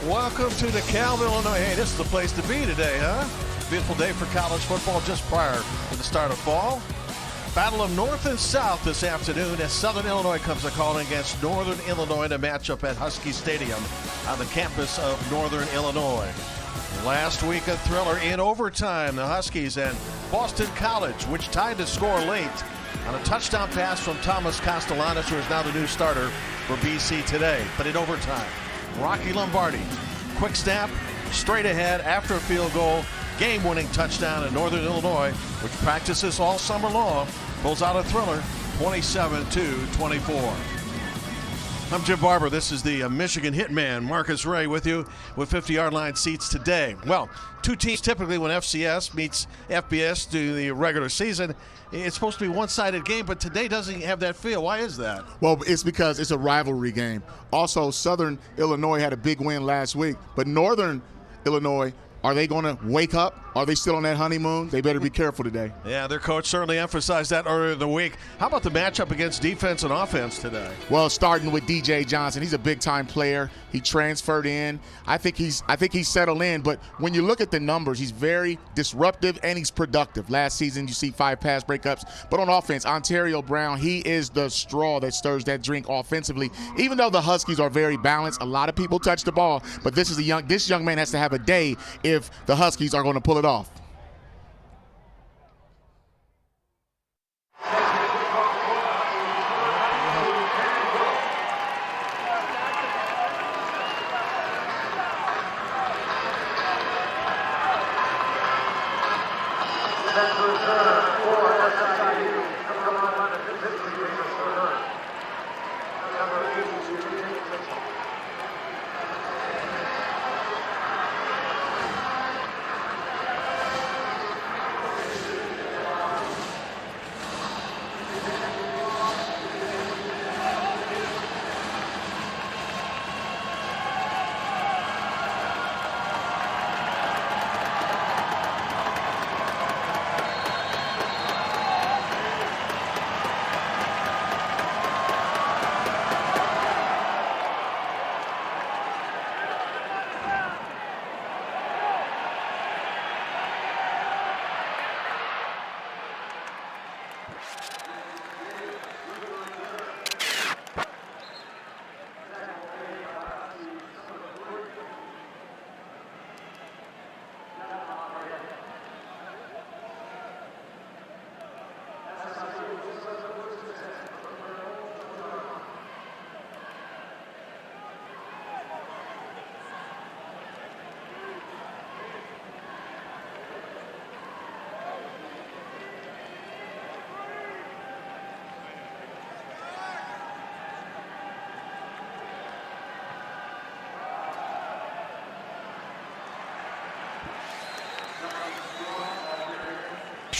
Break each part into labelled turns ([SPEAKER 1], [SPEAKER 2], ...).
[SPEAKER 1] Welcome to DeKalb, Illinois. Hey, this is the place to be today, huh? Beautiful day for college football just prior to the start of fall. Battle of North and South this afternoon as Southern Illinois comes a-calling against Northern Illinois to match up at Husky Stadium on the campus of Northern Illinois. Last week, a thriller in overtime. The Huskies and Boston College, which tied the score late on a touchdown pass from Thomas Castellanos, who is now the new starter for BC today. But in overtime, Rocky Lombardi, quick snap, straight ahead after a field goal, game-winning touchdown in Northern Illinois, which practices all summer long, pulls out a thriller, 27-24. I'm Jim Barber. This is the Michigan Hitman, Marcus Ray, with you with 50-yard line seats today. Well, two teams typically when FCS meets FBS during the regular season, it's supposed to be a one-sided game, but today doesn't have that feel. Why is that?
[SPEAKER 2] Well, it's because it's a rivalry game. Also, Southern Illinois had a big win last week, but Northern Illinois, are they going to wake up? Are they still on that honeymoon? They better be careful today.
[SPEAKER 1] Yeah, their coach certainly emphasized that earlier in the week. How about the matchup against defense and offense today?
[SPEAKER 2] Well, starting with DJ Johnson, he's a big-time player. He transferred in. I think he's settled in. But when you look at the numbers, he's very disruptive and he's productive. Last season, you see 5 pass breakups. But on offense, Ontario Brown, he is the straw that stirs that drink offensively. Even though the Huskies are very balanced, a lot of people touch the ball. But this young man has to have a day if the Huskies are going to pull it off.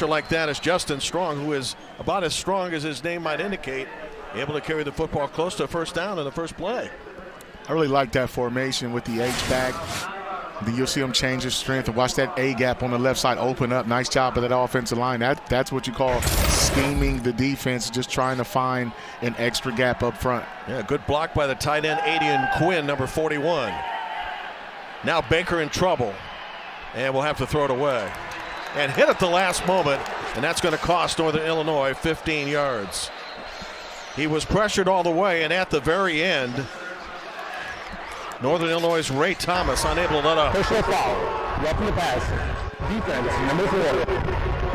[SPEAKER 1] Like that is Justin Strong, who is about as strong as his name might indicate, able to carry the football close to a first down in the first play.
[SPEAKER 2] I really like that formation with the H-back. You'll see him change his strength and watch that A-gap on the left side open up. Nice job of that offensive line. That's what you call scheming the defense, just trying to find an extra gap up front.
[SPEAKER 1] Yeah, good block by the tight end, Adian Quinn, number 41. Now Baker in trouble, and we'll have to throw it away. And hit at the last moment, and that's going to cost Northern Illinois 15 yards. He was pressured all the way, and at the very end, Northern Illinois' Ray Thomas unable to let up.
[SPEAKER 3] Personal foul. Roughing the pass. Defense, number 4.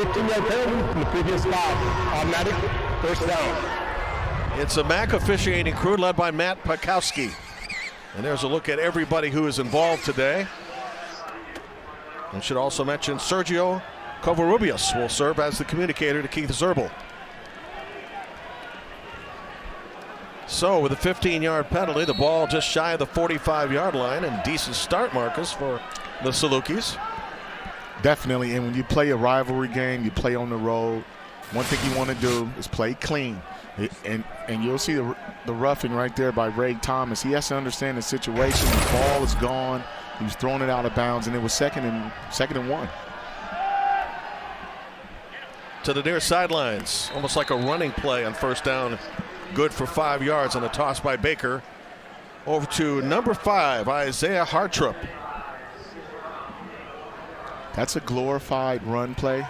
[SPEAKER 3] 15-yard penalty from the previous foul. Automatic first down.
[SPEAKER 1] It's a MAC officiating crew led by Matt Pakowski. And there's a look at everybody who is involved today. And should also mention Sergio Covarrubias will serve as the communicator to Keith Zerbel. So with a 15-yard penalty, the ball just shy of the 45-yard line, and decent start, Marcus, for the Salukis.
[SPEAKER 2] Definitely, and when you play a rivalry game, you play on the road, one thing you want to do is play clean. And you'll see the roughing right there by Ray Thomas. He has to understand the situation. The ball is gone. He was throwing it out of bounds, and it was second and 1.
[SPEAKER 1] To the near sidelines, almost like a running play on first down. Good for 5 yards on a toss by Baker. over to number 5, Isaiah Hartrup.
[SPEAKER 2] That's a glorified run play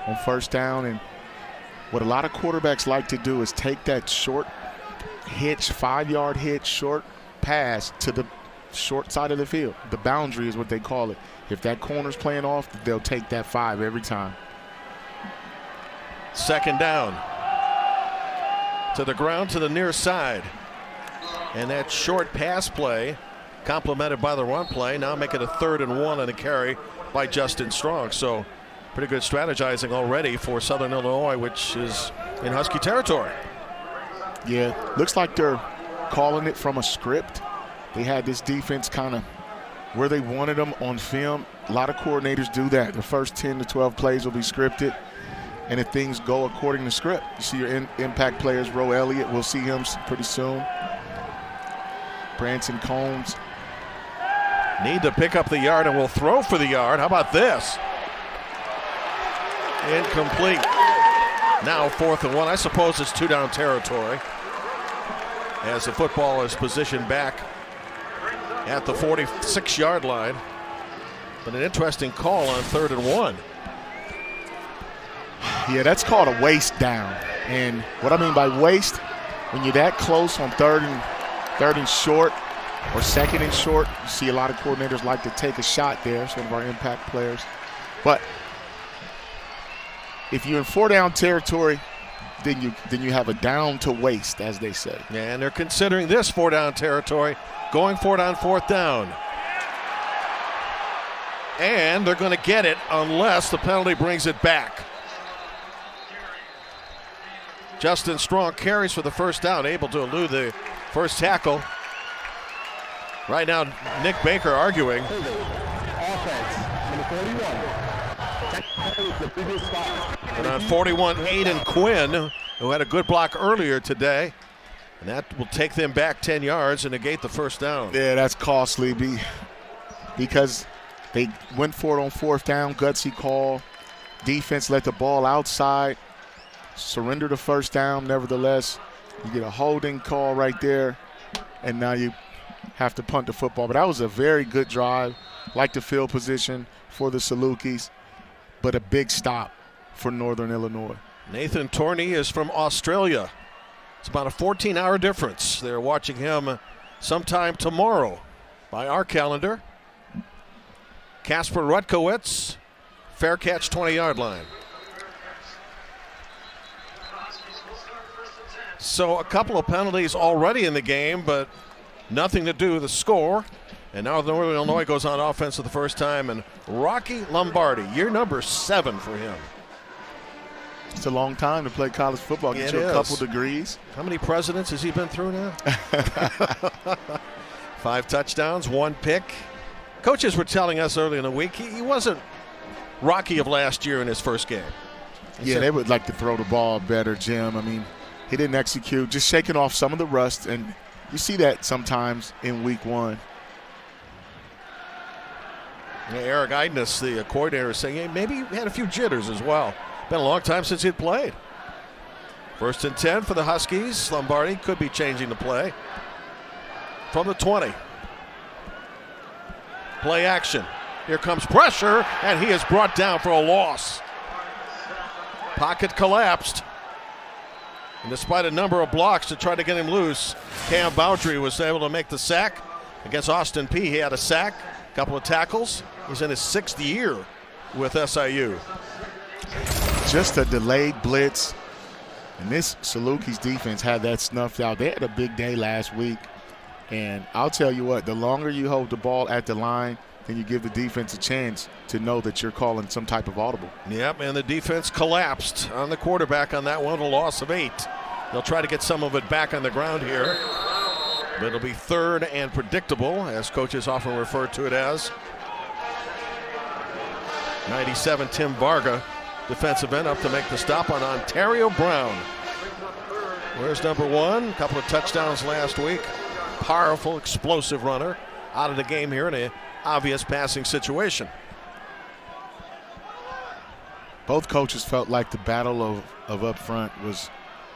[SPEAKER 2] on first down, and what a lot of quarterbacks like to do is take that short hitch, 5-yard hitch, short pass to the short side of the field. The boundary is what they call it. If that corner's playing off, they'll take that 5 every time.
[SPEAKER 1] Second down. To the ground, to the near side. And that short pass play, complemented by the run play, now make it a 3rd and 1 and a carry by Justin Strong. So pretty good strategizing already for Southern Illinois, which is in Husky territory.
[SPEAKER 2] Yeah, looks like they're calling it from a script. They had this defense kind of where they wanted them on film. A lot of coordinators do that. The first 10 to 12 plays will be scripted. And if things go according to script, you see your impact players, Roe Elliott, we'll see him pretty soon. Branson Combs.
[SPEAKER 1] Need to pick up the yard and will throw for the yard. How about this? Incomplete. Now 4th and 1. I suppose it's 2-down territory as the football is positioned back at the 46-yard line. But an interesting call on 3rd and 1.
[SPEAKER 2] Yeah, that's called a waste down. And what I mean by waste, when you're that close on third and short or 2nd and short, you see a lot of coordinators like to take a shot there, some of our impact players. But if you're in 4-down territory, then you have a down to waste, as they say.
[SPEAKER 1] Yeah, and they're considering this 4-down territory, going for it on 4th down. And they're going to get it unless the penalty brings it back. Justin Strong carries for the first down, able to elude the first tackle. Right now, Nick Baker arguing.
[SPEAKER 3] Offense, number 41.
[SPEAKER 1] And on 41, Aiden Quinn, who had a good block earlier today. And that will take them back 10 yards and negate the first down.
[SPEAKER 2] Yeah, that's costly because they went for it on 4th down, gutsy call. Defense let the ball outside, surrender the first down. Nevertheless, you get a holding call right there, and now you have to punt the football. But that was a very good drive. Like the field position for the Salukis, but a big stop for Northern Illinois.
[SPEAKER 1] Nathan Torney is from Australia. It's about a 14-hour difference. They're watching him sometime tomorrow by our calendar. Casper Rutkowitz, fair catch, 20-yard line. So a couple of penalties already in the game, but nothing to do with the score. And now Northern Illinois goes on offense for the first time, and Rocky Lombardi, year number 7 for him.
[SPEAKER 2] It's a long time to play college football. Get you a couple degrees.
[SPEAKER 1] How many presidents has he been through now? 5 touchdowns, 1 pick. Coaches were telling us early in the week he wasn't Rocky of last year in his first game.
[SPEAKER 2] Yeah, they would like to throw the ball better, Jim. I mean, he didn't execute, just shaking off some of the rust, and you see that sometimes in week 1.
[SPEAKER 1] Yeah, Eric Idness, the coordinator, is saying maybe he had a few jitters as well. Been a long time since he'd played. 1st and 10 for the Huskies. Lombardi could be changing the play. From the 20. Play action. Here comes pressure, and he is brought down for a loss. Pocket collapsed. And despite a number of blocks to try to get him loose, Cam Boundary was able to make the sack. Against Austin Peay, he had a sack, a couple of tackles. He's in his 6th year with SIU.
[SPEAKER 2] Just a delayed blitz. And this Salukis defense had that snuffed out. They had a big day last week. And I'll tell you what, the longer you hold the ball at the line, then you give the defense a chance to know that you're calling some type of audible.
[SPEAKER 1] Yep, and the defense collapsed on the quarterback on that one, a loss of 8. They'll try to get some of it back on the ground here. But it'll be 3rd and predictable, as coaches often refer to it as. 97, Tim Varga, defensive end, up to make the stop on Ontario Brown. Where's number 1? A couple of touchdowns last week. Powerful, explosive runner. Out of the game here in an obvious passing situation.
[SPEAKER 2] Both coaches felt like the battle of up front was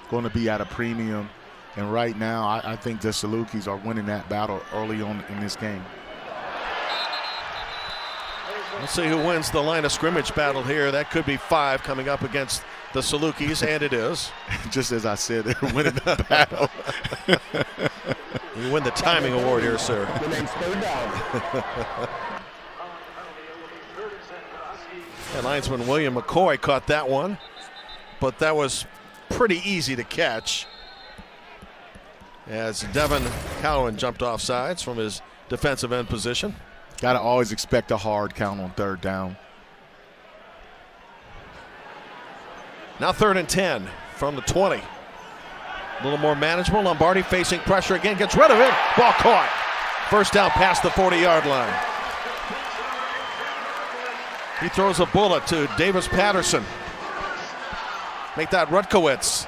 [SPEAKER 2] going to be at a premium. And right now, I think the Salukis are winning that battle early on in this game.
[SPEAKER 1] Let's see who wins the line of scrimmage battle here. That could be 5 coming up against the Salukis, and it is.
[SPEAKER 2] Just as I said, they're winning the battle.
[SPEAKER 1] You win the timing award here, sir.
[SPEAKER 3] Remains third down.
[SPEAKER 1] And linesman William McCoy caught that one, but that was pretty easy to catch as Devin Cowan jumped off sides from his defensive end position.
[SPEAKER 2] Got to always expect a hard count on third down.
[SPEAKER 1] Now 3rd and 10 from the 20. A little more manageable. Lombardi facing pressure again, gets rid of it. Ball caught. First down past the 40-yard line. He throws a bullet to Davis Patterson. Make that Rutkowitz.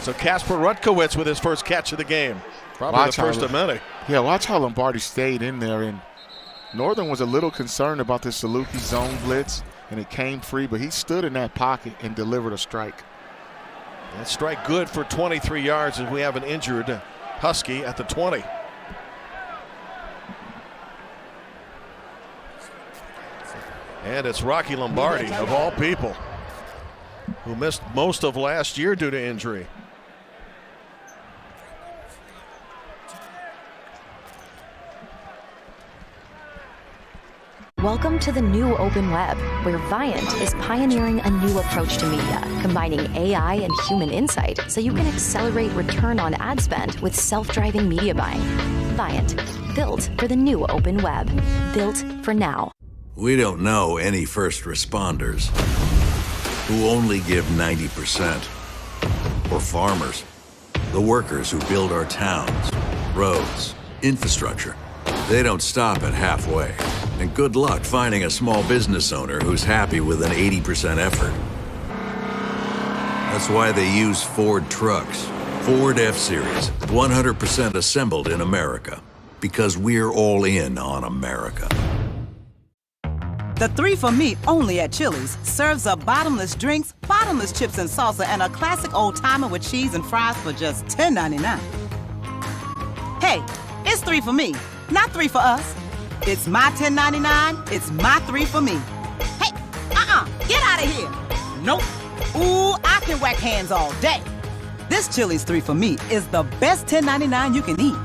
[SPEAKER 1] So Casper Rutkowitz with his first catch of the game. Probably the first of many.
[SPEAKER 2] Yeah, watch how Lombardi stayed in there. And Northern was a little concerned about the Saluki zone blitz, and it came free, but he stood in that pocket and delivered a strike.
[SPEAKER 1] That strike good for 23 yards as we have an injured Husky at the 20. And it's Rocky Lombardi, of all people, who missed most of last year due to injury.
[SPEAKER 4] Welcome to the new open web, where Viant is pioneering a new approach to media, combining AI and human insight so you can accelerate return on ad spend with self-driving media buying. Viant, built for the new open web, built for now.
[SPEAKER 5] We don't know any first responders who only give 90%. Or farmers, the workers who build our towns, roads, infrastructure. They don't stop at halfway. And good luck finding a small business owner who's happy with an 80% effort. That's why they use Ford trucks. Ford F-Series, 100% assembled in America. Because we're all in on America.
[SPEAKER 6] The 3 for Me only at Chili's serves up bottomless drinks, bottomless chips and salsa, and a classic old-timer with cheese and fries for just $10.99. Hey, it's 3 for me, not 3 for us. It's my $10.99, it's my 3 for me. Hey, get out of here. Nope. Ooh, I can whack hands all day. This Chili's 3 for me is the best $10.99 you can eat.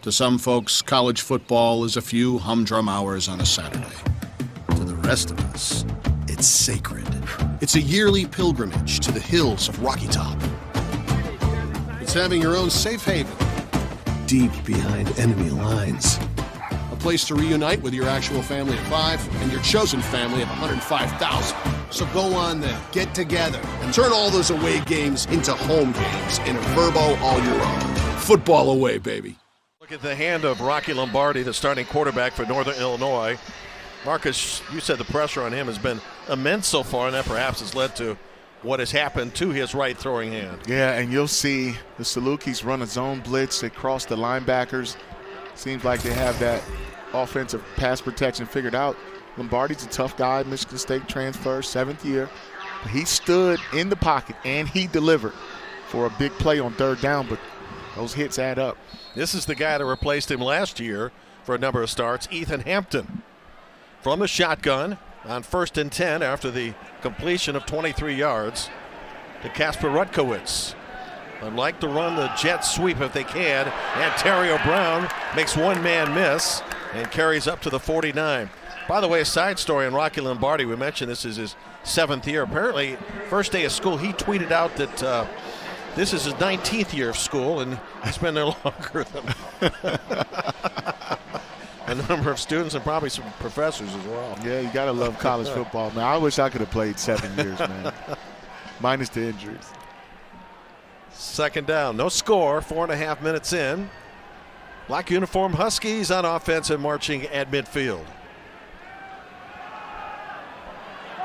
[SPEAKER 7] To some folks, college football is a few humdrum hours on a Saturday. To the rest of us, it's sacred. It's a yearly pilgrimage to the hills of Rocky Top. It's having your own safe haven, deep behind enemy lines. A place to reunite with your actual family of 5 and your chosen family of 105,000. So go on then, get together, and turn all those away games into home games in a Verbo all your own. Football away, baby.
[SPEAKER 1] Look at the hand of Rocky Lombardi, the starting quarterback for Northern Illinois. Marcus, you said the pressure on him has been immense so far, and that perhaps has led to what has happened to his right throwing hand.
[SPEAKER 2] Yeah, and you'll see the Salukis run a zone blitz. They cross the linebackers. Seems like they have that offensive pass protection figured out. Lombardi's a tough guy, Michigan State transfer, 7th year. He stood in the pocket, and he delivered for a big play on third down, but those hits add up.
[SPEAKER 1] This is the guy that replaced him last year for a number of starts, Ethan Hampton. From the shotgun on 1st and 10 after the completion of 23 yards to Casper Rutkowitz. I'd like to run the jet sweep if they can. Ontario Brown makes one man miss and carries up to the 49. By the way, a side story on Rocky Lombardi. We mentioned this is his 7th year. Apparently, first day of school, he tweeted out that this is his 19th year of school, and he's been there longer than a number of students and probably some professors as well.
[SPEAKER 2] Yeah, you got to love college football, man. I wish I could have played 7 years, man. Minus the injuries.
[SPEAKER 1] 2nd down, no score, 4.5 minutes in. Black uniform Huskies on offense and marching at midfield.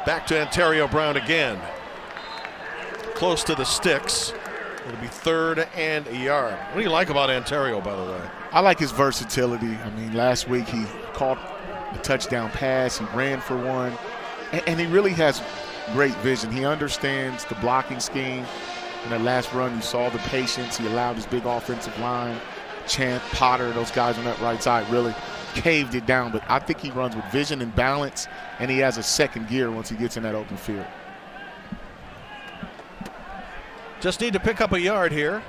[SPEAKER 1] Back to Ontario Brown again. close to the sticks. It'll be 3rd and a yard. What do you like about Ontario, by the way?
[SPEAKER 2] I like his versatility. I mean, last week he caught a touchdown pass. He ran for one. And he really has great vision. He understands the blocking scheme. In that last run, you saw the patience. He allowed his big offensive line, Champ, Potter, those guys on that right side really caved it down. But I think he runs with vision and balance, and he has a second gear once he gets in that open field.
[SPEAKER 1] Just need to pick up a yard here.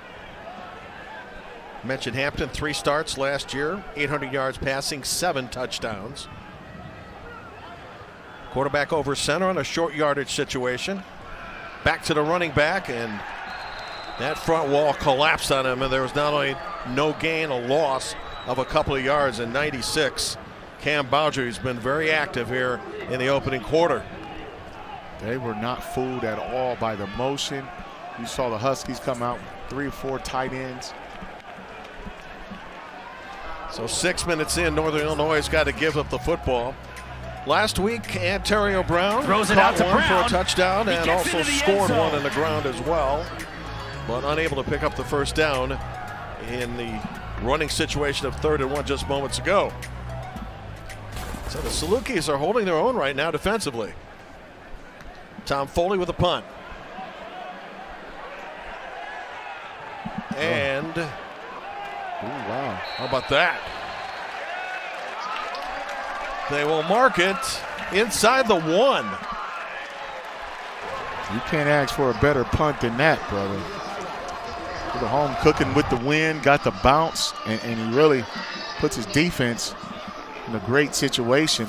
[SPEAKER 1] Mentioned Hampton, 3 starts last year, 800 yards passing, 7 touchdowns. Quarterback over center on a short yardage situation. Back to the running back, and that front wall collapsed on him, and there was not only no gain, a loss of a couple of yards in 96. Cam Bowdry's been very active here in the opening quarter.
[SPEAKER 2] They were not fooled at all by the motion. You saw the Huskies come out with 3 or 4 tight ends.
[SPEAKER 1] So 6 minutes in, Northern Illinois has got to give up the football. Last week, Ontario Brown
[SPEAKER 8] throws it
[SPEAKER 1] caught
[SPEAKER 8] out to
[SPEAKER 1] one
[SPEAKER 8] Brown.
[SPEAKER 1] for a touchdown and also
[SPEAKER 8] into the end
[SPEAKER 1] scored
[SPEAKER 8] zone.
[SPEAKER 1] one in the ground as well, but unable to pick up the first down in the running situation of 3rd and 1 just moments ago. So the Salukis are holding their own right now defensively. Tom Foley with a punt. And
[SPEAKER 2] Wow.
[SPEAKER 1] how about that? They will mark it inside the 1.
[SPEAKER 2] You can't ask for a better punt than that, brother. Put it home cooking with the wind, got the bounce, and he really puts his defense in a great situation.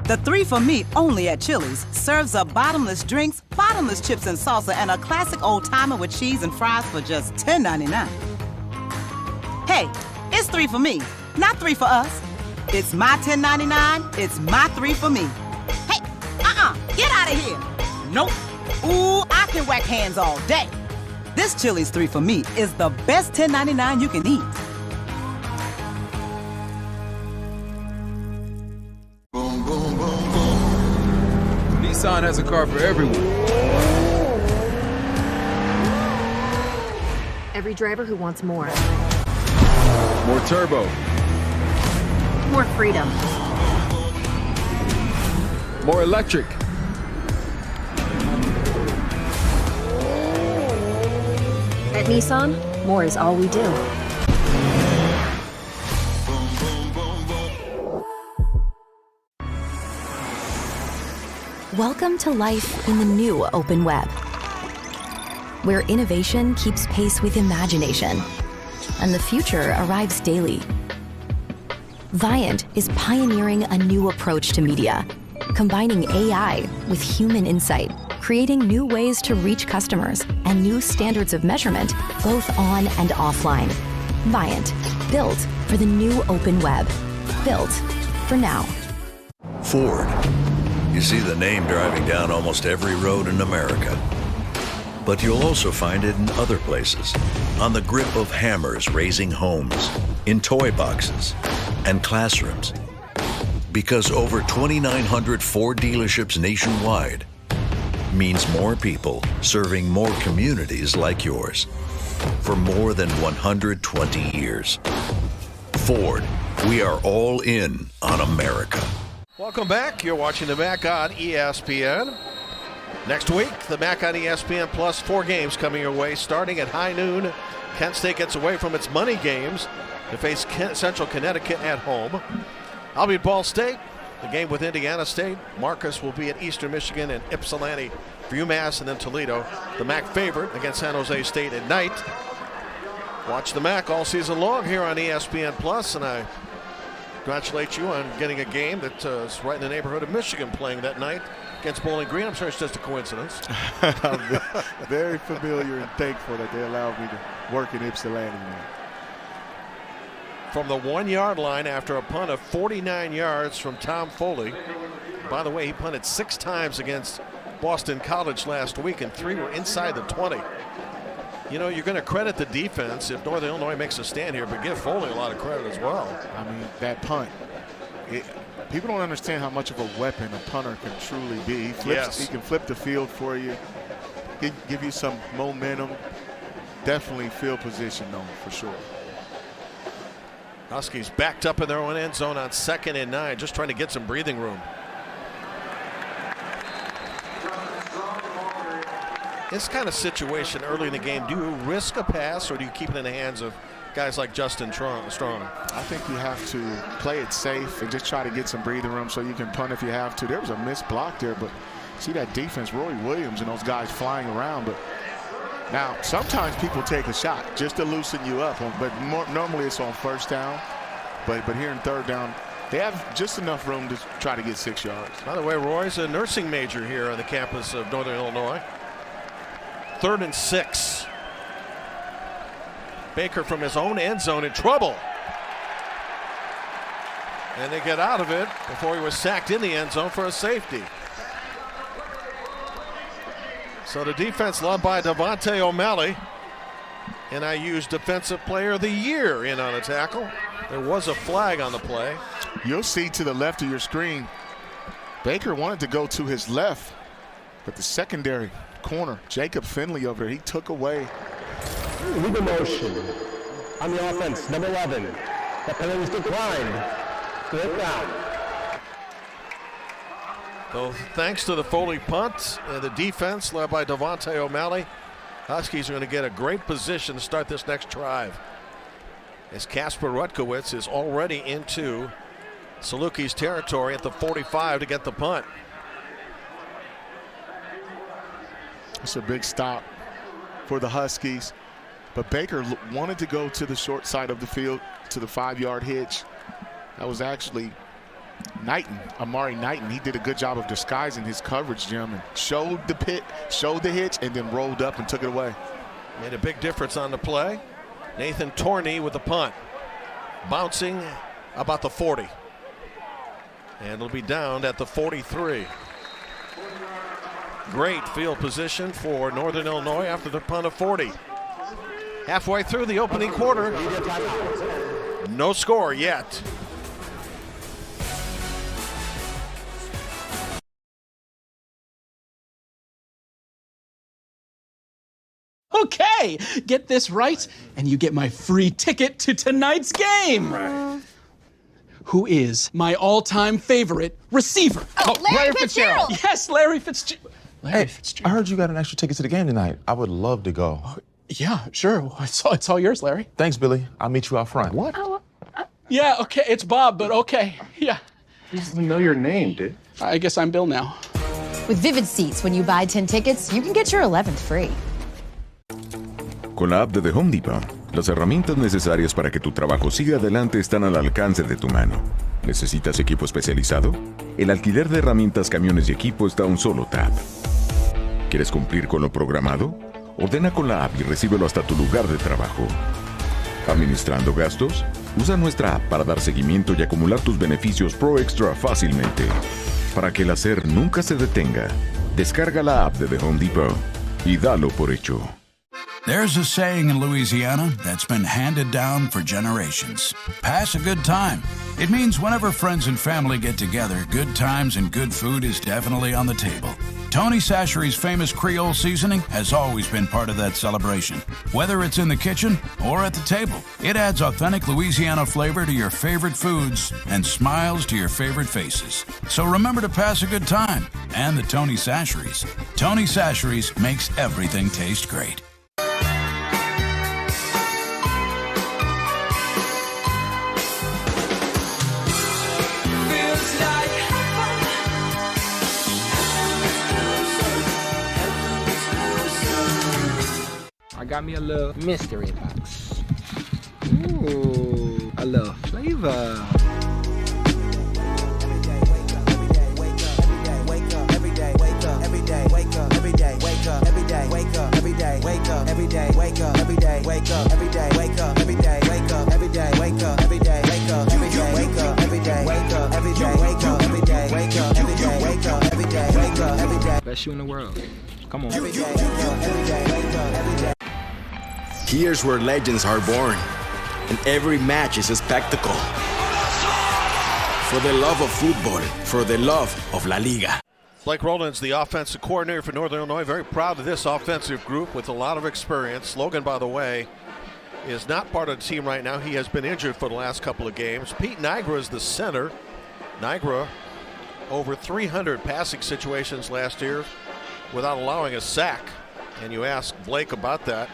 [SPEAKER 6] The 3 for Me only at Chili's serves up bottomless drinks, bottomless chips and salsa, and a classic old-timer with cheese and fries for just $10.99. Hey, it's 3 for me, not 3 for us. It's my $10.99, it's my 3 for me. Hey, get out of here. Nope. Ooh, I can whack hands all day. This Chili's 3 for Me is the best $10.99 you can eat.
[SPEAKER 9] Nissan has a car for everyone.
[SPEAKER 10] Every driver who wants more.
[SPEAKER 9] More turbo.
[SPEAKER 10] More freedom.
[SPEAKER 9] More electric.
[SPEAKER 10] At Nissan, more is all we do.
[SPEAKER 4] Welcome to life in the new open web, where innovation keeps pace with imagination, and the future arrives daily. Viant is pioneering a new approach to media, combining AI with human insight, creating new ways to reach customers and new standards of measurement, both on and offline. Viant, built for the new open web, built for now.
[SPEAKER 5] Ford. You see the name driving down almost every road in America. But you'll also find it in other places. On the grip of hammers raising homes, in toy boxes, and classrooms. Because over 2,900 Ford dealerships nationwide means more people serving more communities like yours for more than 120 years. Ford, we are all in on America.
[SPEAKER 1] welcome back. You're watching the MAC on ESPN. Next week, the MAC on ESPN Plus, 4 games coming your way, starting at high noon. Kent State gets away from its money games to face Central Connecticut at home. I'll be at Ball State, the game with Indiana State. Marcus will be at Eastern Michigan and Ypsilanti for UMass, and then Toledo, the MAC favorite, against San Jose State at night. Watch the MAC all season long here on ESPN Plus, and I congratulate you on getting a game that is right in the neighborhood of Michigan playing that night against Bowling Green. I'm sure it's just a coincidence.
[SPEAKER 2] I'm very familiar and thankful that they allowed me to work in Ypsilanti now.
[SPEAKER 1] From the 1-yard line after a punt of 49 yards from Tom Foley. By the way, he punted 6 times against Boston College last week, and 3 were inside the 20. You know, you're going to credit the defense if Northern Illinois makes a stand here, but give Foley a lot of credit as well.
[SPEAKER 2] I mean, that punt, People don't understand how much of a weapon a punter can truly be. He can flip the field for you, give you some momentum. Definitely field position, though, for sure.
[SPEAKER 1] Huskies backed up in their own end zone on 2nd and 9, just trying to get some breathing room. This kind of situation early in the game, do you risk a pass or do you keep it in the hands of guys like Justin Strong?
[SPEAKER 2] I think you have to play it safe and just try to get some breathing room so you can punt if you have to. There was a missed block there, but see that defense, Roy Williams and those guys flying around. But now, sometimes people take a shot just to loosen you up, but normally it's on 1st down. But here in 3rd down, they have just enough room to try to get 6 yards.
[SPEAKER 1] By the way, Roy's a nursing major here on the campus of Northern Illinois. 3rd and 6. Baker from his own end zone in trouble. And they get out of it before he was sacked in the end zone for a safety. So the defense led by Devontae O'Malley. NIU's Defensive Player of the Year in on a tackle. There was a flag on the play.
[SPEAKER 2] You'll see to the left of your screen, Baker wanted to go to his left, but the secondary corner, Jacob Finley over there, he took away.
[SPEAKER 3] Legal motion on the offense, number 11. The penalty is declined. 4th down.
[SPEAKER 1] So thanks to the Foley punt and the defense led by Devontae O'Malley, Huskies are going to get a great position to start this next drive. As Kasper Rutkowitz is already into Saluki's territory at the 45 to get the punt.
[SPEAKER 2] It's a big stop for the Huskies. But Baker wanted to go to the short side of the field to the 5-yard hitch. That was actually Knighton, Amari Knighton. He did a good job of disguising his coverage, Jim, and showed the hitch, and then rolled up and took it away.
[SPEAKER 1] Made a big difference on the play. Nathan Torney with the punt. Bouncing about the 40. And it'll be down at the 43. Great field position for Northern Illinois after the punt of 40. Halfway through the opening quarter. No score yet.
[SPEAKER 8] Okay, get this right, and you get my free ticket to tonight's game. Who is my all-time favorite receiver?
[SPEAKER 11] Oh, Larry Fitzgerald.
[SPEAKER 8] Yes, Larry Fitzgerald.
[SPEAKER 11] Hey, I heard you got an extra ticket to the game tonight. I would love to go.
[SPEAKER 8] Yeah, sure. It's all yours, Larry.
[SPEAKER 11] Thanks, Billy. I'll meet you out front.
[SPEAKER 8] What? Yeah, okay, it's Bob, but okay. Yeah.
[SPEAKER 11] He doesn't know your name, dude.
[SPEAKER 8] I guess I'm Bill now.
[SPEAKER 12] With Vivid Seats, when you buy 10 tickets, you can get your 11th free.
[SPEAKER 13] Con la app de The Home Depot, las herramientas necesarias para que tu trabajo siga adelante están al alcance de tu mano. ¿Necesitas equipo especializado? El alquiler de herramientas, camiones y equipo está a un solo tap. ¿Quieres cumplir con lo programado? Ordena con la app y recíbelo hasta tu lugar de trabajo. ¿Administrando gastos? Usa nuestra app para dar seguimiento y acumular tus beneficios Pro Extra fácilmente. Para que el hacer nunca se detenga, descarga la app de The Home Depot y dalo por hecho.
[SPEAKER 14] There's a saying in Louisiana that's been handed down for generations. Pass a good time. It means whenever friends and family get together, good times and good food is definitely on the table. Tony Chachere's famous Creole seasoning has always been part of that celebration. Whether it's in the kitchen or at the table, it adds authentic Louisiana flavor to your favorite foods and smiles to your favorite faces. So remember to pass a good time and the Tony Chachere's. Tony Chachere's makes everything taste great.
[SPEAKER 15] I got me a little mystery box. Ooh, a little flavor. Best shoe in the world. Come on.
[SPEAKER 16] Here's where legends are born, and every match is a spectacle. For the love of football, for the love of La Liga.
[SPEAKER 1] Blake Rowland's the offensive coordinator for Northern Illinois. Very proud of this offensive group with a lot of experience. Logan, by the way, is not part of the team right now. He has been injured for the last couple of games. Pete Nigra is the center. Nigra, over 300 passing situations last year without allowing a sack. And you ask Blake about that,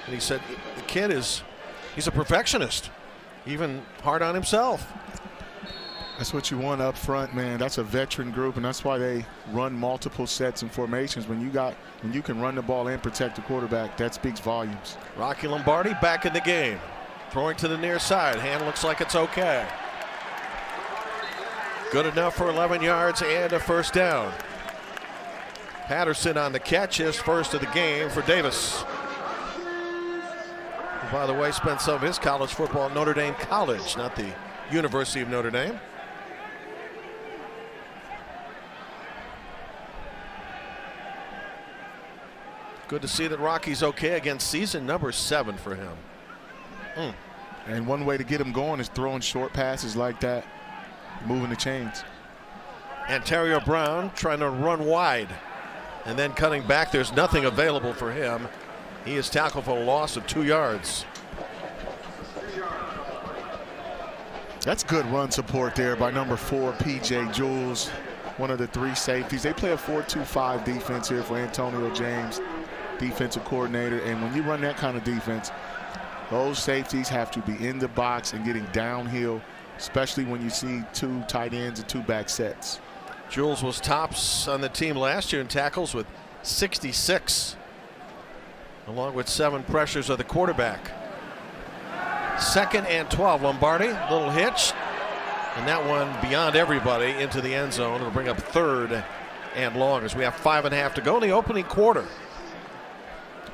[SPEAKER 1] and he said the kid he's a perfectionist, even hard on himself.
[SPEAKER 2] That's what you want up front, man. That's a veteran group, and that's why they run multiple sets and formations. When you can run the ball and protect the quarterback, that speaks volumes.
[SPEAKER 1] Rocky Lombardi back in the game, throwing to the near side. Hand looks like it's okay. Good enough for 11 yards and a first down. Patterson on the catch, his first of the game for Davis. Who, by the way, spent some of his college football at Notre Dame College, not the University of Notre Dame. Good to see that Rocky's okay against season number 7 for him.
[SPEAKER 2] And one way to get him going is throwing short passes like that, moving the chains.
[SPEAKER 1] Ontario Brown trying to run wide and then cutting back. There's nothing available for him. He is tackled for a loss of 2 yards.
[SPEAKER 2] That's good run support there by number 4, P.J. Jules, one of the 3 safeties. They play a 4-2-5 defense here for Antonio James, defensive coordinator. And when you run that kind of defense, those safeties have to be in the box and getting downhill, especially when you see 2 tight ends and 2 back sets.
[SPEAKER 1] Jules was tops on the team last year in tackles with 66, along with 7 pressures of the quarterback. 2nd and 12, Lombardi, little hitch, and that one beyond everybody into the end zone. It'll bring up 3rd and long as we have 5.5 to go in the opening quarter.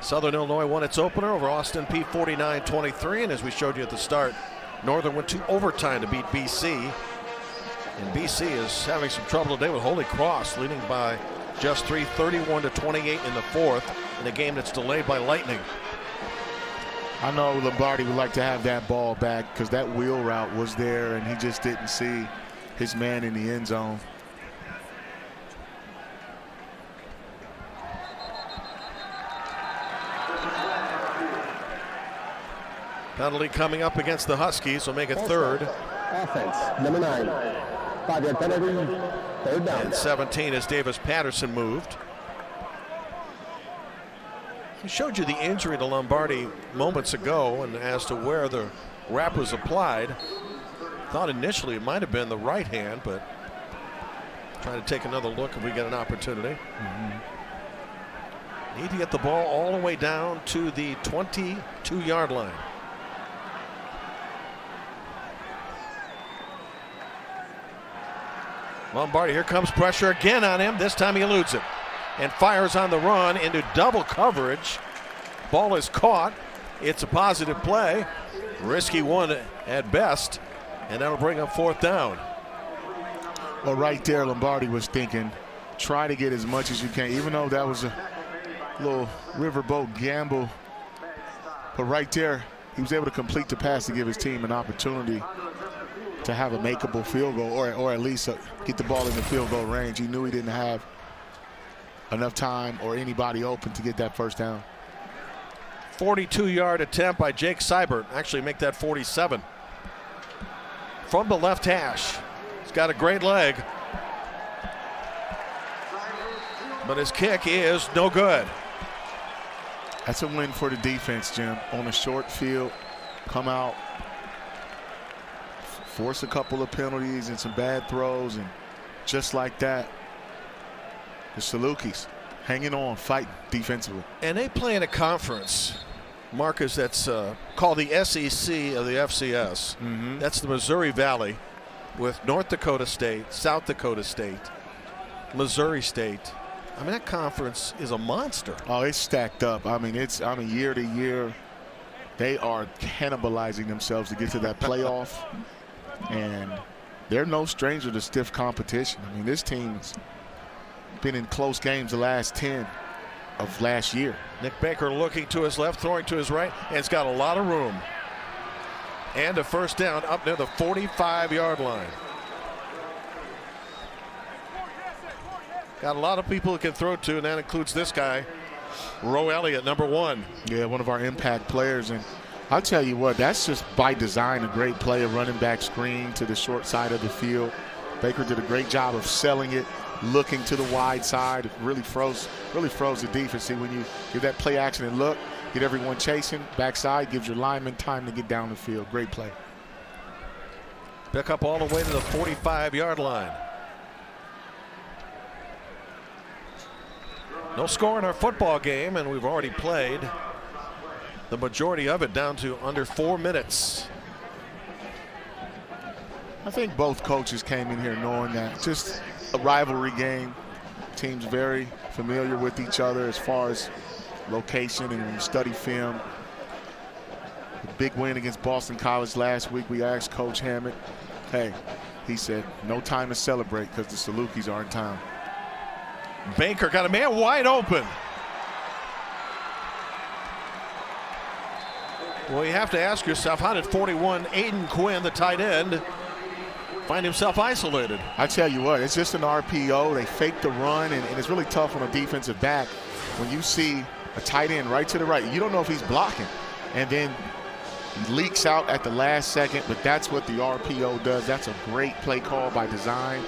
[SPEAKER 1] Southern Illinois won its opener over Austin Peay 49-23, and as we showed you at the start, Northern went to overtime to beat BC. And BC is having some trouble today with Holy Cross leading by just 3, 31-28 in the 4th in a game that's delayed by lightning.
[SPEAKER 2] I know Lombardi would like to have that ball back because that wheel route was there and he just didn't see his man in the end zone.
[SPEAKER 1] Penalty coming up against the Huskies will make it 3rd.
[SPEAKER 3] Offense, number 9. 5-yard penalty, 3rd down.
[SPEAKER 1] And 17 as Davis Patterson moved. He showed you the injury to Lombardi moments ago, and as to where the wrap was applied, thought initially it might have been the right hand, but trying to take another look if we get an opportunity. Need to get the ball all the way down to the 22-yard line. Lombardi, here comes pressure again on him. This time he eludes it and fires on the run into double coverage. Ball is caught. It's a positive play. Risky one at best, and that'll bring up 4th down.
[SPEAKER 2] Well, right there, Lombardi was thinking, try to get as much as you can, even though that was a little riverboat gamble. But right there, he was able to complete the pass to give his team an opportunity to have a makeable field goal, or at least get the ball in the field goal range. He knew he didn't have enough time or anybody open to get that first down.
[SPEAKER 1] 42-yard attempt by Jake Seibert. Actually make that 47. From the left hash. He's got a great leg. But his kick is no good.
[SPEAKER 2] That's a win for the defense, Jim. On a short field, come out, force a couple of penalties and some bad throws, and just like that, the Salukis hanging on, fighting defensively.
[SPEAKER 1] And they play in a conference, Marcus, that's called the SEC of the FCS. That's the Missouri Valley with North Dakota State, South Dakota State, Missouri State. I mean, that conference is a monster.
[SPEAKER 2] Oh, it's stacked up. I mean, year to year, they are cannibalizing themselves to get to that playoff. And they're no stranger to stiff competition. I mean, this team's been in close games the last 10 of last year.
[SPEAKER 1] Nick Baker looking to his left, throwing to his right, and it's got a lot of room. And a first down up near the 45-yard line. Got a lot of people who can throw to, and that includes this guy, Roe Elliott, number 1.
[SPEAKER 2] Yeah, one of our impact players. And I'll tell you what, that's just by design a great play, a running back screen to the short side of the field. Baker did a great job of selling it, looking to the wide side. It really froze the defense. See, when you give that play action and look, get everyone chasing, backside, gives your lineman time to get down the field. Great play.
[SPEAKER 1] Pick up all the way to the 45-yard line. No score in our football game, and we've already played the majority of it down to under 4 minutes.
[SPEAKER 2] I think both coaches came in here knowing that it's just a rivalry game. Teams very familiar with each other as far as location, and when you study film. The big win against Boston College last week, we asked Coach Hammond, hey, he said, no time to celebrate because the Salukis are in town.
[SPEAKER 1] Baker got a man wide open. Well, you have to ask yourself, how did 41 Aiden Quinn, the tight end, find himself isolated?
[SPEAKER 2] I tell you what, it's just an RPO. They fake the run, and it's really tough on a defensive back when you see a tight end right to the right. You don't know if he's blocking, and then he leaks out at the last second, but that's what the RPO does. That's a great play call by design.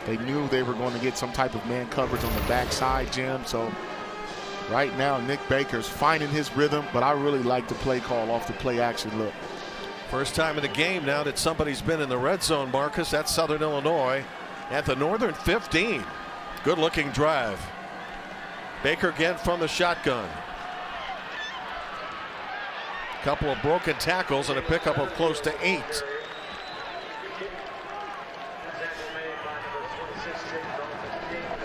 [SPEAKER 2] They knew they were going to get some type of man coverage on the backside, Jim. So right now, Nick Baker's finding his rhythm, but I really like the play call off the play action look.
[SPEAKER 1] First time in the game now that somebody's been in the red zone, Marcus. That's Southern Illinois at the Northern 15. Good looking drive. Baker again from the shotgun. Couple of broken tackles and a pickup of close to 8.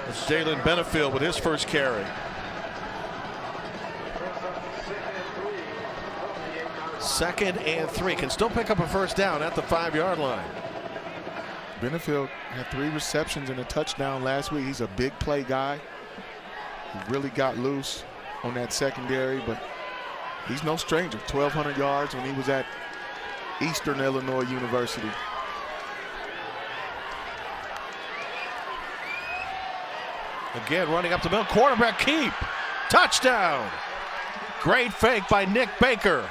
[SPEAKER 1] It's Jalen Benefield with his first carry. Second and 3. Can still pick up a first down at the 5-yard line.
[SPEAKER 2] Benefield had 3 receptions and a touchdown last week. He's a big play guy. He really got loose on that secondary, but he's no stranger. 1,200 yards when he was at Eastern Illinois University.
[SPEAKER 1] Again, running up the middle, quarterback keep. Touchdown. Great fake by Nick Baker.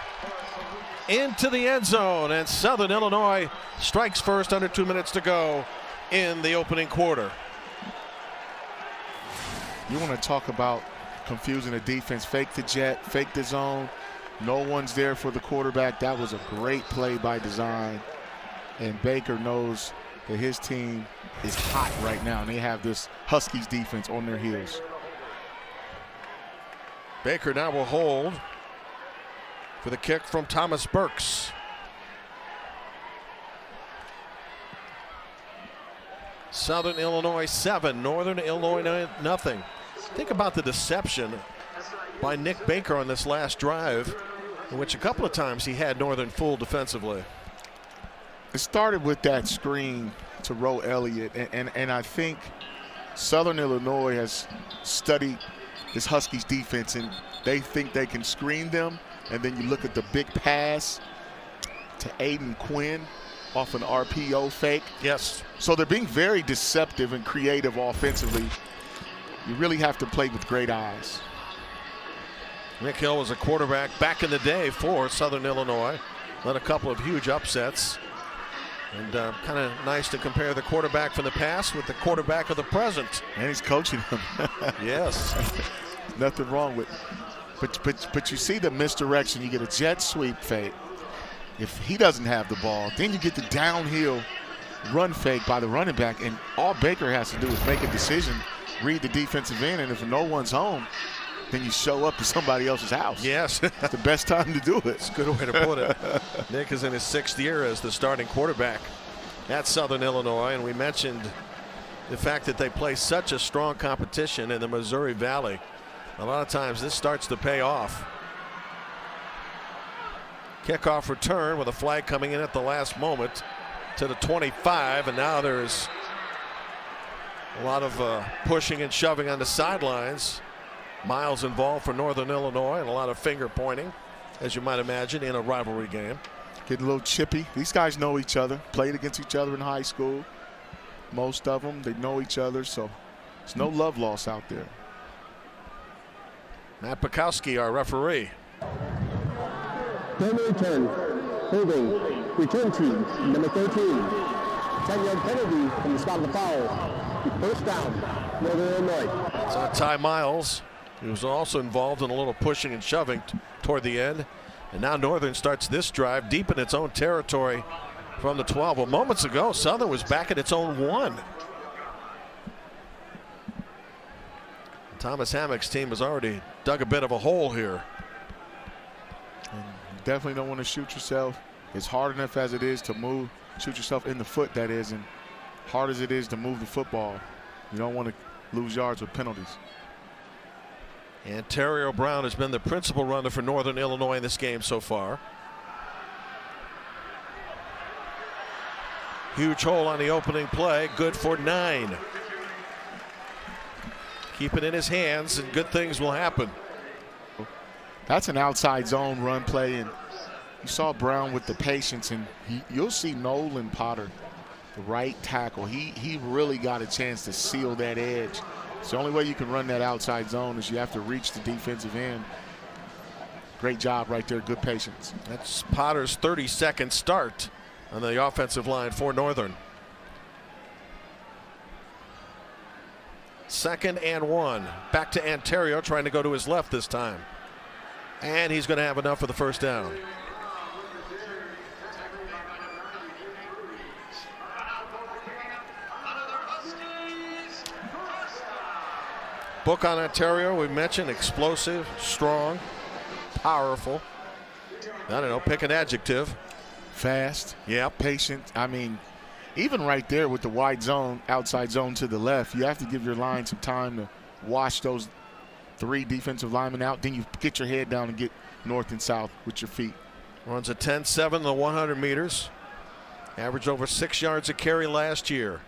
[SPEAKER 1] Into the end zone, and Southern Illinois strikes first under 2 minutes to go in the opening quarter.
[SPEAKER 2] You want to talk about confusing the defense. Fake the jet, fake the zone. No one's there for the quarterback. That was a great play by design. And Baker knows that his team is hot right now, and they have this Huskies defense on their heels.
[SPEAKER 1] Baker now will hold for the kick from Thomas Burks. Southern Illinois 7, Northern Illinois nothing. Think about the deception by Nick Baker on this last drive, in which a couple of times he had Northern fooled defensively.
[SPEAKER 2] It started with that screen to Roe Elliott, and I think Southern Illinois has studied this Huskies defense, and they think they can screen them. And then you look at the big pass to Aiden Quinn off an RPO fake.
[SPEAKER 1] Yes.
[SPEAKER 2] So they're being very deceptive and creative offensively. You really have to play with great eyes.
[SPEAKER 1] Nick Hill was a quarterback back in the day for Southern Illinois. Led a couple of huge upsets. And kind of nice to compare the quarterback from the past with the quarterback of the present.
[SPEAKER 2] And he's coaching him.
[SPEAKER 1] Yes.
[SPEAKER 2] Nothing wrong with But you see the misdirection. You get a jet sweep fake. If he doesn't have the ball, then you get the downhill run fake by the running back, and all Baker has to do is make a decision, read the defensive end, and if no one's home, then you show up to somebody else's house.
[SPEAKER 1] Yes.
[SPEAKER 2] It's the best time to do it.
[SPEAKER 1] It's a good way to put it. Nick is in his 6th year as the starting quarterback at Southern Illinois, and we mentioned the fact that they play such a strong competition in the Missouri Valley. A lot of times this starts to pay off. Kickoff return with a flag coming in at the last moment to the 25, and now there's a lot of pushing and shoving on the sidelines. Miles involved for Northern Illinois, and a lot of finger pointing, as you might imagine, in a rivalry game.
[SPEAKER 2] Getting a little chippy. These guys know each other, played against each other in high school. Most of them, they know each other, so There's no love loss out there.
[SPEAKER 1] Matt Bukowski, our referee.
[SPEAKER 3] Primary 10, holding, return team, number 13. 10-yard penalty from the spot of the foul. First down, Northern Illinois.
[SPEAKER 1] So Ty Miles, he was also involved in a little pushing and shoving toward the end. And now Northern starts this drive deep in its own territory from the 12. Well, moments ago, Southern was back at its own 1. Thomas Hammock's team has already dug a bit of a hole here.
[SPEAKER 2] And you definitely don't want to shoot yourself. It's hard enough as it is to shoot yourself in the foot, that is, and hard as it is to move the football. You don't want to lose yards with penalties.
[SPEAKER 1] Antario Brown has been the principal runner for Northern Illinois in this game so far. Huge hole on the opening play, good for 9. Keep it in his hands and good things will happen.
[SPEAKER 2] That's an outside zone run play, and you saw Brown with the patience, and you'll see Nolan Potter, the right tackle. He really got a chance to seal that edge. It's the only way you can run that outside zone is you have to reach the defensive end. Great job right there, good patience.
[SPEAKER 1] That's Potter's 32nd start on the offensive line for Northern. 2nd and 1. Back to Antario, trying to go to his left this time. And he's going to have enough for the first down. Book on Ontario, we mentioned explosive, strong, powerful. I don't know, pick an adjective.
[SPEAKER 2] Fast.
[SPEAKER 1] Yeah.
[SPEAKER 2] Patient. I mean, even right there with the wide zone, outside zone to the left, you have to give your line some time to wash those 3 defensive linemen out. Then you get your head down and get north and south with your feet.
[SPEAKER 1] Runs a 10-7 the 100 meters. Averaged over 6 yards a carry last year.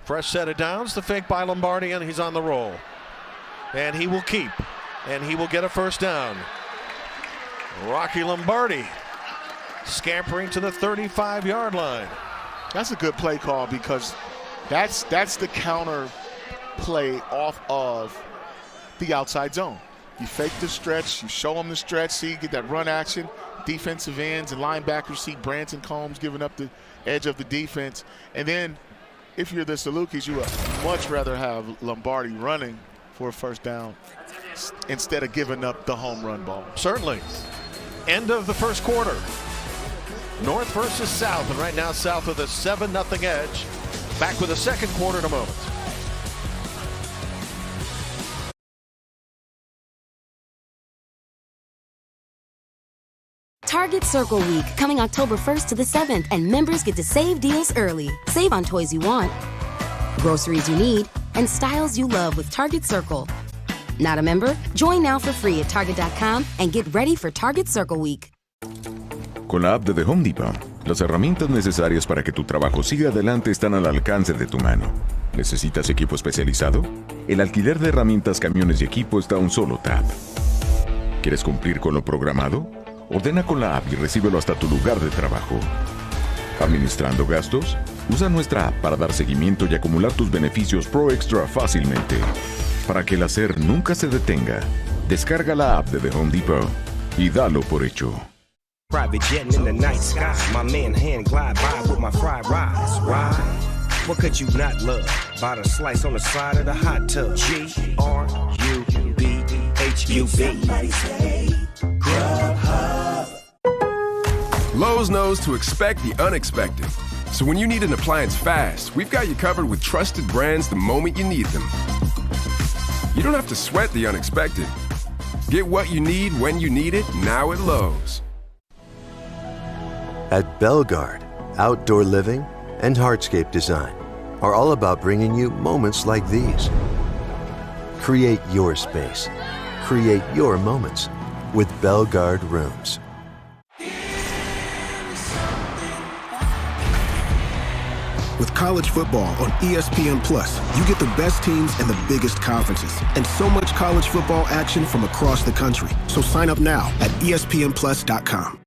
[SPEAKER 1] Fresh set of downs, the fake by Lombardi, and he's on the roll. And he will keep, and he will get a first down. Rocky Lombardi scampering to the 35-yard line.
[SPEAKER 2] That's a good play call because that's the counter play off of the outside zone. You fake the stretch, you show them the stretch, see you get that run action. Defensive ends and linebackers see Branson Combs giving up the edge of the defense. And then if you're the Salukis, you would much rather have Lombardi running for a first down instead of giving up the home run ball.
[SPEAKER 1] Certainly. End of the first quarter. North versus South, and right now South with a 7-0 edge. Back with the second quarter in a moment.
[SPEAKER 17] Target Circle Week, coming October 1st to the 7th, and members get to save deals early. Save on toys you want, groceries you need, and styles you love with Target Circle. Not a member? Join now for free at Target.com and get ready for Target Circle Week.
[SPEAKER 13] Con la app de The Home Depot, las herramientas necesarias para que tu trabajo siga adelante están al alcance de tu mano. ¿Necesitas equipo especializado? El alquiler de herramientas, camiones y equipo está a un solo tap. ¿Quieres cumplir con lo programado? Ordena con la app y recíbelo hasta tu lugar de trabajo. ¿Administrando gastos? Usa nuestra app para dar seguimiento y acumular tus beneficios Pro Extra fácilmente. Para que el hacer nunca se detenga, descarga la app de The Home Depot y dalo por hecho.
[SPEAKER 16] Private jetting in the night sky, my man hand glide by with my fried rice. Ride, what could you not love? Buy the slice on the side of the hot tub. G-R-U-B-H-U-B.
[SPEAKER 9] Lowe's knows to expect the unexpected. So when you need an appliance fast, we've got you covered with trusted brands the moment you need them. You don't have to sweat the unexpected. Get what you need when you need it, now at Lowe's.
[SPEAKER 18] At Bellegarde, outdoor living and hardscape design are all about bringing you moments like these. Create your space. Create your moments with Bellegarde Rooms.
[SPEAKER 7] With college football on ESPN+, you get the best teams and the biggest conferences, and so much college football action from across the country. So sign up now at ESPNplus.com.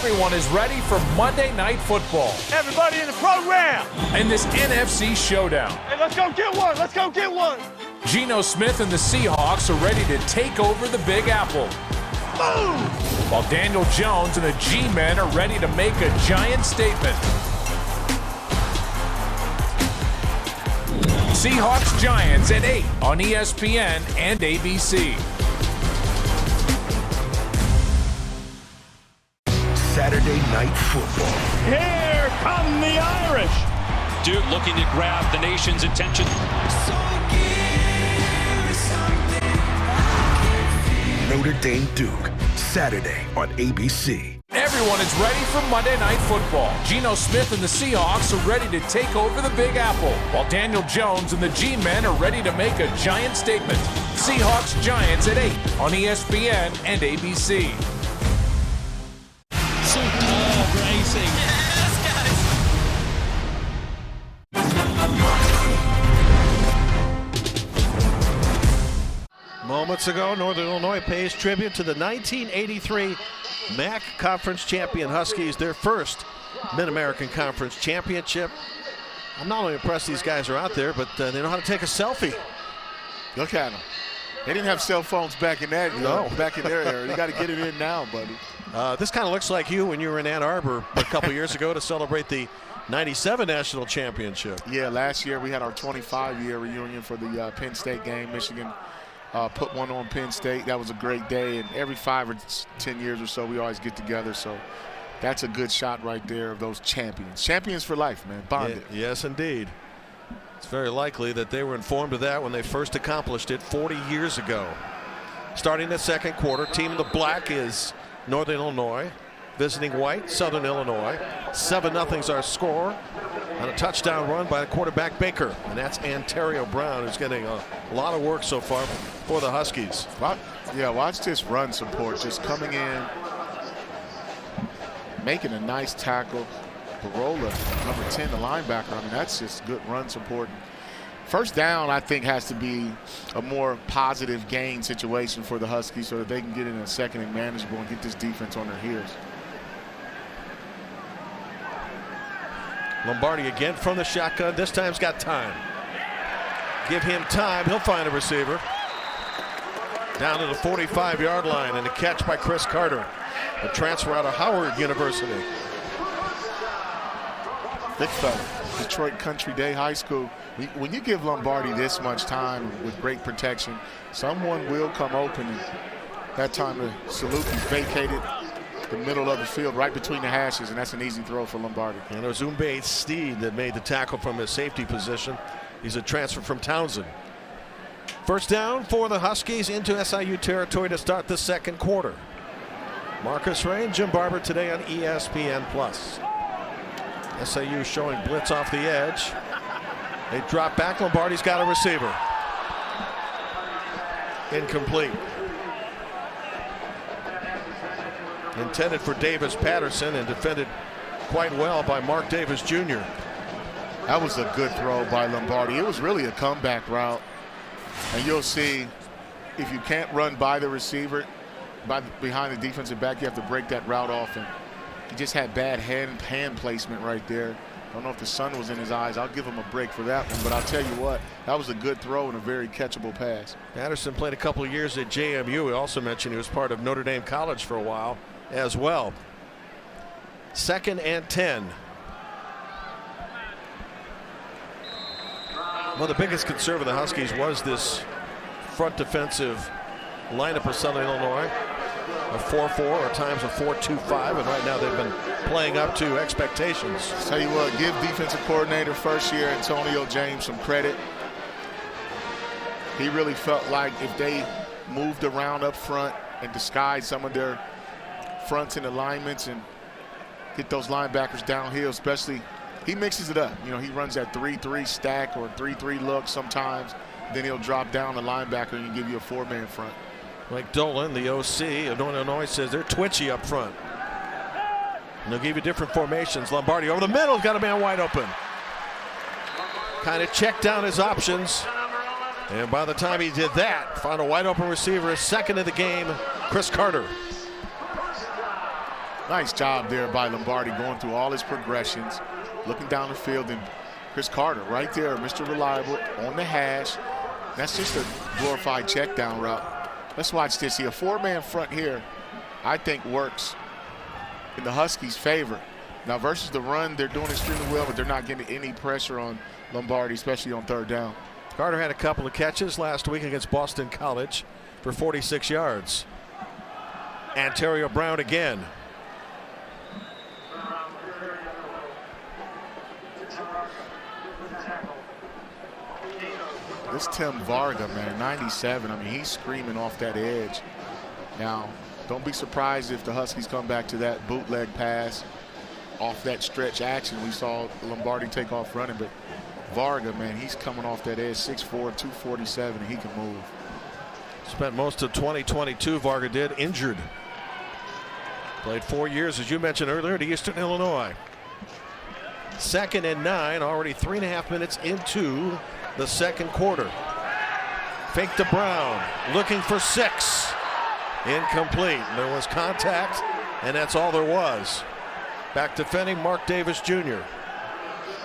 [SPEAKER 19] Everyone is ready for Monday Night Football.
[SPEAKER 20] Everybody in the program!
[SPEAKER 19] And this NFC showdown.
[SPEAKER 20] Hey, let's go get one! Let's go get one!
[SPEAKER 19] Geno Smith and the Seahawks are ready to take over the Big Apple.
[SPEAKER 20] Boom!
[SPEAKER 19] While Daniel Jones and the G-Men are ready to make a giant statement. Seahawks-Giants at 8 on ESPN and ABC.
[SPEAKER 21] Saturday Night Football.
[SPEAKER 20] Here come the Irish!
[SPEAKER 22] Duke looking to grab the nation's attention.
[SPEAKER 21] Notre Dame Duke, Saturday on ABC.
[SPEAKER 19] Everyone is ready for Monday Night Football. Geno Smith and the Seahawks are ready to take over the Big Apple, while Daniel Jones and the G-Men are ready to make a giant statement. Seahawks-Giants at 8 on ESPN and ABC.
[SPEAKER 22] Superb racing.
[SPEAKER 1] Moments ago, Northern Illinois pays tribute to the 1983 MAC Conference champion Huskies, their first Mid-American Conference championship. I'm not only impressed these guys are out there, but they know how to take a selfie.
[SPEAKER 2] Look at them. They didn't have cell phones back in that. Back in their era. You got to get it in now, buddy.
[SPEAKER 1] This kind of looks like you when you were in Ann Arbor a couple years ago to celebrate the 97 national championship.
[SPEAKER 2] Yeah, last year we had our 25-year reunion for the Penn State game. Michigan put one on Penn State. That was a great day, and every 5 or 10 years or so we always get together. So that's a good shot right there of those champions. Champions for life, man. Bonded.
[SPEAKER 1] Yeah, yes, indeed. It's very likely that they were informed of that when they first accomplished it 40 years ago. Starting the second quarter, team in the black is Northern Illinois. Visiting white, Southern Illinois. 7-0's our score on a touchdown run by the quarterback Baker. And that's Ontario Brown, who's getting a lot of work so far for the Huskies.
[SPEAKER 2] Watch this run support just coming in, making a nice tackle. Barola, number 10, the linebacker. I mean, that's just good run support. First down, I think, has to be a more positive gain situation for the Huskies so that they can get in a second and manageable and get this defense on their heels.
[SPEAKER 1] Lombardi again from the shotgun. This time's got time. Give him time. He'll find a receiver. Down to the 45-yard line, and a catch by Chris Carter, a transfer out of Howard University.
[SPEAKER 2] Big fella, Detroit Country Day High School. When you give Lombardi this much time with great protection, someone will come open. And that time the Saluki vacated the middle of the field right between the hashes, and that's an easy throw for Lombardi.
[SPEAKER 1] And it was Umbe Steed that made the tackle from his safety position. He's a transfer from Townsend. First down for the Huskies into SIU territory to start the second quarter. Marcus Ray and Jim Barber today on ESPN+. SIU showing blitz off the edge. They drop back. Lombardi's got a receiver. Incomplete. Intended for Davis Patterson and defended quite well by Mark Davis Jr.
[SPEAKER 2] That was a good throw by Lombardi. It was really a comeback route. And you'll see if you can't run by the receiver, behind the defensive back, you have to break that route off. And he just had bad hand placement right there. I don't know if the sun was in his eyes. I'll give him a break for that one. But I'll tell you what, that was a good throw and a very catchable pass.
[SPEAKER 1] Patterson played a couple of years at JMU. We also mentioned he was part of Notre Dame College for a while as well. 2nd and 10. Well, the biggest concern for the Huskies was this front defensive lineup of Southern Illinois. A 4-4 or at times a 4-2-5, and right now they've been playing up to expectations.
[SPEAKER 2] Tell you what, give defensive coordinator first year Antonio James some credit. He really felt like if they moved around up front and disguised some of their fronts and alignments and get those linebackers downhill, especially, he mixes it up. You know, he runs that 3-3 stack or 3-3 look sometimes. Then he'll drop down the linebacker and give you a 4-man front.
[SPEAKER 1] Mike Dolan, the OC of Northern Illinois, says they're twitchy up front. And they'll give you different formations. Lombardi over the middle, got a man wide open. Kind of checked down his options. And by the time he did that, found a wide open receiver, second of the game, Chris Carter.
[SPEAKER 2] Nice job there by Lombardi going through all his progressions, looking down the field, and Chris Carter right there, Mr. Reliable on the hash. That's just a glorified check down route. Let's watch this here. A 4-man front here, I think, works in the Huskies' favor. Now versus the run, they're doing extremely well, but they're not getting any pressure on Lombardi, especially on third down.
[SPEAKER 1] Carter had a couple of catches last week against Boston College for 46 yards. Antonio Brown again.
[SPEAKER 2] This Tim Varga, man, 97. I mean, he's screaming off that edge. Now, don't be surprised if the Huskies come back to that bootleg pass off that stretch action. We saw Lombardi take off running, but Varga, man, he's coming off that edge, 6'4", 247, and he can move.
[SPEAKER 1] Spent most of 2022, Varga did, injured. Played 4 years, as you mentioned earlier, at Eastern Illinois. 2nd and 9, already 3.5 minutes into the second quarter. Fake to Brown, looking for 6. Incomplete. There was contact, and that's all there was. Back defending Mark Davis Jr.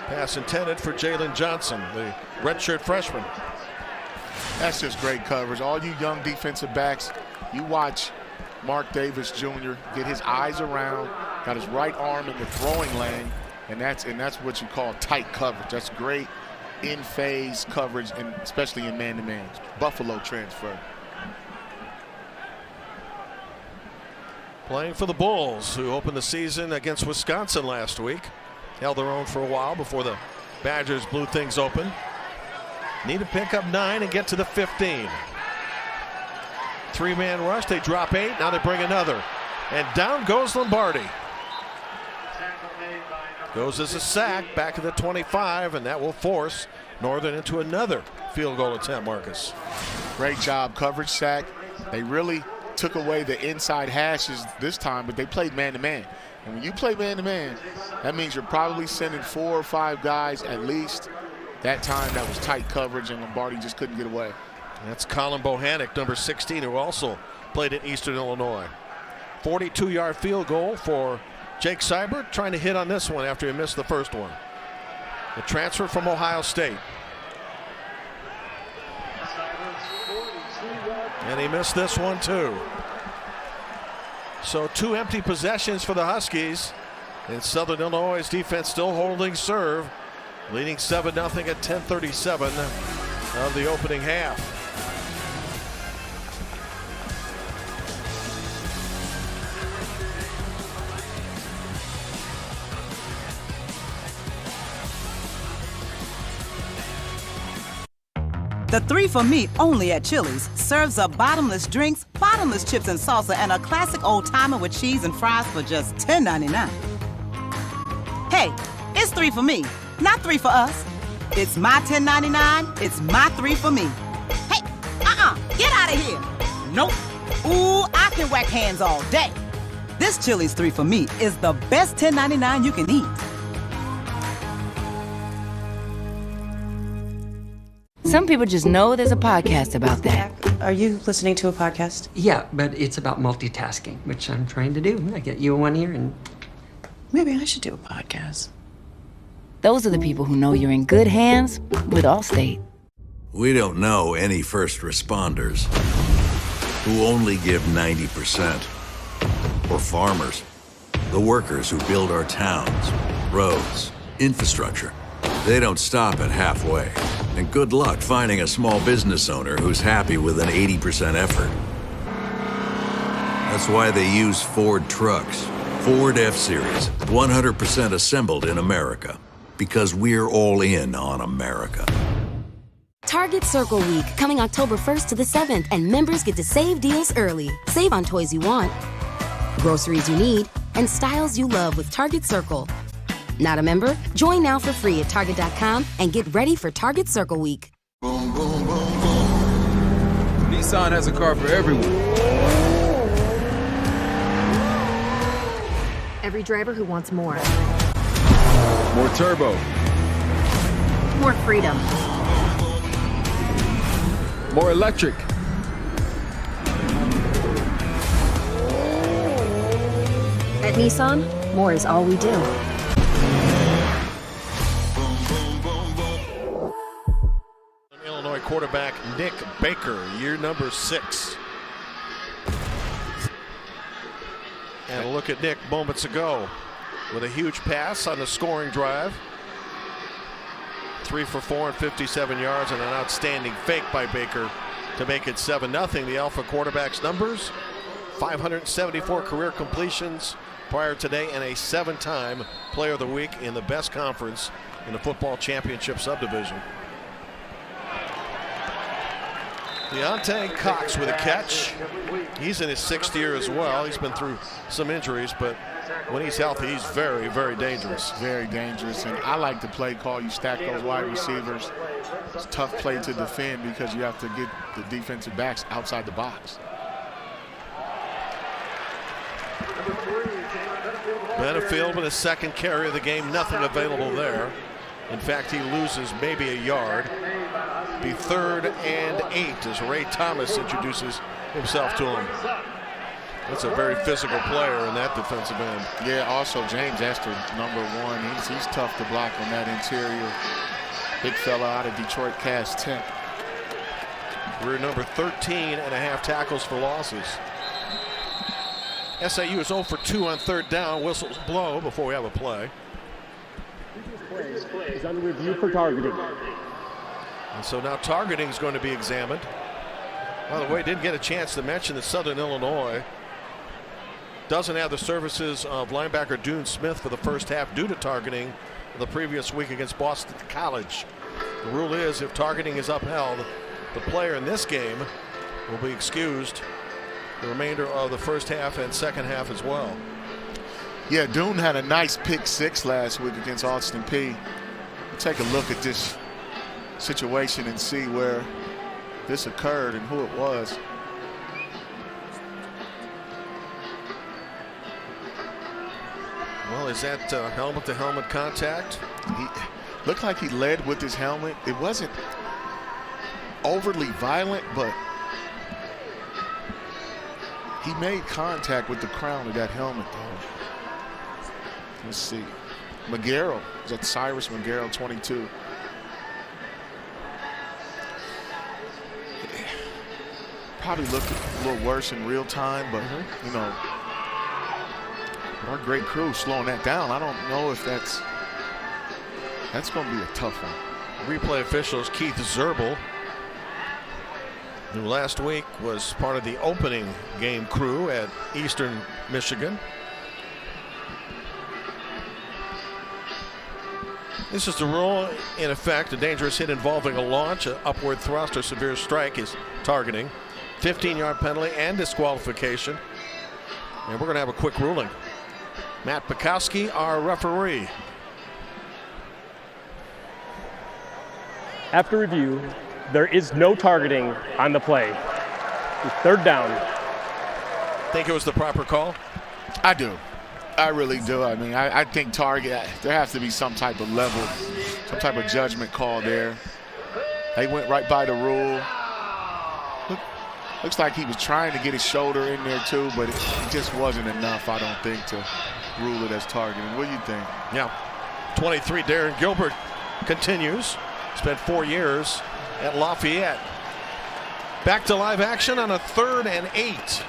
[SPEAKER 1] Pass intended for Jalen Johnson, the redshirt freshman.
[SPEAKER 2] That's just great coverage. All you young defensive backs, you watch Mark Davis Jr. get his eyes around, got his right arm in the throwing lane, and that's what you call tight coverage. That's great in-phase coverage, and especially in man-to-man. Buffalo transfer.
[SPEAKER 1] Playing for the Bulls, who opened the season against Wisconsin last week. Held their own for a while before the Badgers blew things open. Need to pick up 9 and get to the 15. 3-man rush, they drop 8, now they bring another. And down goes Lombardi. Goes as a sack back at the 25, and that will force Northern into another field goal attempt, Marcus.
[SPEAKER 2] Great job, coverage sack. They really took away the inside hashes this time, but they played man-to-man. And when you play man-to-man, that means you're probably sending 4 or 5 guys at least. That time, that was tight coverage, and Lombardi just couldn't get away.
[SPEAKER 1] That's Colin Bohannon, number 16, who also played at Eastern Illinois. 42-yard field goal for Jake Seibert, trying to hit on this one after he missed the first one. The transfer from Ohio State. And he missed this one too. So 2 empty possessions for the Huskies. And Southern Illinois' defense still holding serve, leading 7-0 at 10:37 of the opening half.
[SPEAKER 6] The 3 for Me only at Chili's serves up bottomless drinks, bottomless chips and salsa, and a classic old-timer with cheese and fries for just $10.99. Hey, it's 3 for me, not 3 for us. It's my $10.99, it's my 3 for me. Hey, get out of here. Nope. Ooh, I can whack hands all day. This Chili's 3 for Me is the best $10.99 you can eat.
[SPEAKER 10] Some people just know there's a podcast about that.
[SPEAKER 23] Are you listening to a podcast?
[SPEAKER 24] Yeah, but it's about multitasking, which I'm trying to do. I get you in one ear and...
[SPEAKER 23] Maybe I should do a podcast.
[SPEAKER 10] Those are the people who know you're in good hands with Allstate.
[SPEAKER 5] We don't know any first responders who only give 90%. Or farmers, the workers who build our towns, roads, infrastructure. They don't stop at halfway. And good luck finding a small business owner who's happy with an 80% effort. That's why they use Ford trucks. Ford F-Series, 100% assembled in America. Because we're all in on America.
[SPEAKER 17] Target Circle Week, coming October 1st to the 7th, and members get to save deals early. Save on toys you want, groceries you need, and styles you love with Target Circle. Not a member? Join now for free at Target.com and get ready for Target Circle Week.
[SPEAKER 25] Boom, boom, boom, boom. Nissan has a car for everyone.
[SPEAKER 4] Every driver who wants more.
[SPEAKER 25] More turbo.
[SPEAKER 4] More freedom.
[SPEAKER 25] More electric.
[SPEAKER 4] At Nissan, more is all we do.
[SPEAKER 1] Illinois quarterback Nick Baker, year number 6. And a look at Nick moments ago with a huge pass on the scoring drive. 3 for 4 and 57 yards, and an outstanding fake by Baker to make it 7-0. The Alpha quarterback's numbers: 574 career completions prior today, and a 7-time Player of the Week in the best conference in the football championship subdivision. Deontay Cox with a catch. He's in his 6th year as well. He's been through some injuries, but when he's healthy, he's very, very dangerous.
[SPEAKER 2] Very dangerous, and I like the play call. You stack those wide receivers. It's a tough play to defend because you have to get the defensive backs outside the box.
[SPEAKER 1] Benefield with his 2nd carry of the game, nothing available there. In fact, he loses maybe a yard. Be 3rd and 8 as Ray Thomas introduces himself to him. That's a very physical player in that defensive end.
[SPEAKER 2] Yeah, also James Esther, number 1. He's tough to block on that interior. Big fella out of Detroit Cass Tech.
[SPEAKER 1] We're number 13.5 tackles for losses. SIU is 0 for 2 on 3rd down. Whistles blow before we have a play.
[SPEAKER 3] Is under review for targeting.
[SPEAKER 1] And so now targeting is going to be examined. By the way, didn't get a chance to mention that Southern Illinois doesn't have the services of linebacker Dune Smith for the first half due to targeting the previous week against Boston College. The rule is if targeting is upheld, the player in this game will be excused the remainder of the first half and second half as well.
[SPEAKER 2] Yeah, Dune had a nice pick 6 last week against Austin Peay. We'll take a look at this situation and see where this occurred and who it was.
[SPEAKER 1] Well, is that helmet-to-helmet contact?
[SPEAKER 2] He looked like he led with his helmet. It wasn't overly violent, but he made contact with the crown of that helmet, though. Let's see. McGarrell. Is that Cyrus McGarrell, 22? Probably looked a little worse in real time, but, you know, our great crew slowing that down. I don't know if that's going to be a tough one.
[SPEAKER 1] Replay officials Keith Zerbel, who last week was part of the opening game crew at Eastern Michigan. This is the rule in effect. A dangerous hit involving a launch, an upward thrust, or severe strike is targeting. 15-yard penalty and disqualification. And we're going to have a quick ruling. Matt Bukowski, our referee.
[SPEAKER 8] After review, there is no targeting on the play. It's 3rd down.
[SPEAKER 1] Think it was the proper call?
[SPEAKER 2] I do. I really do. I mean, I think target, there has to be some type of level, some type of judgment call there. They went right by the rule. Looks like he was trying to get his shoulder in there too, but it just wasn't enough, I don't think, to rule it as targeting. What do you think?
[SPEAKER 1] Yeah. 23, Darren Gilbert continues. Spent 4 years at Lafayette. Back to live action on a 3rd and 8.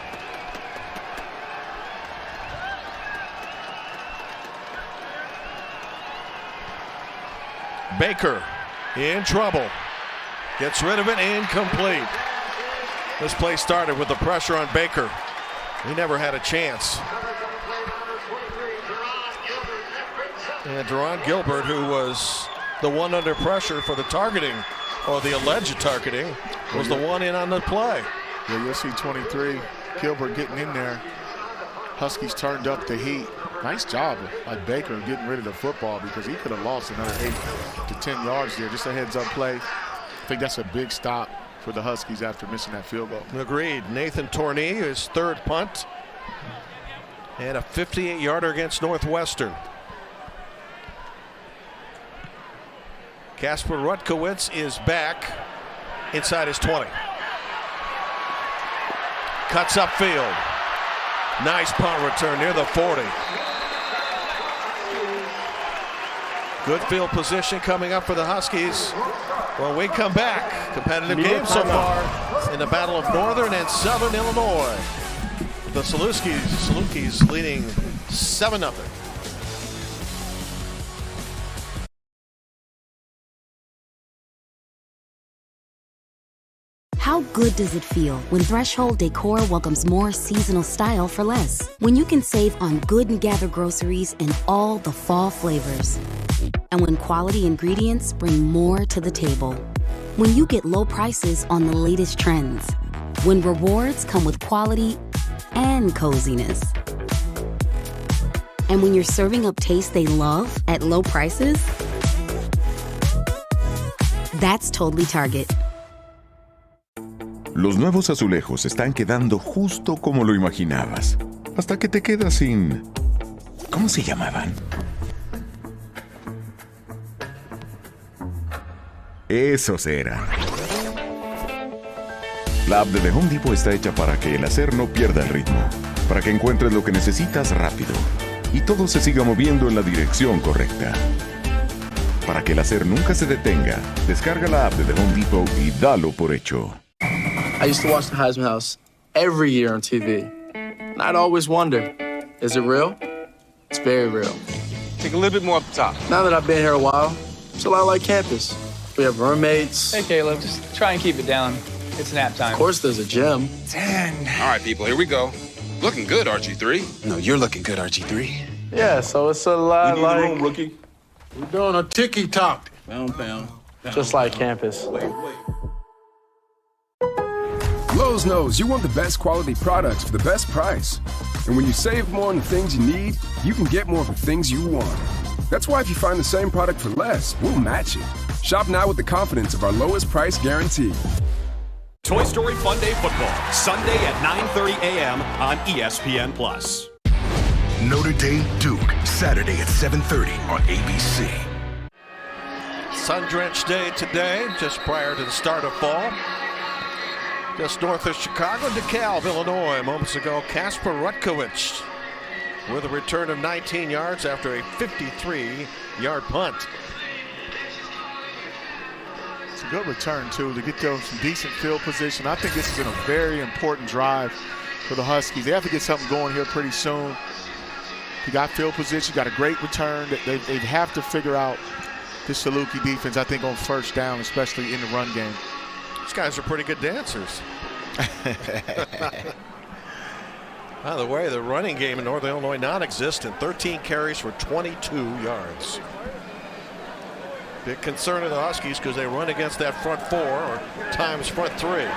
[SPEAKER 1] Baker in trouble. Gets rid of it, incomplete. This play started with the pressure on Baker. He never had a chance. And Deron Gilbert, who was the one under pressure for the targeting, or the alleged targeting, was the one in on the play.
[SPEAKER 2] Yeah, you'll see 23, Gilbert getting in there. Huskies turned up the heat. Nice job by Baker getting rid of the football because he could have lost another 8 to 10 yards there. Just a heads-up play. I think that's a big stop for the Huskies after missing that field goal.
[SPEAKER 1] Agreed. Nathan Torney, his 3rd punt, and a 58-yarder against Northwestern. Kasper Rutkowitz is back inside his 20. Cuts upfield. Nice punt return near the 40. Good field position coming up for the Huskies. When we come back, competitive game so far in the Battle of Northern and Southern Illinois. The Salukis leading 7-0.
[SPEAKER 17] How good does it feel when Threshold Decor welcomes more seasonal style for less? When you can save on Good and Gather groceries and all the fall flavors. And when quality ingredients bring more to the table. When you get low prices on the latest trends. When rewards come with quality and coziness. And when you're serving up taste they love at low prices. That's totally Target.
[SPEAKER 11] Los nuevos azulejos están quedando justo como lo imaginabas. Hasta que te quedas sin... ¿Cómo se llamaban? Esos eran. La app de The Home Depot está hecha para que el hacer no pierda el ritmo. Para que encuentres lo que necesitas rápido. Y todo se siga moviendo en la dirección correcta. Para que el hacer nunca se detenga, descarga la app de The Home Depot y dalo por hecho.
[SPEAKER 12] I used to watch the Heisman House every year on TV. And I'd always wonder, is it real? It's very real.
[SPEAKER 25] Take a little bit more up top.
[SPEAKER 12] Now that I've been here a while, it's a lot like campus. We have roommates.
[SPEAKER 13] Hey, Caleb, just try and keep it down. It's nap time.
[SPEAKER 12] Of course, there's a gym.
[SPEAKER 25] 10. All right, people, here we go. Looking good, RG3.
[SPEAKER 14] No, you're looking good, RG3.
[SPEAKER 12] Yeah, so it's a lot like...
[SPEAKER 14] room, rookie.
[SPEAKER 12] We're doing a ticky-tock. Pound. Just like campus.
[SPEAKER 9] Lowe's knows you want the best quality products for the best price. And when you save more on the things you need, you can get more of the things you want. That's why if you find the same product for less, we'll match it. Shop now with the confidence of our lowest price guarantee.
[SPEAKER 15] Toy Story Fun Day Football, Sunday at 9:30 a.m. on ESPN+.
[SPEAKER 21] Notre Dame Duke, Saturday at 7:30 on ABC.
[SPEAKER 1] Sun-drenched day today, just prior to the start of fall. Just north of Chicago, DeKalb, Illinois. Moments ago, Kasper Rutkowicz with a return of 19 yards after a 53-yard punt.
[SPEAKER 2] It's a good return, too, to get them some decent field position. I think this is a very important drive for the Huskies. They have to get something going here pretty soon. You got field position, got a great return. They have to figure out this Saluki defense, I think, on first down, especially in the run game.
[SPEAKER 1] These guys are pretty good dancers. By the way, the running game in Northern Illinois non-existent. 13 carries for 22 yards. Big concern of the Huskies because they run against that front four or times front three.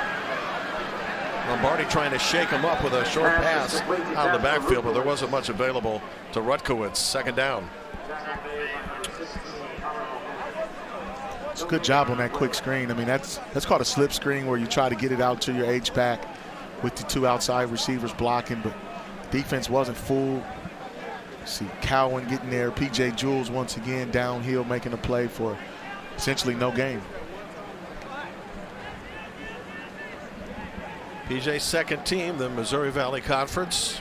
[SPEAKER 1] Lombardi trying to shake him up with a short pass out of the backfield, but there wasn't much available to Rutkowicz. Second down.
[SPEAKER 2] It's a good job on that quick screen. I mean, that's called a slip screen where you try to get it out to your H-back with the two outside receivers blocking, but defense wasn't full. See Cowan getting there. P.J. Jules once again downhill making a play for essentially no gain.
[SPEAKER 1] PJ's second team, the Missouri Valley Conference.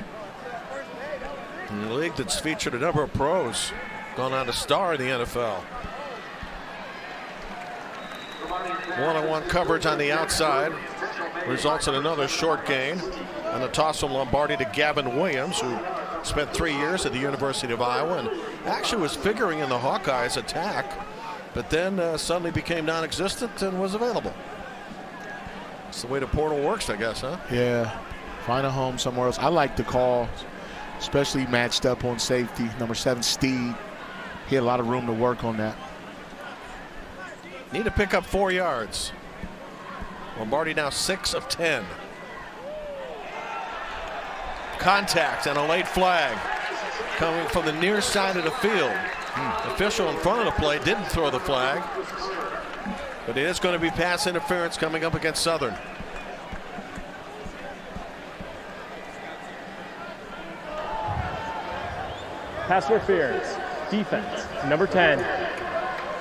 [SPEAKER 1] In the league that's featured a number of pros. Gone on to star in the NFL. One-on-one coverage on the outside results in another short gain. And a toss from Lombardi to Gavin Williams, who spent 3 years at the University of Iowa and actually was figuring in the Hawkeyes attack, but then suddenly became non-existent and was available. That's the way the portal works, I guess, huh?
[SPEAKER 2] Yeah, find a home somewhere else. I like the call, especially matched up on safety. Number 7, Steed. He had a lot of room to work on that.
[SPEAKER 1] Need to pick up 4 yards. Lombardi now 6 of 10. Contact and a late flag coming from the near side of the field. Official in front of the play didn't throw the flag, but it is going to be pass interference coming up against Southern.
[SPEAKER 8] Pass interference, defense, number 10.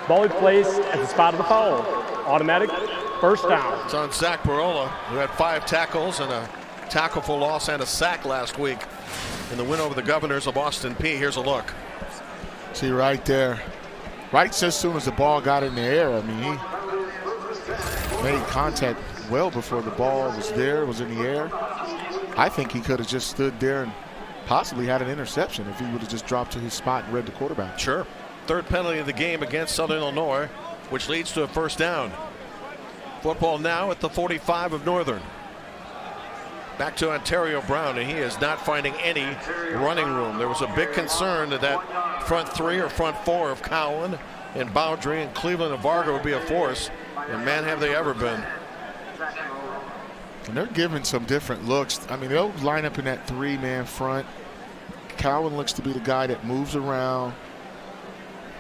[SPEAKER 8] Ball is placed at the spot of the foul. Automatic first down.
[SPEAKER 1] It's on Zach Barola, who had 5 tackles and a tackle for loss and a sack last week in the win over the Governors of Austin Peay. Here's a look.
[SPEAKER 2] See right there. Right as soon as the ball got in the air, I mean, he made contact well before the ball was in the air. I think he could have just stood there and possibly had an interception if he would have just dropped to his spot and read the quarterback.
[SPEAKER 1] Sure. Third penalty of the game against Southern Illinois, which leads to a first down. Football now at the 45 of Northern. Back to Ontario Brown, and he is not finding any running room. There was a big concern that front three or front four of Cowan and Boundary and Cleveland and Varga would be a force, and man, have they ever been.
[SPEAKER 2] And they're giving some different looks. I mean, they'll line up in that three-man front. Cowan looks to be the guy that moves around,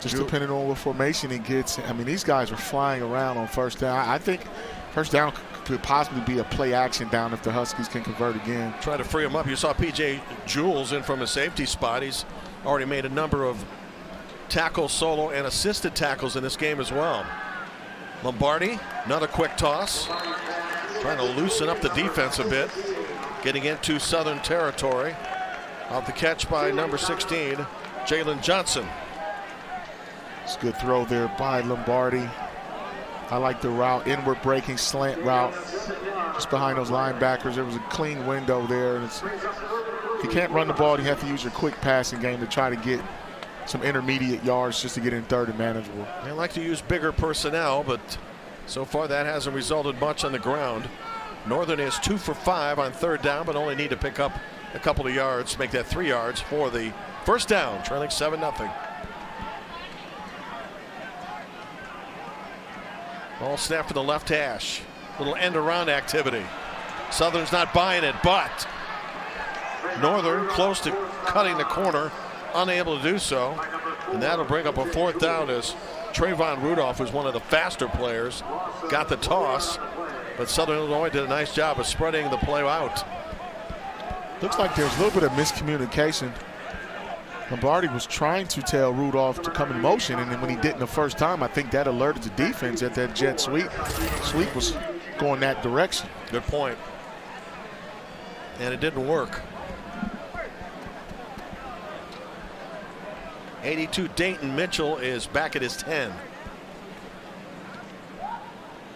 [SPEAKER 2] just depending on what formation he gets. I mean, these guys are flying around on first down. I think first down could possibly be a play action down if the Huskies can convert again.
[SPEAKER 1] Try to free him up. You saw P.J. Jules in from a safety spot. He's already made a number of tackles, solo, and assisted tackles in this game as well. Lombardi, another quick toss. Trying to loosen up the defense a bit. Getting into Southern territory. Off the catch by number 16, Jalen Johnson.
[SPEAKER 2] It's a good throw there by Lombardi. I like the route, inward breaking slant route. Just behind those linebackers, there was a clean window there. And if you can't run the ball, you have to use your quick passing game to try to get some intermediate yards just to get in third and manageable.
[SPEAKER 1] They like to use bigger personnel, but so far that hasn't resulted much on the ground. Northern is 2 for 5 on third down, but only need to pick up a couple of yards, make that 3 yards for the first down, trailing 7-0. Ball snap for the left hash. Little end around activity. Southern's not buying it, but Northern close to cutting the corner, unable to do so. And that'll bring up a fourth down as Trayvon Rudolph, who's one of the faster players, got the toss. But Southern Illinois did a nice job of spreading the play out.
[SPEAKER 2] Looks like there's a little bit of miscommunication. Lombardi was trying to tell Rudolph to come in motion, and then when he didn't the first time, I think that alerted the defense that that jet sweep was going that direction.
[SPEAKER 1] Good point. And it didn't work. 82 Dayton Mitchell is back at his 10.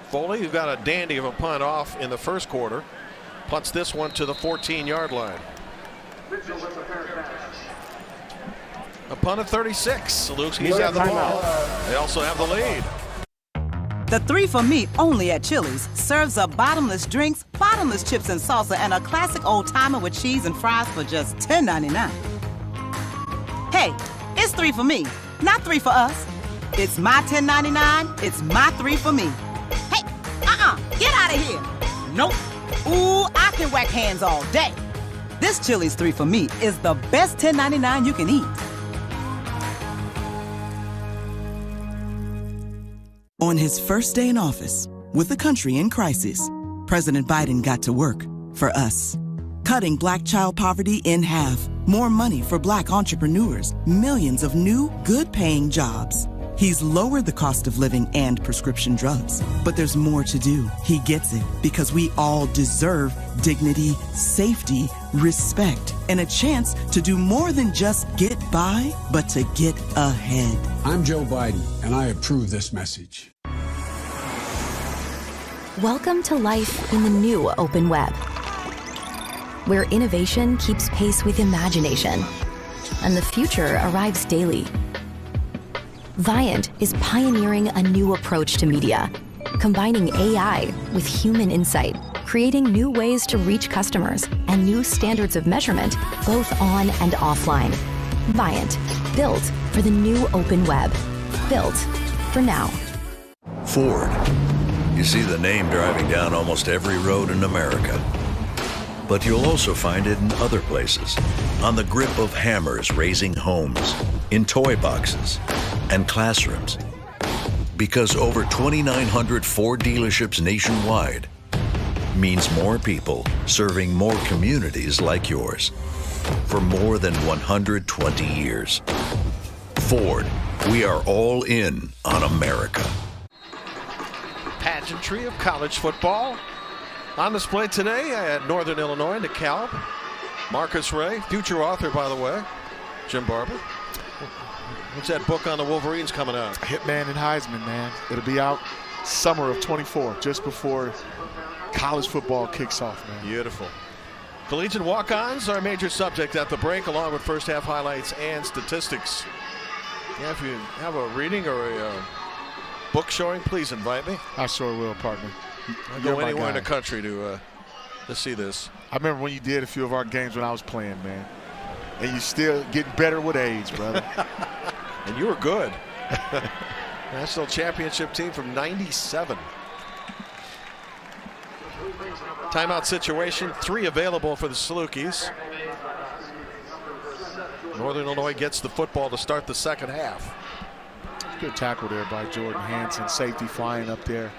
[SPEAKER 1] Foley, who got a dandy of a punt off in the first quarter, punts this one to the 14-yard line. A punt of 36. Salukski's have the ball. They also have the lead.
[SPEAKER 6] The 3 for Me only at Chili's serves up bottomless drinks, bottomless chips and salsa, and a classic old-timer with cheese and fries for just $10.99. Hey, it's 3 for me, not 3 for us. It's my $10.99. It's my 3 for me. Hey, get out of here. Nope. Ooh, I can whack hands all day. This Chili's 3 for Me is the best $10.99 you can eat. On his first day in office, with the country in crisis, President Biden got to work for us. Cutting Black child poverty in half, more money for Black entrepreneurs, millions of new, good-paying jobs. He's lowered the cost of living and prescription drugs. But there's more to do. He gets it, because we all deserve dignity, safety, respect, and a chance to do more than just get by, but to get ahead.
[SPEAKER 7] I'm Joe Biden, and I approve this message.
[SPEAKER 4] Welcome to life in the new open web, where innovation keeps pace with imagination, and the future arrives daily. Viant is pioneering a new approach to media, combining AI with human insight, creating new ways to reach customers and new standards of measurement, both on and offline. Viant, built for the new open web, built for now.
[SPEAKER 5] Ford. You see the name driving down almost every road in America. But you'll also find it in other places. On the grip of hammers raising homes, in toy boxes, and classrooms. Because over 2,900 Ford dealerships nationwide means more people serving more communities like yours for more than 120 years. Ford, we are all in on America.
[SPEAKER 1] Pageantry of college football on display today at Northern Illinois and DeKalb. Marcus Ray, future author, by the way. Jim Barber. What's that book on the Wolverines coming out?
[SPEAKER 2] Hitman and Heisman, man. It'll be out summer of 24, just before college football kicks off, man.
[SPEAKER 1] Beautiful. Collegiate walk-ons are a major subject at the break, along with first half highlights and statistics. Yeah, if you have a reading or a book showing, please invite me.
[SPEAKER 2] I sure will, partner.
[SPEAKER 1] I'll go anywhere in the country to see this.
[SPEAKER 2] I remember when you did a few of our games when I was playing, man. And you still getting better with age, brother.
[SPEAKER 1] And you were good. National championship team from '97. Timeout situation, 3 available for the Salukis. Northern Illinois gets the football to start the second half.
[SPEAKER 2] Good tackle there by Jordan Hansen, safety flying up there.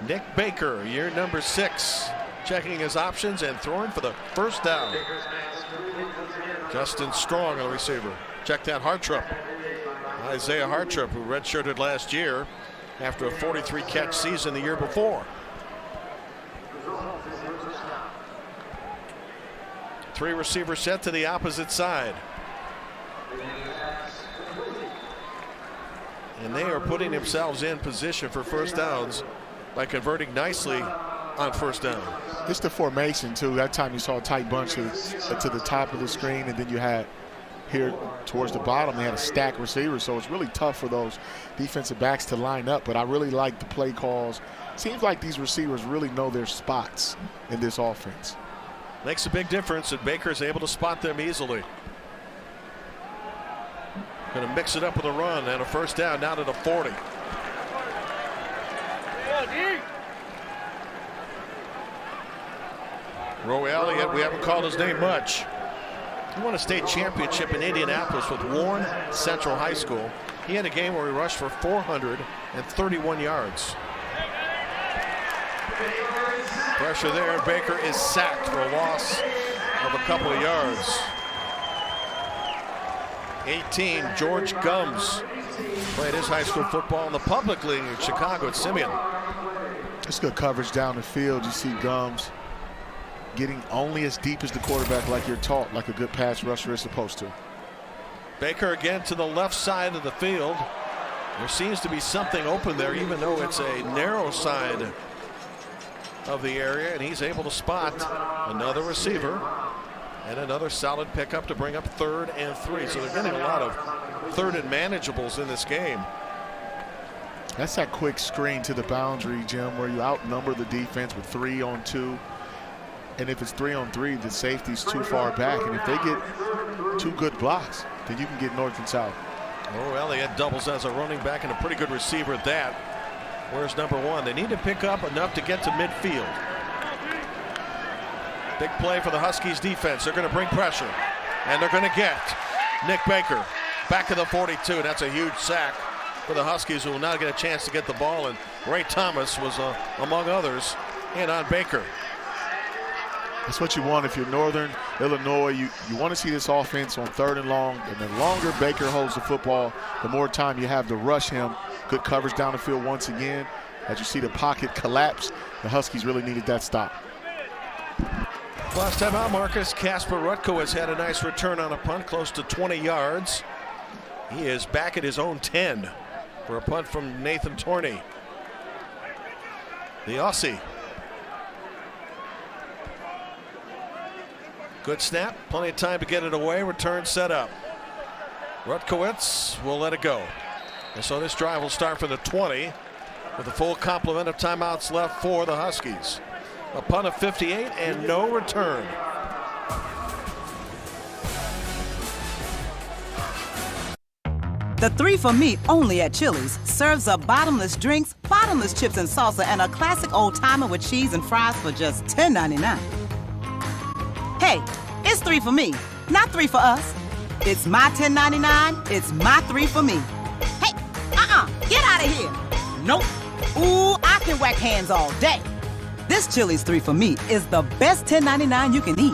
[SPEAKER 1] Nick Baker, year number 6, checking his options and throwing for the first down. Justin Strong on the receiver. Check that Hartrup. Isaiah Hartrup, who redshirted last year after a 43-catch season the year before. 3 receiver set to the opposite side. And they are putting themselves in position for first downs by converting nicely on first down.
[SPEAKER 2] It's the formation, too. That time you saw a tight bunch to the top of the screen, and then you had here towards the bottom, they had a stack receiver, so it's really tough for those defensive backs to line up. But I really like the play calls. Seems like these receivers really know their spots in this offense.
[SPEAKER 1] Makes a big difference, and Baker's able to spot them easily. Going to mix it up with a run and a first down now to the 40. Roy Elliott, we haven't called his name much. He won a state championship in Indianapolis with Warren Central High School. He had a game where he rushed for 431 yards. Pressure there, and Baker is sacked for a loss of a couple of yards. 18, George Gums played his high school football in the public league in Chicago at Simeon.
[SPEAKER 2] It's good coverage down the field. You see Gums getting only as deep as the quarterback, like you're taught, like a good pass rusher is supposed to.
[SPEAKER 1] Baker again to the left side of the field. There seems to be something open there, even though it's a narrow side of the area, and he's able to spot another receiver and another solid pickup to bring up 3rd and 3. So they're getting a lot of 3rd and manageables in this game.
[SPEAKER 2] That's that quick screen to the boundary, Jim, where you outnumber the defense with 3 on 2. And if it's 3 on 3, the safety's too far back. And if they get 2 good blocks, then you can get north and south.
[SPEAKER 1] Oh, Elliott doubles as a running back and a pretty good receiver at that. Where's number 1? They need to pick up enough to get to midfield. Big play for the Huskies defense. They're going to bring pressure. And they're going to get Nick Baker back to the 42. That's a huge sack for the Huskies, who will now get a chance to get the ball. And Ray Thomas was, among others, in on Baker.
[SPEAKER 2] That's what you want if you're Northern Illinois. You want to see this offense on 3rd and long. And the longer Baker holds the football, the more time you have to rush him. Good coverage down the field once again. As you see the pocket collapse, the Huskies really needed that stop.
[SPEAKER 1] Last time out, Marcus Kasper Rutko has had a nice return on a punt, close to 20 yards. He is back at his own 10 for a punt from Nathan Torney, the Aussie. Good snap, plenty of time to get it away. Return set up. Rutkowitz will let it go. And so this drive will start for the 20 with a full complement of timeouts left for the Huskies. A punt of 58 and no return.
[SPEAKER 6] The 3 for Me only at Chili's serves up bottomless drinks, bottomless chips and salsa, and a classic old-timer with cheese and fries for just $10.99. Hey, it's 3 for me, not 3 for us. It's my $10.99, it's my 3 for me. Hey, get out of here. Nope. Ooh, I can whack hands all day. This Chili's 3 for Me is the best $10.99 you can eat.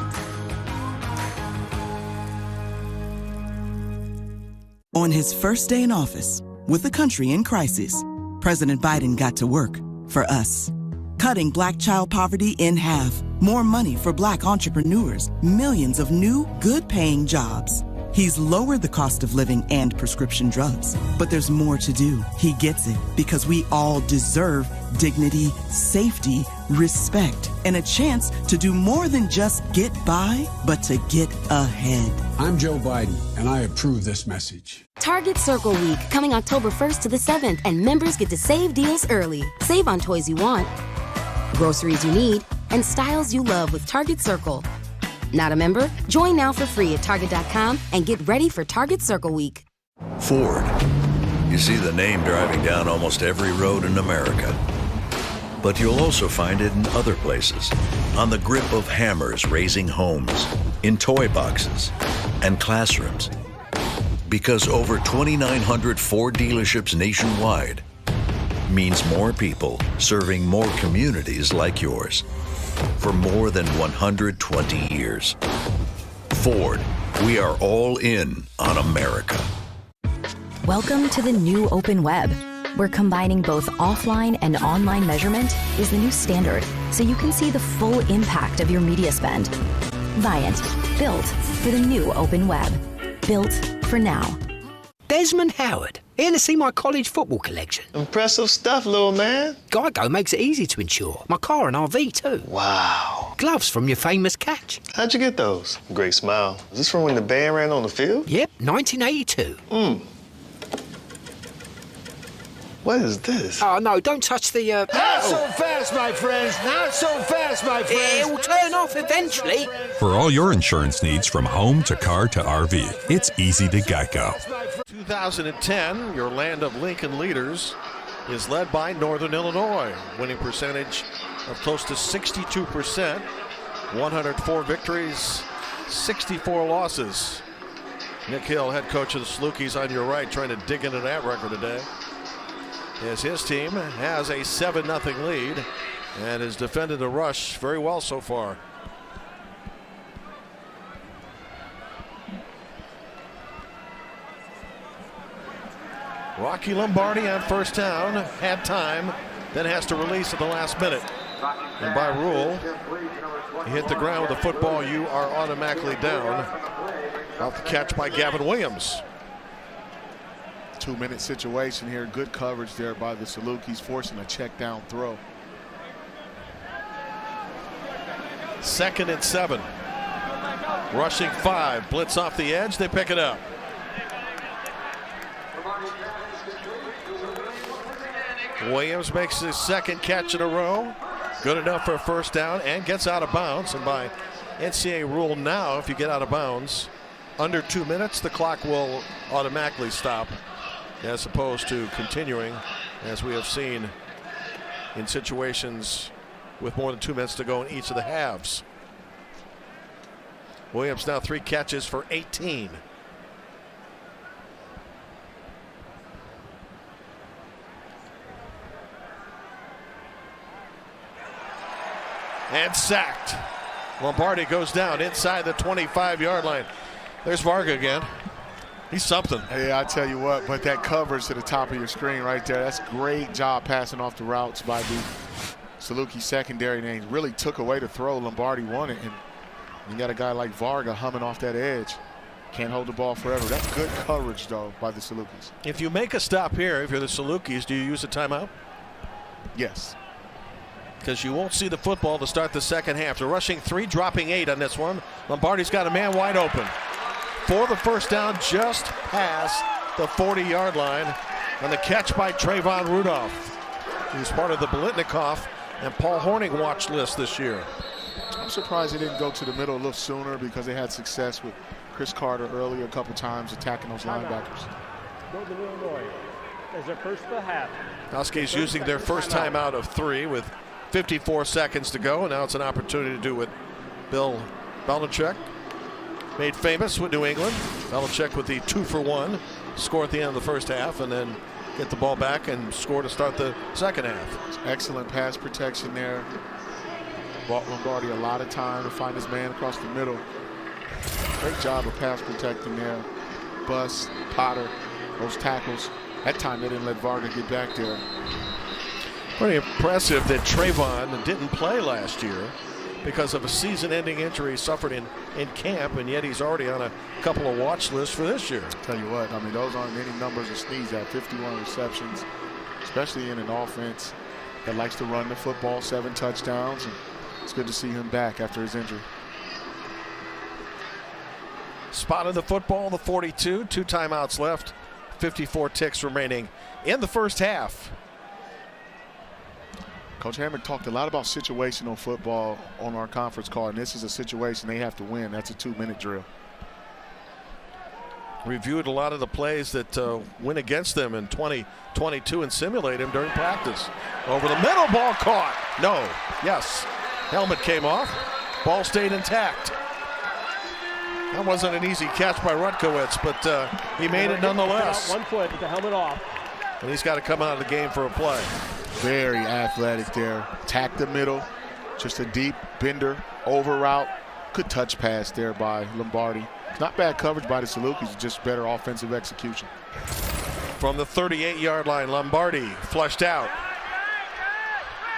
[SPEAKER 14] On his first day in office, with the country in crisis, President Biden got to work for us. cutting Black child poverty in half, more money for Black entrepreneurs, millions of new, good-paying jobs. He's lowered the cost of living and prescription drugs. But there's more to do. He gets it because we all deserve dignity, safety, respect, and a chance to do more than just get by, but to get ahead.
[SPEAKER 7] I'm Joe Biden, and I approve this message.
[SPEAKER 17] Target Circle Week, coming October 1st to the 7th, and members get to save deals early. Save on toys you want, groceries you need, and styles you love with Target Circle. Not a member? Join now for free at Target.com and get ready for Target Circle Week.
[SPEAKER 5] Ford. You see the name driving down almost every road in America. But you'll also find it in other places. On the grip of hammers raising homes, in toy boxes, and classrooms. Because over 2,900 Ford dealerships nationwide means more people serving more communities like yours. For more than 120 years. Ford, we are all in on America.
[SPEAKER 4] Welcome to the new open web, where combining both offline and online measurement is the new standard, so you can see the full impact of your media spend. Viant, built for the new open web. Built for now.
[SPEAKER 16] Desmond Howard, here to see my college football collection.
[SPEAKER 18] Impressive stuff, little man.
[SPEAKER 16] Geico makes it easy to insure. My car and RV too.
[SPEAKER 18] Wow.
[SPEAKER 16] Gloves from your famous catch.
[SPEAKER 18] How'd you get those? Great smile. Is this from when the band ran on the field?
[SPEAKER 16] Yep, 1982.
[SPEAKER 18] What is this?
[SPEAKER 16] Oh, no, don't touch the,
[SPEAKER 19] Not so fast, my friends. Not so fast, my friends.
[SPEAKER 16] It will turn off eventually.
[SPEAKER 20] For all your insurance needs from home to car to RV, it's easy to Geico.
[SPEAKER 1] 2010, your Land of Lincoln leaders is led by Northern Illinois. Winning percentage of close to 62%. 104 victories, 64 losses. Nick Hill, head coach of the Salukis, on your right, trying to dig into that record today, as his team has a 7-0 lead and has defended the rush very well so far. Rocky Lombardi on first down, had time, then has to release at the last minute. And by rule, you hit the ground with the football, you are automatically down. Off the catch by Gavin Williams.
[SPEAKER 2] 2-minute situation here. Good coverage there by the Salukis, forcing a check down throw.
[SPEAKER 1] 2nd and 7. Rushing 5. Blitz off the edge. They pick it up. Williams makes his second catch in a row. Good enough for a first down and gets out of bounds. And by NCAA rule now, if you get out of bounds under 2 minutes, the clock will automatically stop, as opposed to continuing, as we have seen in situations with more than 2 minutes to go in each of the halves. Williams now 3 catches for 18. And sacked. Lombardi goes down inside the 25-yard line. There's Varga again. He's something.
[SPEAKER 2] Hey, I tell you what, but that coverage to the top of your screen right there, that's great job passing off the routes by the Saluki secondary. And they really took away the throw Lombardi wanted. And you got a guy like Varga humming off that edge. Can't hold the ball forever. That's good coverage, though, by the Salukis.
[SPEAKER 1] If you make a stop here, if you're the Salukis, do you use a timeout?
[SPEAKER 2] Yes.
[SPEAKER 1] Because you won't see the football to start the second half. They're rushing 3, dropping 8 on this one. Lombardi's got a man wide open for the first down, just past the 40-yard line. And the catch by Trayvon Rudolph, who's part of the Biletnikoff and Paul Hornung watch list this year.
[SPEAKER 2] I'm surprised they didn't go to the middle a little sooner, because they had success with Chris Carter earlier a couple times attacking those linebackers.
[SPEAKER 8] Northern Illinois as their first of the half.
[SPEAKER 1] Huskies using their first timeout of 3 with 54 seconds to go. And now it's an opportunity to do what Bill Belichick made famous with New England. Belichick with the 2-for-1 score at the end of the first half, and then get the ball back and score to start the second half.
[SPEAKER 2] Excellent pass protection there. Bought Lombardi a lot of time to find his man across the middle. Great job of pass protecting there. Buss, Potter, those tackles. That time they didn't let Varga get back there.
[SPEAKER 1] Pretty impressive that Trayvon didn't play last year because of a season-ending injury suffered in camp, and yet he's already on a couple of watch lists for this year.
[SPEAKER 2] I'll tell you what, I mean, those aren't any numbers to sneeze at. 51 receptions, especially in an offense that likes to run the football, 7 touchdowns, and it's good to see him back after his injury.
[SPEAKER 1] Spotted the football, the 42, 2 timeouts left, 54 ticks remaining in the first half.
[SPEAKER 2] Coach Hammock talked a lot about situational football on our conference call, and this is a situation they have to win. That's a 2-minute drill.
[SPEAKER 1] Reviewed a lot of the plays that went against them in 2022 and simulated them during practice. Over the middle, ball caught. No, yes. Helmet came off. Ball stayed intact. That wasn't an easy catch by Rutkowitz, but he made it nonetheless.
[SPEAKER 8] 1 foot with the helmet off.
[SPEAKER 1] And he's got to come out of the game for a play.
[SPEAKER 2] Very athletic there. Tack the middle. Just a deep bender, over route. Good touch pass there by Lombardi. It's not bad coverage by the Salukis, just better offensive execution.
[SPEAKER 1] From the 38-yard line, Lombardi flushed out.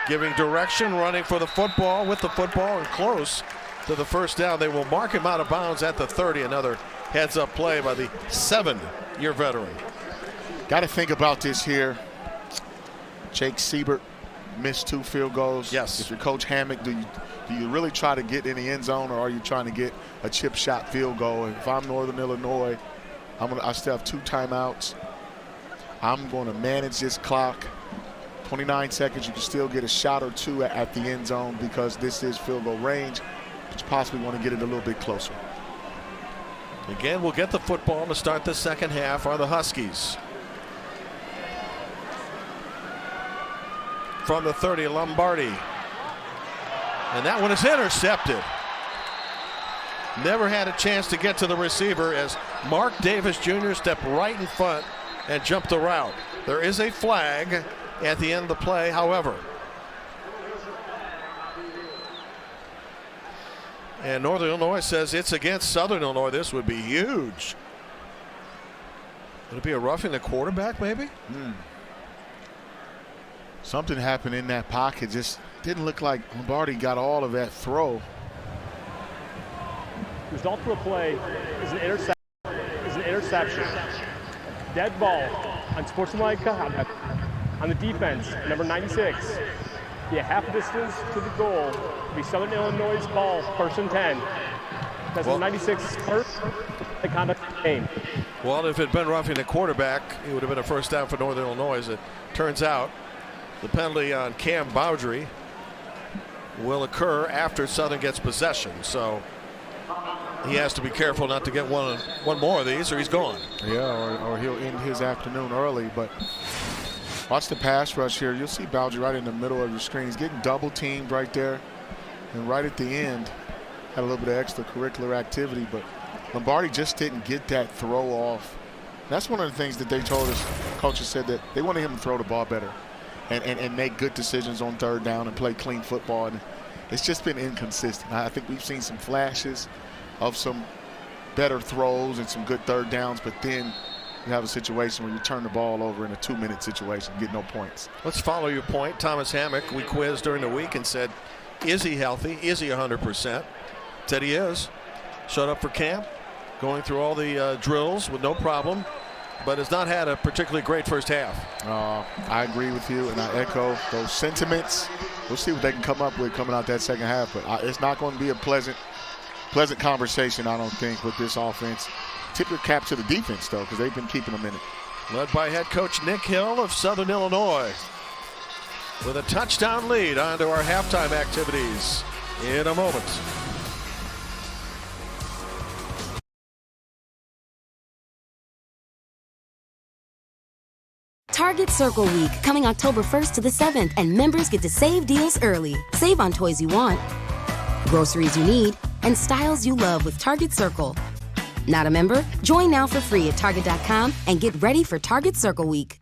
[SPEAKER 1] Giving direction, running for the football, with the football and close to the first down. They will mark him out of bounds at the 30. Another heads-up play by the 7-year veteran.
[SPEAKER 2] Got to think about this here. Jake Siebert missed 2 field goals.
[SPEAKER 1] Yes.
[SPEAKER 2] If you're Coach Hammock, do you really try to get in the end zone, or are you trying to get a chip shot field goal? And if I'm Northern Illinois, I still have 2 timeouts. I'm going to manage this clock. 29 seconds, you can still get a shot or 2 at the end zone because this is field goal range, but you possibly want to get it a little bit closer.
[SPEAKER 1] Again, we'll get the football to start the second half are the Huskies. From the 30, Lombardi. And that one is intercepted. Never had a chance to get to the receiver as Mark Davis Jr. stepped right in front and jumped the route. There is a flag at the end of the play, however. And Northern Illinois says it's against Southern Illinois. This would be huge. Would it be a roughing the quarterback, maybe?
[SPEAKER 2] Something happened in that pocket. Just didn't look like Lombardi got all of that throw.
[SPEAKER 8] Result of the play is an interception. Dead ball on sportsmanlike conduct on the defense, number 96. Be a half distance to the goal. Be Southern Illinois' ball, 1st and 10. That's the 96's first conduct game.
[SPEAKER 1] Well, if it had been roughing the quarterback, it would have been a first down for Northern Illinois. As it turns out, the penalty on Cam Bowdry will occur after Southern gets possession. So he has to be careful not to get one more of these or he's gone.
[SPEAKER 2] Yeah, or he'll end his afternoon early. But watch the pass rush here. You'll see Bowdry right in the middle of your screen. He's getting double teamed right there. And right at the end, had a little bit of extracurricular activity, but Lombardi just didn't get that throw off. That's one of the things that they told us. Coaches said that they wanted him to throw the ball better and make good decisions on 3rd down and play clean football. And it's just been inconsistent. I think we've seen some flashes of some better throws and some good 3rd downs, but then you have a situation where you turn the ball over in a 2-minute situation, get no points.
[SPEAKER 1] Let's follow your point. Thomas Hammock, we quizzed during the week and said, is he healthy? Is he 100%? Said he is. Showed up for camp, going through all the drills with no problem, but has not had a particularly great first half.
[SPEAKER 2] I agree with you, and I echo those sentiments. We'll see what they can come up with coming out that second half, but it's not going to be a pleasant conversation, I don't think, with this offense. Tip your cap to the defense, though, because they've been keeping them in it.
[SPEAKER 1] Led by head coach Nick Hill of Southern Illinois, with a touchdown lead onto our halftime activities in a moment.
[SPEAKER 17] Target Circle Week, coming October 1st to the 7th, and members get to save deals early. Save on toys you want, groceries you need, and styles you love with Target Circle. Not a member? Join now for free at Target.com and get ready for Target Circle Week.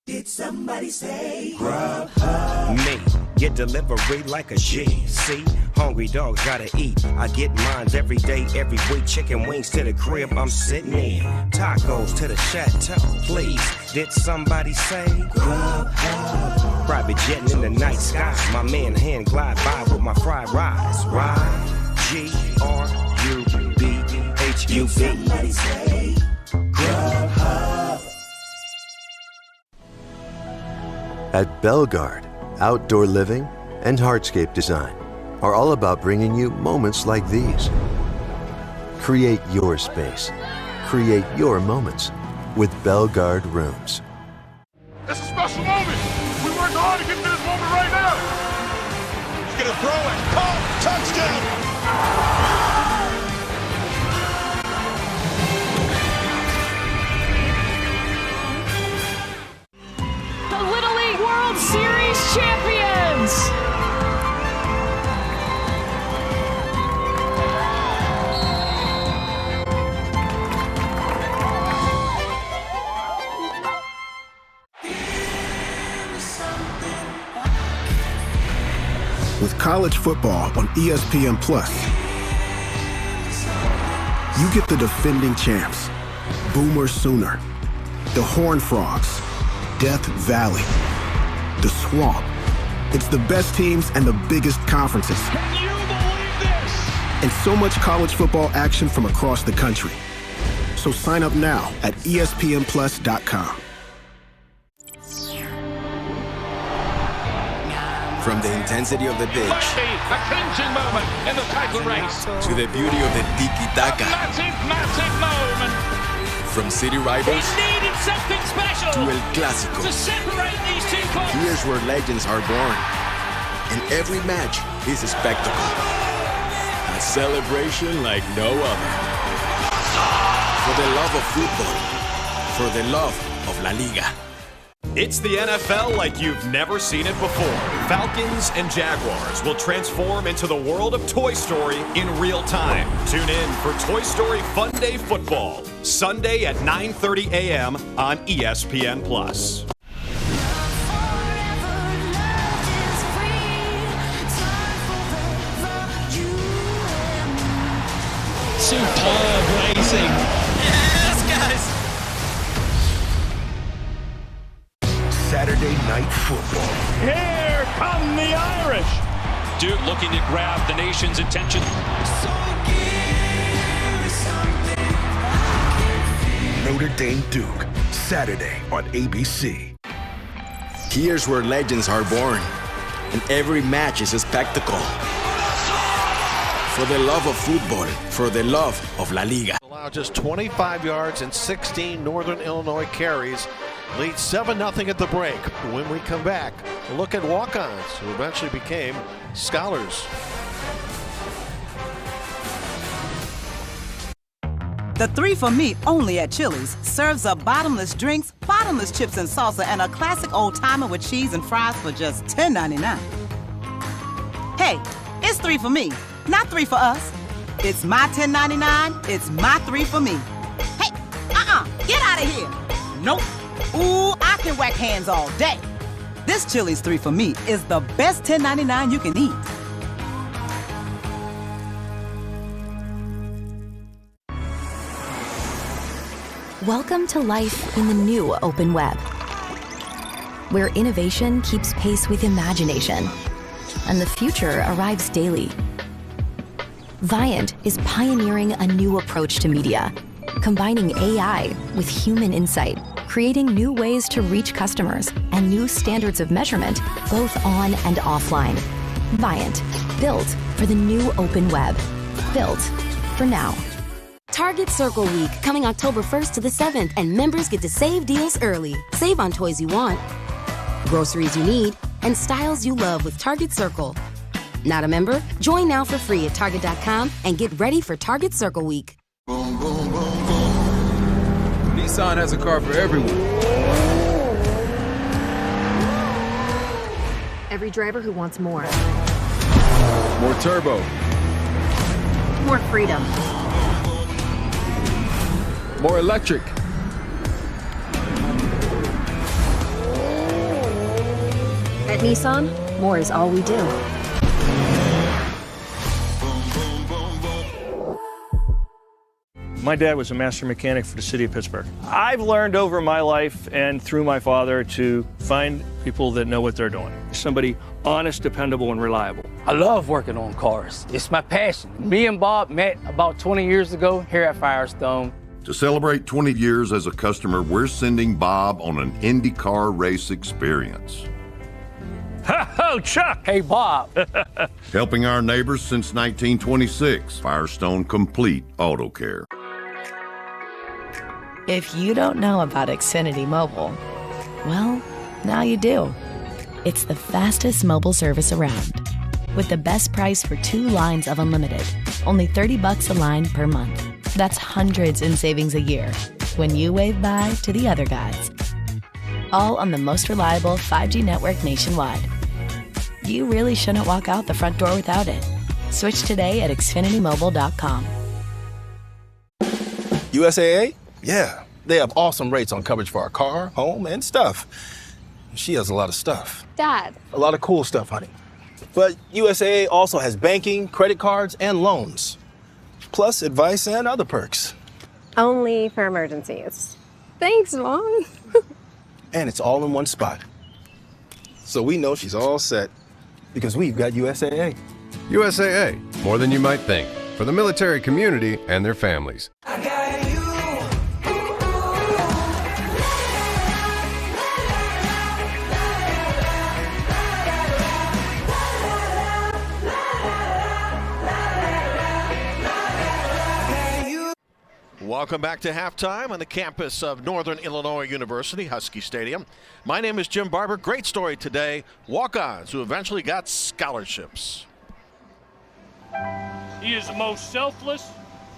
[SPEAKER 3] Did somebody say Grubhub?
[SPEAKER 10] Me, get delivery like a G. See, hungry dogs gotta eat. I get mines every day, every week. Chicken wings to the crib, I'm sitting in. Tacos to the chateau, please. Did somebody say Grubhub? Grab be jetting in the night sky. My man hand glide by with my fried rice. Ride, Grubhub.
[SPEAKER 3] Somebody say Grubhub.
[SPEAKER 11] At Bellegarde, outdoor living and hardscape design are all about bringing you moments like these. Create your space. Create your moments with Bellegarde Rooms.
[SPEAKER 13] It's a special moment. We worked hard to get to this moment right now. He's going to throw it. Caught. Touchdown.
[SPEAKER 22] The Little League World Series champions.
[SPEAKER 21] With college football on ESPN+, you get the defending champs, Boomer Sooner, the Horned Frogs, Death Valley, the Swamp. It's the best teams and the biggest conferences.
[SPEAKER 13] Can you believe this?
[SPEAKER 21] And so much college football action from across the country. So sign up now at ESPNplus.com.
[SPEAKER 23] From the intensity of the pitch,
[SPEAKER 13] A clinching moment in the title race.
[SPEAKER 23] to the beauty of the tiki-taka,
[SPEAKER 13] Massive moment.
[SPEAKER 23] from city rivals
[SPEAKER 13] Needed something special
[SPEAKER 23] to El Clásico.
[SPEAKER 13] to separate these two clubs.
[SPEAKER 23] Here's where legends are born. And every match is a spectacle. A celebration like no other. For the love of football. For the love of La Liga.
[SPEAKER 15] It's the NFL like you've never seen it before. Falcons and Jaguars will transform into the world of Toy Story in real time. Tune in for Toy Story Fun Day Football, Sunday at 9:30 a.m. on ESPN+.
[SPEAKER 13] Superb racing.
[SPEAKER 10] Yes, guys.
[SPEAKER 21] Saturday Night Football.
[SPEAKER 13] Here come the Irish.
[SPEAKER 24] Duke looking to grab the nation's attention.
[SPEAKER 21] Notre Dame Duke, Saturday on ABC.
[SPEAKER 23] Here's where legends are born. And every match is a spectacle. For the love of football. For the love of La Liga.
[SPEAKER 1] Allowed just 25 yards and 16 Northern Illinois carries. Leads 7-0 at the break. When we come back, a look at walk-ons who eventually became scholars.
[SPEAKER 6] The 3 for Me only at Chili's serves up bottomless drinks, bottomless chips and salsa, and a classic old-timer with cheese and fries for just $10.99. Hey, it's 3 for me, not 3 for us. It's my $10.99, it's my 3 for me. Hey, get out of here. Nope. Ooh, I can whack hands all day. This Chili's 3 for Me is the best $10.99 you can eat.
[SPEAKER 4] Welcome to life in the new open web, where innovation keeps pace with imagination, and the future arrives daily. Viant is pioneering a new approach to media, combining AI with human insight, creating new ways to reach customers and new standards of measurement, both on and offline. Viant, built for the new open web, built for now.
[SPEAKER 17] Target Circle Week, coming October 1st to the 7th, and members get to save deals early. Save on toys you want, groceries you need, and styles you love with Target Circle. Not a member? Join now for free at Target.com and get ready for Target Circle Week.
[SPEAKER 25] Boom, boom, boom, boom. Nissan has a car for everyone.
[SPEAKER 26] Every driver who wants more.
[SPEAKER 25] More turbo.
[SPEAKER 26] More freedom.
[SPEAKER 25] More electric.
[SPEAKER 26] At Nissan, more is all we do.
[SPEAKER 5] My dad was a master mechanic for the city of Pittsburgh. I've learned over my life and through my father to find people that know what they're doing. Somebody honest, dependable, and reliable.
[SPEAKER 7] I love working on cars. It's my passion. Me and Bob met about 20 years ago here at Firestone.
[SPEAKER 9] To celebrate 20 years as a customer, we're sending Bob on an IndyCar race experience.
[SPEAKER 7] Ho, Chuck! Hey, Bob.
[SPEAKER 9] Helping our neighbors since 1926. Firestone Complete Auto Care.
[SPEAKER 12] If you don't know about Xfinity Mobile, well, now you do. It's the fastest mobile service around. With the best price for 2 lines of unlimited, only $30 a line per month. That's hundreds in savings a year when you wave bye to the other guys. All on the most reliable 5G network nationwide. You really shouldn't walk out the front door without it. Switch today at XfinityMobile.com.
[SPEAKER 14] USAA? Yeah, they have awesome rates on coverage for our car, home, and stuff. She has a lot of stuff.
[SPEAKER 18] Dad.
[SPEAKER 14] A lot of cool stuff, honey. But USAA also has banking, credit cards, and loans. Plus advice and other perks.
[SPEAKER 18] Only for emergencies. Thanks, Mom.
[SPEAKER 14] And it's all in one spot. So we know she's all set because we've got USAA.
[SPEAKER 27] USAA, more than you might think, for the military community and their families.
[SPEAKER 1] Welcome back to halftime on the campus of Northern Illinois University, Husky Stadium. My name is Jim Barber. Great story today. Walk-ons who eventually got scholarships.
[SPEAKER 28] He is the most selfless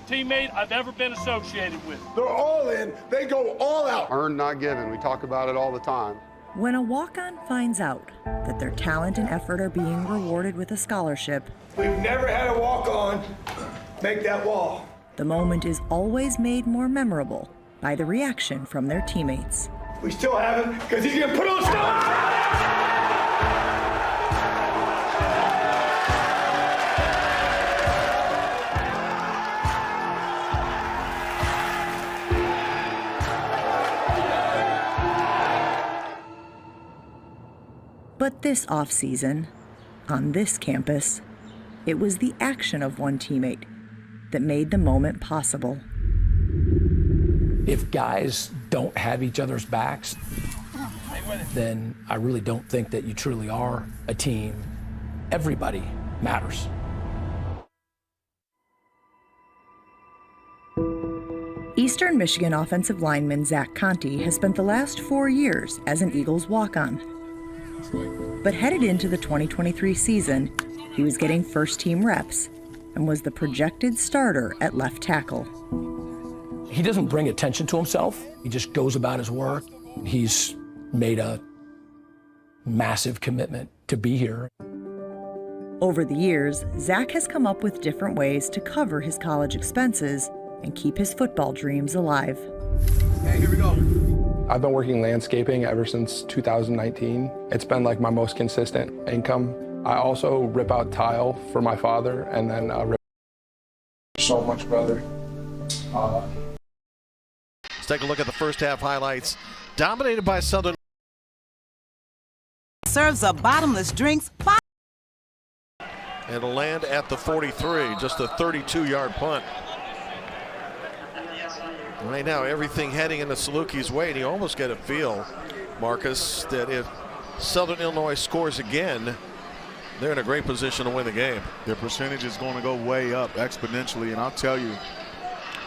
[SPEAKER 28] teammate I've ever been associated with.
[SPEAKER 13] They're all in. They go all out.
[SPEAKER 29] Earned, not given. We talk about it all the time.
[SPEAKER 30] When a walk-on finds out that their talent and effort are being rewarded with a scholarship,
[SPEAKER 13] We've never had a walk-on make that wall.
[SPEAKER 30] the moment is always made more memorable by the reaction from their teammates.
[SPEAKER 13] We still haven't, because he's going to put on stuff.
[SPEAKER 30] But this off-season, on this campus, it was the action of one teammate that made the moment possible.
[SPEAKER 31] If guys don't have each other's backs, then I really don't think that you truly are a team. Everybody matters.
[SPEAKER 30] Eastern Michigan offensive lineman Zach Conti has spent the last 4 years as an Eagles walk-on. But headed into the 2023 season, he was getting first-team reps and was the projected starter at left tackle.
[SPEAKER 31] He doesn't bring attention to himself. He just goes about his work. He's made a massive commitment to be here.
[SPEAKER 30] Over the years, Zach has come up with different ways to cover his college expenses and keep his football dreams alive.
[SPEAKER 29] Hey, here we go.
[SPEAKER 32] I've been working landscaping ever since 2019. It's been like my most consistent income. I also rip out tile for my father and then rip so much, brother.
[SPEAKER 1] Let's take a look at the first half highlights. Dominated by Southern.
[SPEAKER 6] Serves up bottomless drinks.
[SPEAKER 1] It'll land at the 43, just a 32-yard punt. Right now, everything heading into Salukie's way, and you almost get a feel, Marcus, that if Southern Illinois scores again, they're in a great position to win the game.
[SPEAKER 2] Their percentage is going to go way up exponentially, and I'll tell you,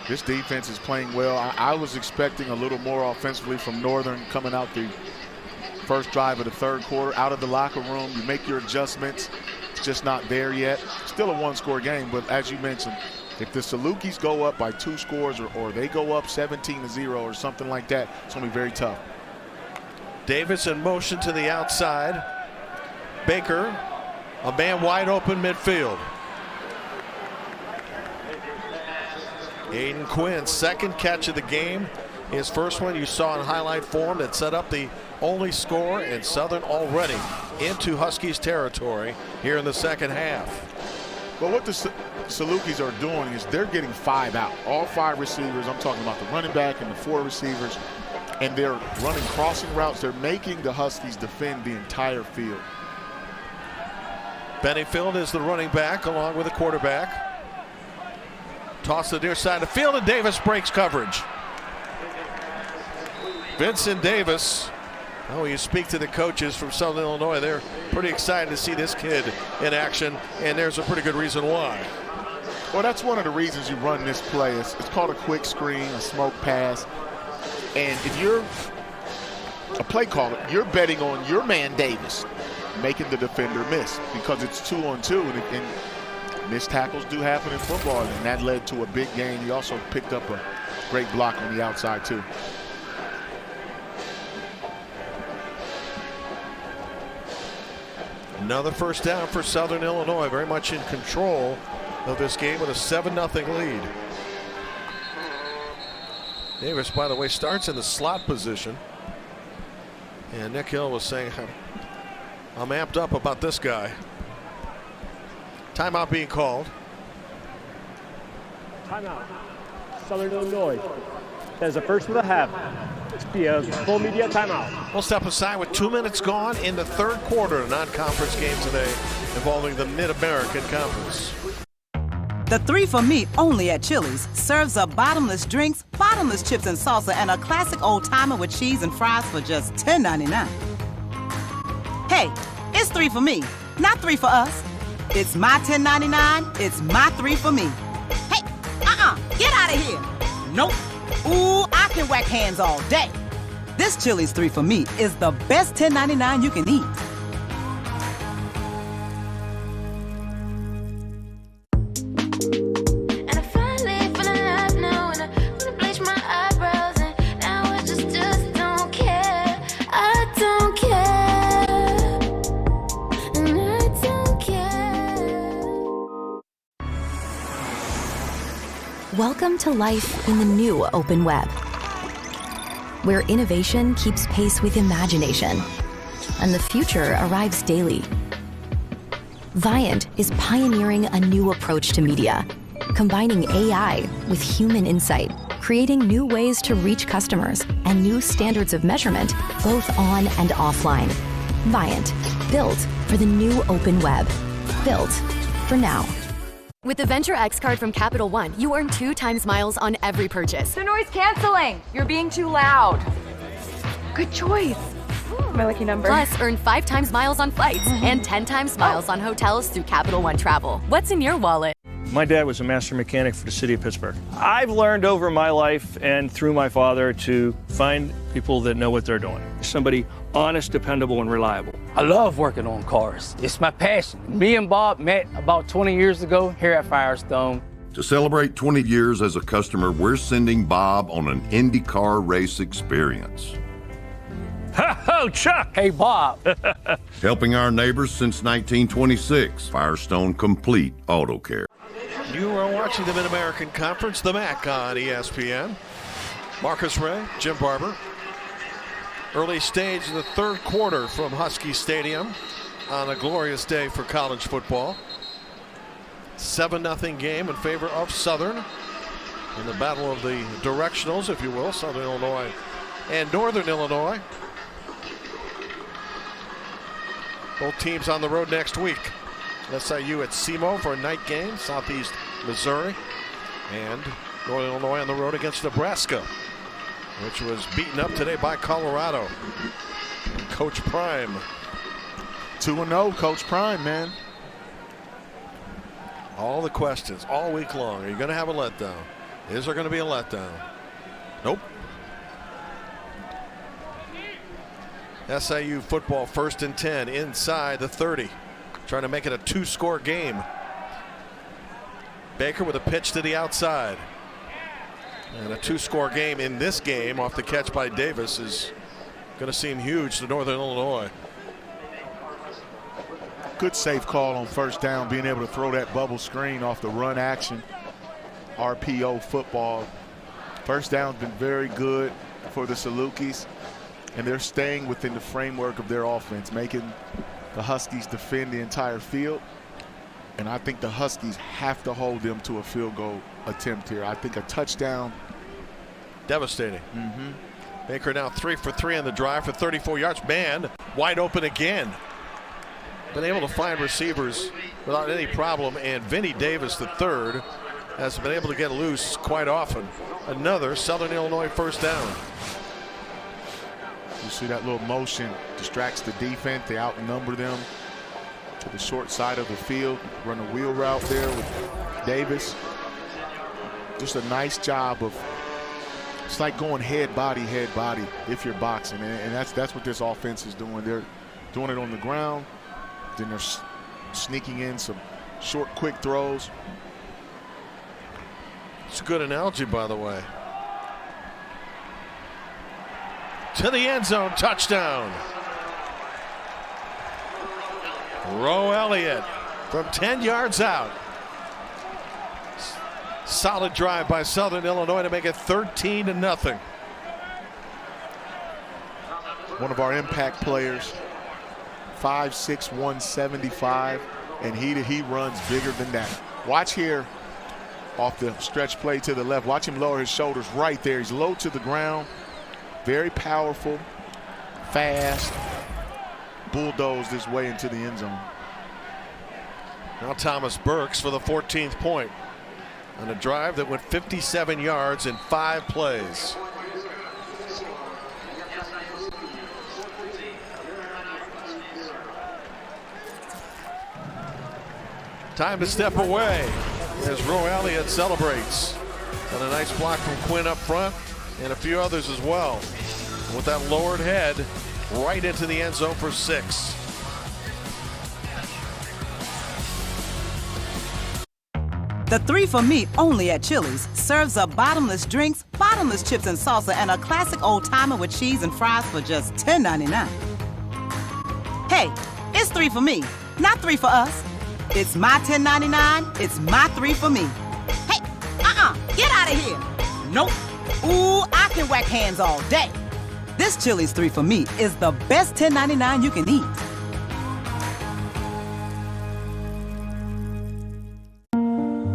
[SPEAKER 2] this defense is playing well. I was expecting a little more offensively from Northern coming out the first drive of the third quarter. Out of the locker room, you make your adjustments. It's just not there yet. Still a one-score game, but as you mentioned, if the Salukis go up by 2 scores or they go up 17-0 or something like that, it's going to be very tough.
[SPEAKER 1] Davis in motion to the outside. Baker, a man wide open midfield. Aiden Quinn, second catch of the game. His first one you saw in highlight form that set up the only score, and Southern already into Huskies territory here in the second half.
[SPEAKER 2] But what the Salukis are doing is they're getting 5 out. All 5 receivers, I'm talking about the running back and the 4 receivers, and they're running crossing routes. They're making the Huskies defend the entire field.
[SPEAKER 1] Bennyfield is the running back along with the quarterback. Toss to the near side of the field, and Davis breaks coverage. Vincent Davis. Oh, you speak to the coaches from Southern Illinois. They're pretty excited to see this kid in action, and there's a pretty good reason why.
[SPEAKER 2] Well, that's one of the reasons you run this play. It's called a quick screen, a smoke pass. And if you're a play caller, you're betting on your man Davis making the defender miss because it's 2-on-2, and missed tackles do happen in football, and that led to a big gain. He also picked up a great block on the outside, too.
[SPEAKER 1] Another first down for Southern Illinois, very much in control of this game with a 7-0 lead. Davis, by the way, starts in the slot position. And Nick Hill was saying, I'm amped up about this guy. Timeout being called.
[SPEAKER 28] Timeout. Southern Illinois. That is the first of the half. It's be a full media timeout.
[SPEAKER 1] We'll step aside with 2 minutes gone in the third quarter. A non-conference game today involving the Mid-American Conference.
[SPEAKER 6] The 3 for Me only at Chili's serves up bottomless drinks, bottomless chips and salsa, and a classic old-timer with cheese and fries for just $10.99. Hey, it's 3 for me, not 3 for us. It's my $10.99, it's my 3 for me. Hey, get out of here. Nope. Ooh, I can whack hands all day. This Chili's 3 for Me is the best $10.99 you can eat.
[SPEAKER 4] Welcome to life in the new open web, where innovation keeps pace with imagination, and the future arrives daily. Viant is pioneering a new approach to media, combining AI with human insight, creating new ways to reach customers and new standards of measurement, both on and offline. Viant, built for the new open web, built for now.
[SPEAKER 3] With the Venture X card from Capital One, you earn 2 times miles on every purchase.
[SPEAKER 8] The noise canceling! You're being too loud. Good choice. My lucky number.
[SPEAKER 3] Plus, earn 5 times miles on flights and 10 times miles on hotels through Capital One Travel. What's in your wallet?
[SPEAKER 5] My dad was a master mechanic for the city of Pittsburgh. I've learned over my life and through my father to find people that know what they're doing. Somebody honest, dependable, and reliable.
[SPEAKER 7] I love working on cars. It's my passion. Me and Bob met about 20 years ago here at Firestone.
[SPEAKER 9] To celebrate 20 years as a customer, we're sending Bob on an IndyCar race experience.
[SPEAKER 5] Ho, Chuck!
[SPEAKER 7] Hey, Bob.
[SPEAKER 9] Helping our neighbors since 1926. Firestone Complete Auto Care.
[SPEAKER 1] You are watching the Mid-American Conference, the MAC on ESPN. Marcus Ray, Jim Barber. Early stage of the third quarter from Husky Stadium on a glorious day for college football. 7-0 game in favor of Southern in the battle of the directionals, if you will, Southern Illinois and Northern Illinois. Both teams on the road next week. SIU at SEMO for a night game, Southeast Missouri, and Northern Illinois on the road against Nebraska, which was beaten up today by Colorado. Coach Prime.
[SPEAKER 2] 2-0, Coach Prime, man.
[SPEAKER 1] All the questions all week long. Are you going to have a letdown? Is there going to be a letdown? Nope. SIU football 1st and 10 inside the 30. Trying to make it a 2-score game. Baker with a pitch to the outside. And a 2-score game in this game off the catch by Davis is going to seem huge to Northern Illinois.
[SPEAKER 2] Good safe call on first down, being able to throw that bubble screen off the run action. RPO football. First down's been very good for the Salukis, and they're staying within the framework of their offense, making the Huskies defend the entire field. And I think the Huskies have to hold them to a field goal attempt here. I think a touchdown.
[SPEAKER 1] Devastating. Baker now 3 for 3 on the drive for 34 yards. Man, wide open again. Been able to find receivers without any problem, and Vinny Davis III has been able to get loose quite often. Another Southern Illinois first down.
[SPEAKER 2] You see that little motion distracts the defense. They outnumber them to the short side of the field. Run a wheel route there with Davis. Just a nice job of, it's like going head body if you're boxing, and that's what this offense is doing. They're doing it on the ground, then they're sneaking in some short, quick throws.
[SPEAKER 1] It's a good analogy, by the way. To the end zone, touchdown. Roe Elliott from 10 yards out. Solid drive by Southern Illinois to make it 13-0.
[SPEAKER 2] One of our impact players, 5'6", 175, and he runs bigger than that. Watch here off the stretch play to the left. Watch him lower his shoulders right there. He's low to the ground. Very powerful, fast, bulldozed his way into the end zone.
[SPEAKER 1] Now Thomas Burks for the 14th point on a drive that went 57 yards in 5 plays. Time to step away as Roe Elliott celebrates. And a nice block from Quinn up front, and a few others as well. With that lowered head, right into the end zone for 6.
[SPEAKER 6] The 3 for Me only at Chili's serves up bottomless drinks, bottomless chips and salsa, and a classic old timer with cheese and fries for just $10.99. Hey, it's 3 for me, not 3 for us. It's my $10.99, it's my 3 for me. Hey, get out of here. Nope. Ooh, I can whack hands all day. This Chili's 3 for Me is the best $10.99 you can eat.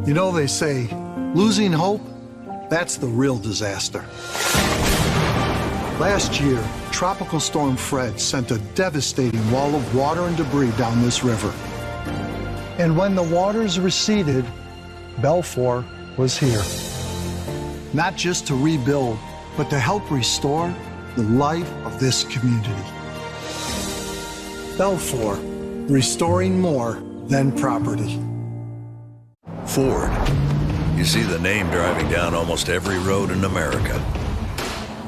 [SPEAKER 10] You know, they say, losing hope, that's the real disaster. Last year, Tropical Storm Fred sent a devastating wall of water and debris down this river. And when the waters receded, Belfour was here. Not just to rebuild, but to help restore the life of this community. Belfour, restoring more than property.
[SPEAKER 11] Ford. You see the name driving down almost every road in America.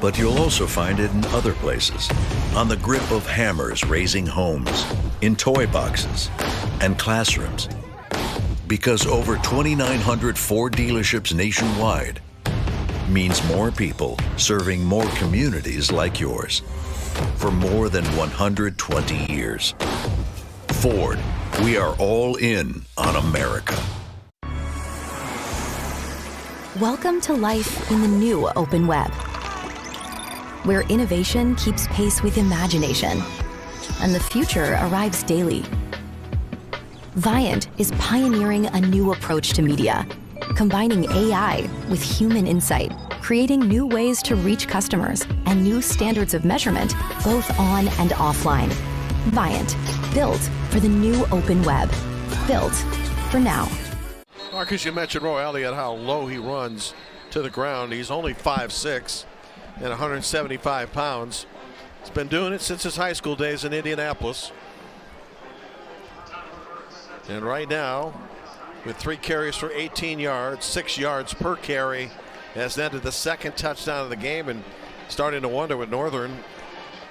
[SPEAKER 11] But you'll also find it in other places. On the grip of hammers raising homes, in toy boxes, and classrooms. Because over 2,900 Ford dealerships nationwide means more people serving more communities like yours for more than 120 years. Ford, we are all in on America.
[SPEAKER 4] Welcome to life in the new open web, where innovation keeps pace with imagination, and the future arrives daily. Viant is pioneering a new approach to media, combining AI with human insight, creating new ways to reach customers and new standards of measurement, both on and offline. Viant, built for the new open web, built for now.
[SPEAKER 1] Marcus, you mentioned Roe Elliott, how low he runs to the ground. He's only 5'6" and 175 pounds. He's been doing it since his high school days in Indianapolis. And right now, with 3 carries for 18 yards, 6 yards per carry, has netted the 2nd touchdown of the game, and starting to wonder with Northern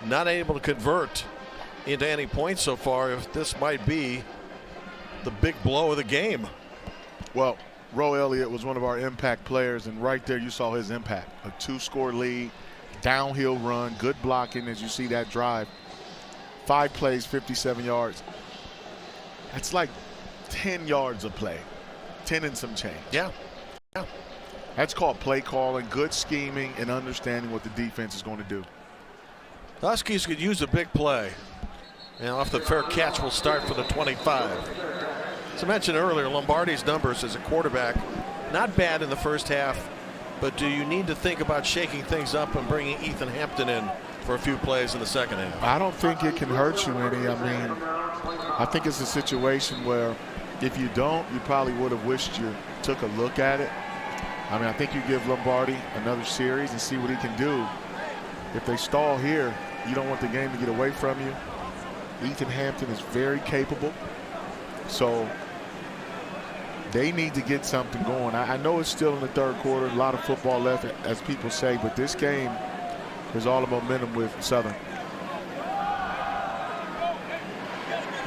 [SPEAKER 1] not able to convert into any points so far if this might be the big blow of the game.
[SPEAKER 2] Well, Roe Elliott was one of our impact players, and right there you saw his impact. A 2-score lead, downhill run, good blocking as you see that drive. 5 plays, 57 yards. That's like 10 yards a play, 10 and some change.
[SPEAKER 1] Yeah.
[SPEAKER 2] That's called play calling, good scheming, and understanding what the defense is going to do.
[SPEAKER 1] The Huskies could use a big play. And off the fair catch will start for the 25. As I mentioned earlier, Lombardi's numbers as a quarterback, not bad in the first half, but do you need to think about shaking things up and bringing Ethan Hampton in for a few plays in the second half?
[SPEAKER 2] I don't think it can hurt you any. I mean, I think it's a situation where if you don't, you probably would have wished you took a look at it. I mean, I think you give Lombardi another series and see what he can do. If they stall here, you don't want the game to get away from you. Ethan Hampton is very capable. So they need to get something going. I know it's still in the third quarter, a lot of football left, as people say, but this game is all the momentum with Southern.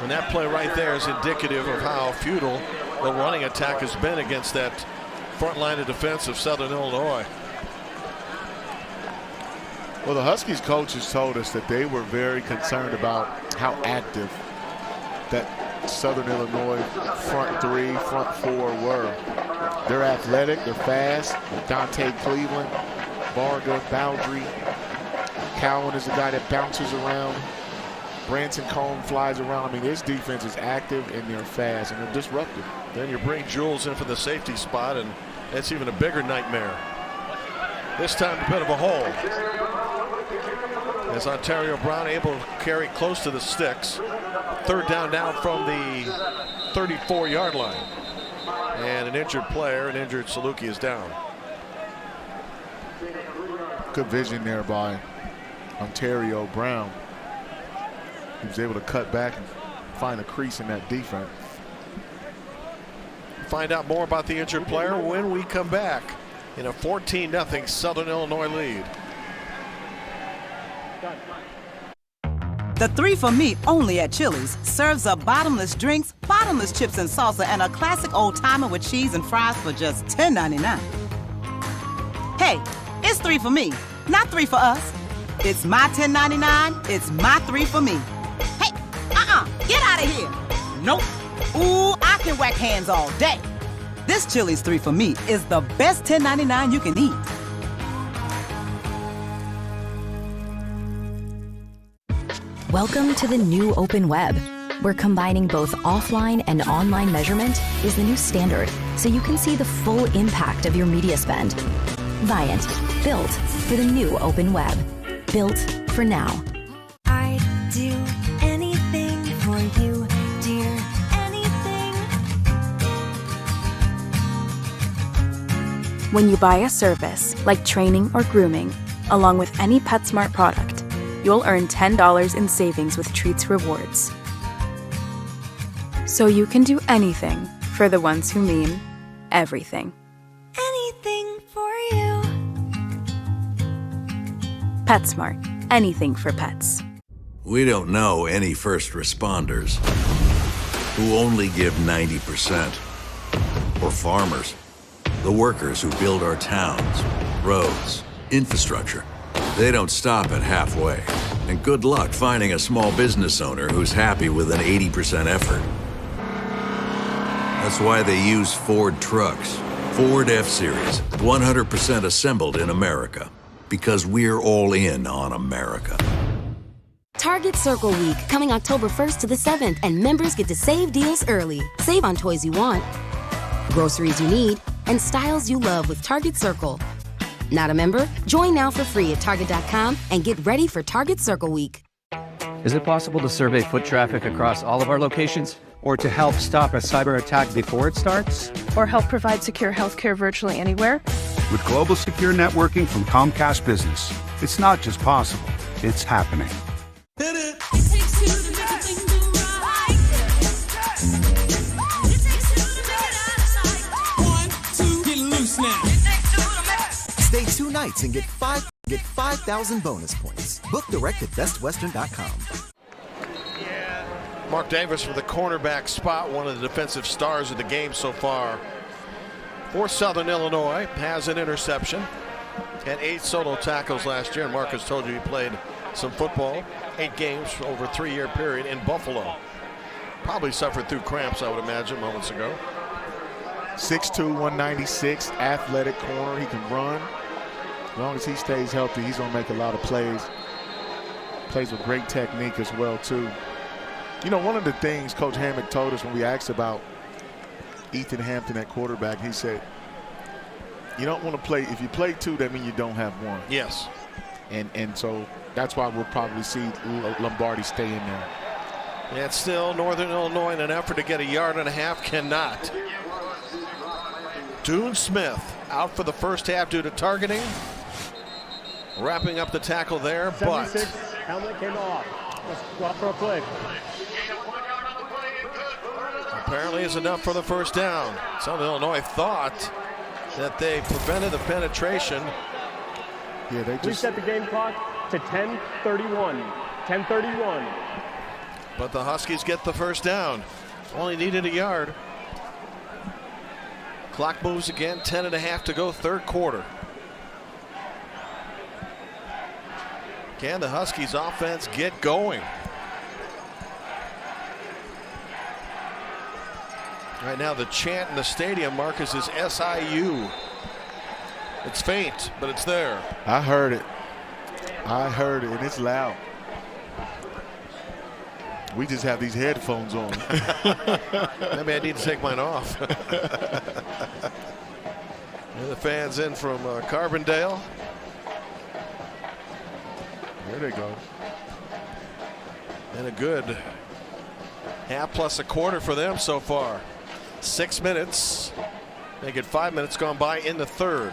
[SPEAKER 1] And that play right there is indicative of how futile the running attack has been against that front line of defense of Southern Illinois.
[SPEAKER 2] Well, the Huskies coaches told us that they were very concerned about how active that Southern Illinois front three, front four were. They're athletic, they're fast. Dante Cleveland, Varga, Baldry. Cowan is the guy that bounces around. Branson Cohn flies around. I mean, this defense is active and they're fast and they're disruptive.
[SPEAKER 1] Then you bring Jules in for the safety spot, and that's even a bigger nightmare. This time a bit of a hole. As Ontario Brown able to carry close to the sticks. Third down now from the 34-yard line. And an injured player, an injured Saluki, is down.
[SPEAKER 2] Good vision there by Ontario Brown. He was able to cut back and find a crease in that defense.
[SPEAKER 1] Find out more about the injured player when we come back in a 14-0 Southern Illinois lead.
[SPEAKER 6] The 3 for Me only at Chili's serves up bottomless drinks, bottomless chips and salsa, and a classic old-timer with cheese and fries for just $10.99. Hey, it's 3 for me, not 3 for us. It's my $10.99, it's my 3 for me. Hey, get out of here. Nope. Ooh, I can whack hands all day. This Chili's 3 for Me is the best $10.99 you can eat.
[SPEAKER 4] Welcome to the new open web, where combining both offline and online measurement is the new standard, so you can see the full impact of your media spend. Viant, built for the new open web. Built for now.
[SPEAKER 12] I'd do anything for you, dear, anything.
[SPEAKER 15] When you buy a service, like training or grooming, along with any PetSmart product, you'll earn $10 in savings with Treats Rewards. So you can do anything for the ones who mean everything.
[SPEAKER 12] Anything for you.
[SPEAKER 15] PetSmart. Anything for pets.
[SPEAKER 11] We don't know any first responders who only give 90%. Or farmers, the workers who build our towns, roads, infrastructure. They don't stop at halfway. And good luck finding a small business owner who's happy with an 80% effort. That's why they use Ford trucks. Ford F-Series, 100% assembled in America. Because we're all in on America.
[SPEAKER 16] Target Circle Week, coming October 1st to the 7th, and members get to save deals early. Save on toys you want, groceries you need, and styles you love with Target Circle. Not a member? Join now for free at Target.com and get ready for Target Circle Week.
[SPEAKER 17] Is it possible to survey foot traffic across all of our locations? Or to help stop a cyber attack before it starts?
[SPEAKER 15] Or help provide secure healthcare virtually anywhere?
[SPEAKER 19] With global secure networking from Comcast Business, it's not just possible, it's happening.
[SPEAKER 20] Stay 2 nights and get 5,000 bonus points. Book direct at bestwestern.com.
[SPEAKER 1] Mark Davis for the cornerback spot, one of the defensive stars of the game so far. For Southern Illinois, has an interception and 8 solo tackles last year. And Marcus told you he played some football, 8 games over a 3-year period in Buffalo. Probably suffered through cramps, I would imagine, moments ago.
[SPEAKER 2] 6'2", 196, athletic corner. He can run. As long as he stays healthy, he's going to make a lot of plays. Plays with great technique as well, too. You know, one of the things Coach Hammock told us when we asked about Ethan Hampton at quarterback. He said, you don't want to play. If you play 2, that means you don't have 1.
[SPEAKER 1] Yes.
[SPEAKER 2] And so that's why we'll probably see Lombardi stay in there.
[SPEAKER 1] And still Northern Illinois in an effort to get a yard and a half cannot. Dune Smith out for the first half due to targeting. Wrapping up the tackle there,
[SPEAKER 28] 76,
[SPEAKER 1] but
[SPEAKER 28] helmet came off. Let's go out for a play.
[SPEAKER 1] Apparently is enough for the first down. Southern Illinois thought that they prevented the penetration.
[SPEAKER 2] Yeah, they
[SPEAKER 28] Please set the game clock to 10:31. 10:31.
[SPEAKER 1] But the Huskies get the first down. Only needed a yard. Clock moves again, 10.5 to go, third quarter. Can the Huskies offense get going? Right now the chant in the stadium, Marcus, is SIU. It's faint, but it's there.
[SPEAKER 2] I heard it. And it's loud. We just have these headphones on.
[SPEAKER 1] Maybe I need to take mine off. And the fans in from Carbondale.
[SPEAKER 2] There they go.
[SPEAKER 1] And a good half plus a quarter for them so far. 6 minutes. Make it 5 minutes gone by in the third.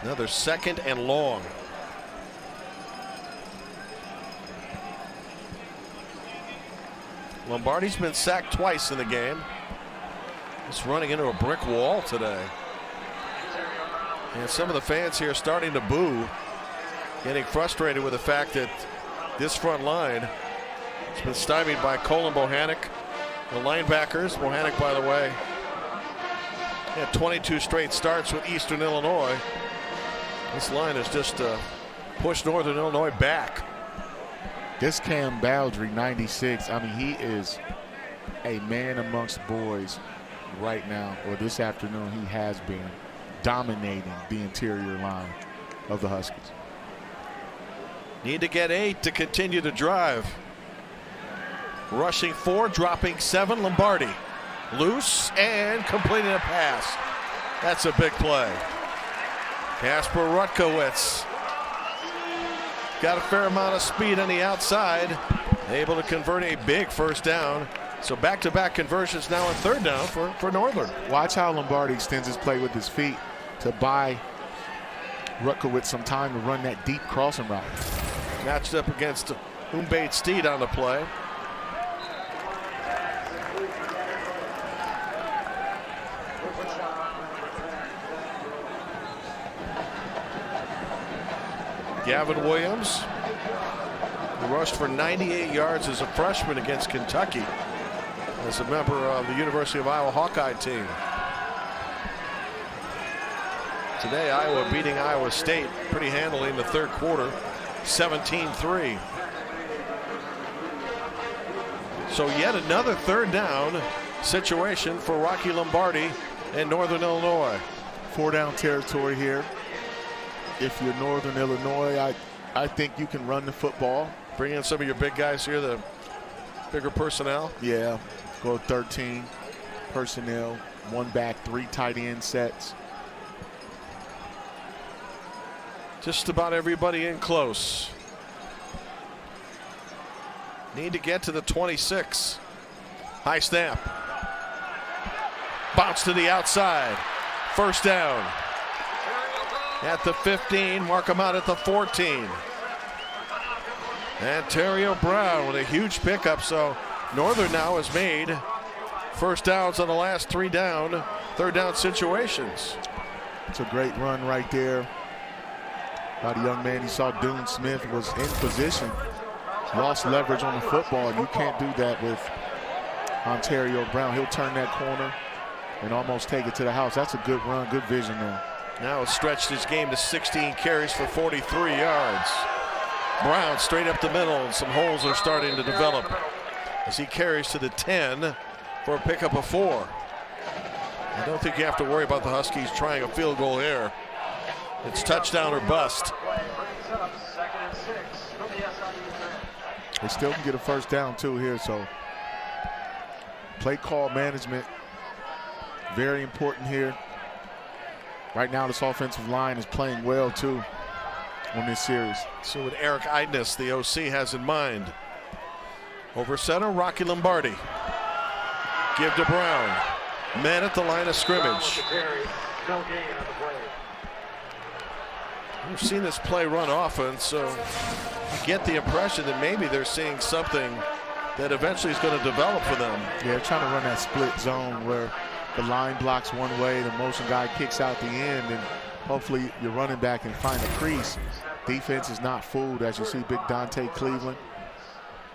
[SPEAKER 1] Another second and long. Lombardi's been sacked twice in the game. He's running into a brick wall today. And some of the fans here starting to boo, getting frustrated with the fact that this front line has been stymied by Colin Bohannock. The linebackers, Bohannock, by the way, had 22 straight starts with Eastern Illinois. This line has just pushed Northern Illinois back.
[SPEAKER 2] This Cam Baldry, 96, I mean, he is a man amongst boys right now, or this afternoon he has been dominating the interior line of the Huskies.
[SPEAKER 1] Need to get 8 to continue to drive. Rushing 4, dropping 7, Lombardi. Loose and completing a pass. That's a big play. Kasper Rutkowitz got a fair amount of speed on the outside, able to convert a big first down. So back-to-back conversions now on third down for Northern.
[SPEAKER 2] Watch how Lombardi extends his play with his feet to buy Rutkowitz some time to run that deep crossing route.
[SPEAKER 1] Matched up against Umbate Steed on the play. Gavin Williams, who rushed for 98 yards as a freshman against Kentucky as a member of the University of Iowa Hawkeye team. Today, Iowa beating Iowa State pretty handily in the third quarter, 17-3. So yet another third down situation for Rocky Lombardi and Northern Illinois.
[SPEAKER 2] 4-down territory here. If you're Northern Illinois, I think you can run the football.
[SPEAKER 1] Bring in some of your big guys here, the bigger personnel.
[SPEAKER 2] Yeah, go 13 personnel, 1 back, 3 tight end sets.
[SPEAKER 1] Just about everybody in close. Need to get to the 26. High snap. Bounce to the outside. First down. At the 15, mark him out at the 14. And Terrio Brown with a huge pickup. So Northern now has made first downs on the last 3 third down situations.
[SPEAKER 2] It's a great run right there by the young man. He saw Dune Smith was in position, lost leverage on the football. You can't do that with Ontario Brown. He'll turn that corner and almost take it to the house. That's a good run, good vision there.
[SPEAKER 1] Now has stretched his game to 16 carries for 43 yards. Brown straight up the middle, and some holes are starting to develop as he carries to the 10 for a pickup of 4. I don't think you have to worry about the Huskies trying a field goal here. It's touchdown or bust.
[SPEAKER 2] They still can get a first down too here, so play call management Very important here. Right now, this offensive line is playing well, too, on this series.
[SPEAKER 1] So what Eric Eidness, the OC, has in mind. Over center, Rocky Lombardi. Give to Brown. Men at the line of scrimmage. We've seen this play run often, so you get the impression that maybe they're seeing something that eventually is going to develop for them.
[SPEAKER 2] Yeah, they're trying to run that split zone where the line blocks one way, the motion guy kicks out the end, and hopefully your running back can find a crease. Defense is not fooled, as you see big Dante Cleveland.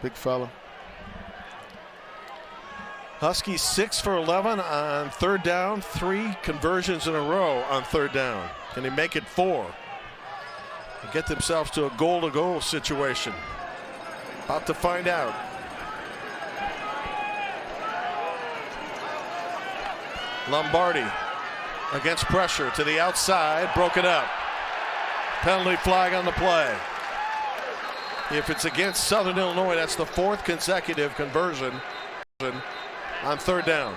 [SPEAKER 2] Big fella.
[SPEAKER 1] Huskies 6 for 11 on third down, 3 conversions in a row on third down. Can they make it 4? And get themselves to a goal-to-goal situation. About to find out. Lombardi against pressure to the outside, broken up. Penalty flag on the play. If it's against Southern Illinois, that's the 4th consecutive conversion on third down.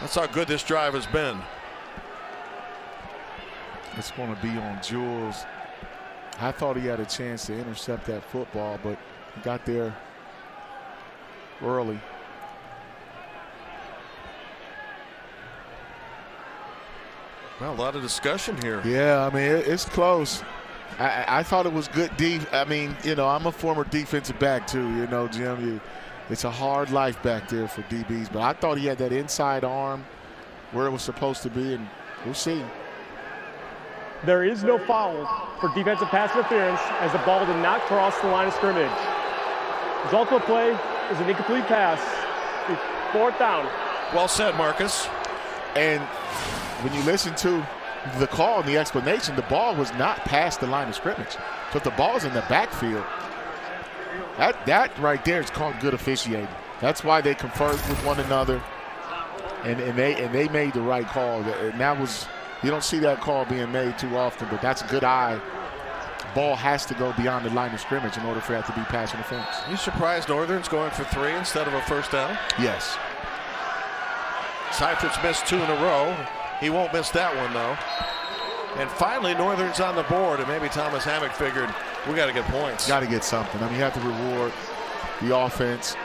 [SPEAKER 1] That's how good this drive has been.
[SPEAKER 2] It's going to be on Jules. I thought he had a chance to intercept that football, but he got there early.
[SPEAKER 1] Well, a lot of discussion here.
[SPEAKER 2] Yeah, I mean, it's close. I thought it was good I mean, you know, I'm a former defensive back too, you know, Jim. It's a hard life back there for DBs, but I thought he had that inside arm where it was supposed to be, and we'll see.
[SPEAKER 28] There is no foul for defensive pass interference as the ball did not cross the line of scrimmage. Result of the play is an incomplete pass. 4th down.
[SPEAKER 1] Well said, Marcus.
[SPEAKER 2] And when you listen to the call and the explanation, the ball was not past the line of scrimmage. So if the ball's in the backfield, that right there is called good officiating. That's why they conferred with one another, and they made the right call. And that was, you don't see that call being made too often, but that's a good eye. Ball has to go beyond the line of scrimmage in order for that to be pass interference.
[SPEAKER 1] You surprised Northern's going for 3 instead of a first down?
[SPEAKER 2] Yes.
[SPEAKER 1] Seifert's missed 2 in a row. He won't miss that one, though. And finally, Northern's on the board, and maybe Thomas Hammock figured, we got to get points.
[SPEAKER 2] Got to get something. I mean, you have to reward the offense.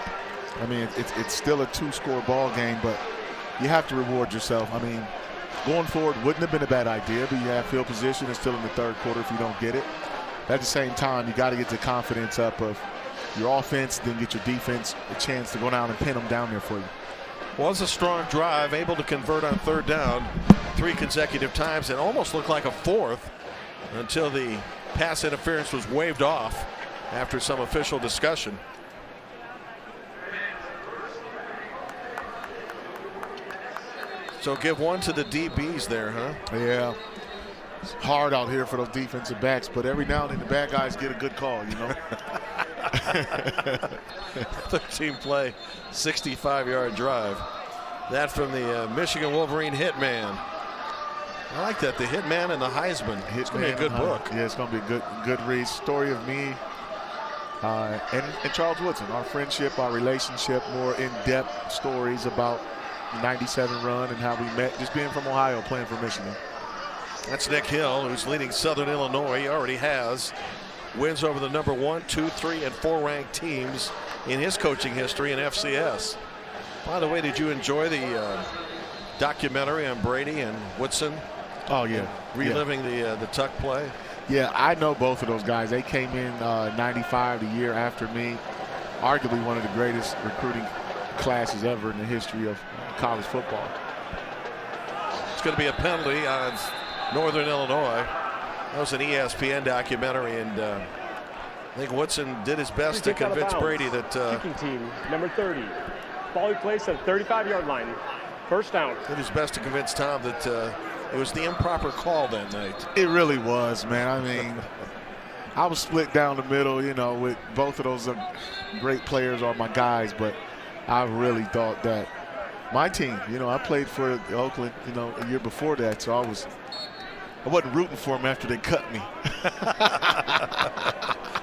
[SPEAKER 2] I mean, it's still a 2-score ball game, but you have to reward yourself. I mean, going forward wouldn't have been a bad idea, but you have field position. It's still in the third quarter if you don't get it. At the same time, you got to get the confidence up of your offense, then get your defense a chance to go down and pin them down there for you.
[SPEAKER 1] Was a strong drive, able to convert on third down 3 consecutive times, and almost looked like a 4th until the pass interference was waved off after some official discussion. So give one to the DBs there, huh?
[SPEAKER 2] Yeah. It's hard out here for those defensive backs, but every now and then the bad guys get a good call, you know.
[SPEAKER 1] 13 play, 65-yard drive. That from the Michigan Wolverine Hitman. I like that, the Hitman and the Heisman. It's going to be a good book.
[SPEAKER 2] Yeah, it's going to be a good read. Story of me and Charles Woodson, our friendship, our relationship, more in-depth stories about the 97 run and how we met, just being from Ohio, playing for Michigan.
[SPEAKER 1] That's Nick Hill, who's leading Southern Illinois. He already has wins over the number 1, 2, 3, and 4 ranked teams in his coaching history in FCS. By the way, did you enjoy the documentary on Brady and Woodson?
[SPEAKER 2] Oh, yeah.
[SPEAKER 1] Reliving the Tuck play?
[SPEAKER 2] Yeah, I know both of those guys. They came in 95, the year after me. Arguably one of the greatest recruiting classes ever in the history of college football.
[SPEAKER 1] It's going to be a penalty on Northern Illinois. That was an ESPN documentary, and I think Woodson did his best to convince Brady that
[SPEAKER 28] kicking team number 30, ball he placed at the 35-yard line, first down.
[SPEAKER 1] Did his best to convince Tom that it was the improper call that night.
[SPEAKER 2] It really was, man. I mean, I was split down the middle, you know, with both of those great players are my guys, but I really thought that my team, you know, I played for Oakland, you know, a year before that, so I wasn't rooting for them after they cut me.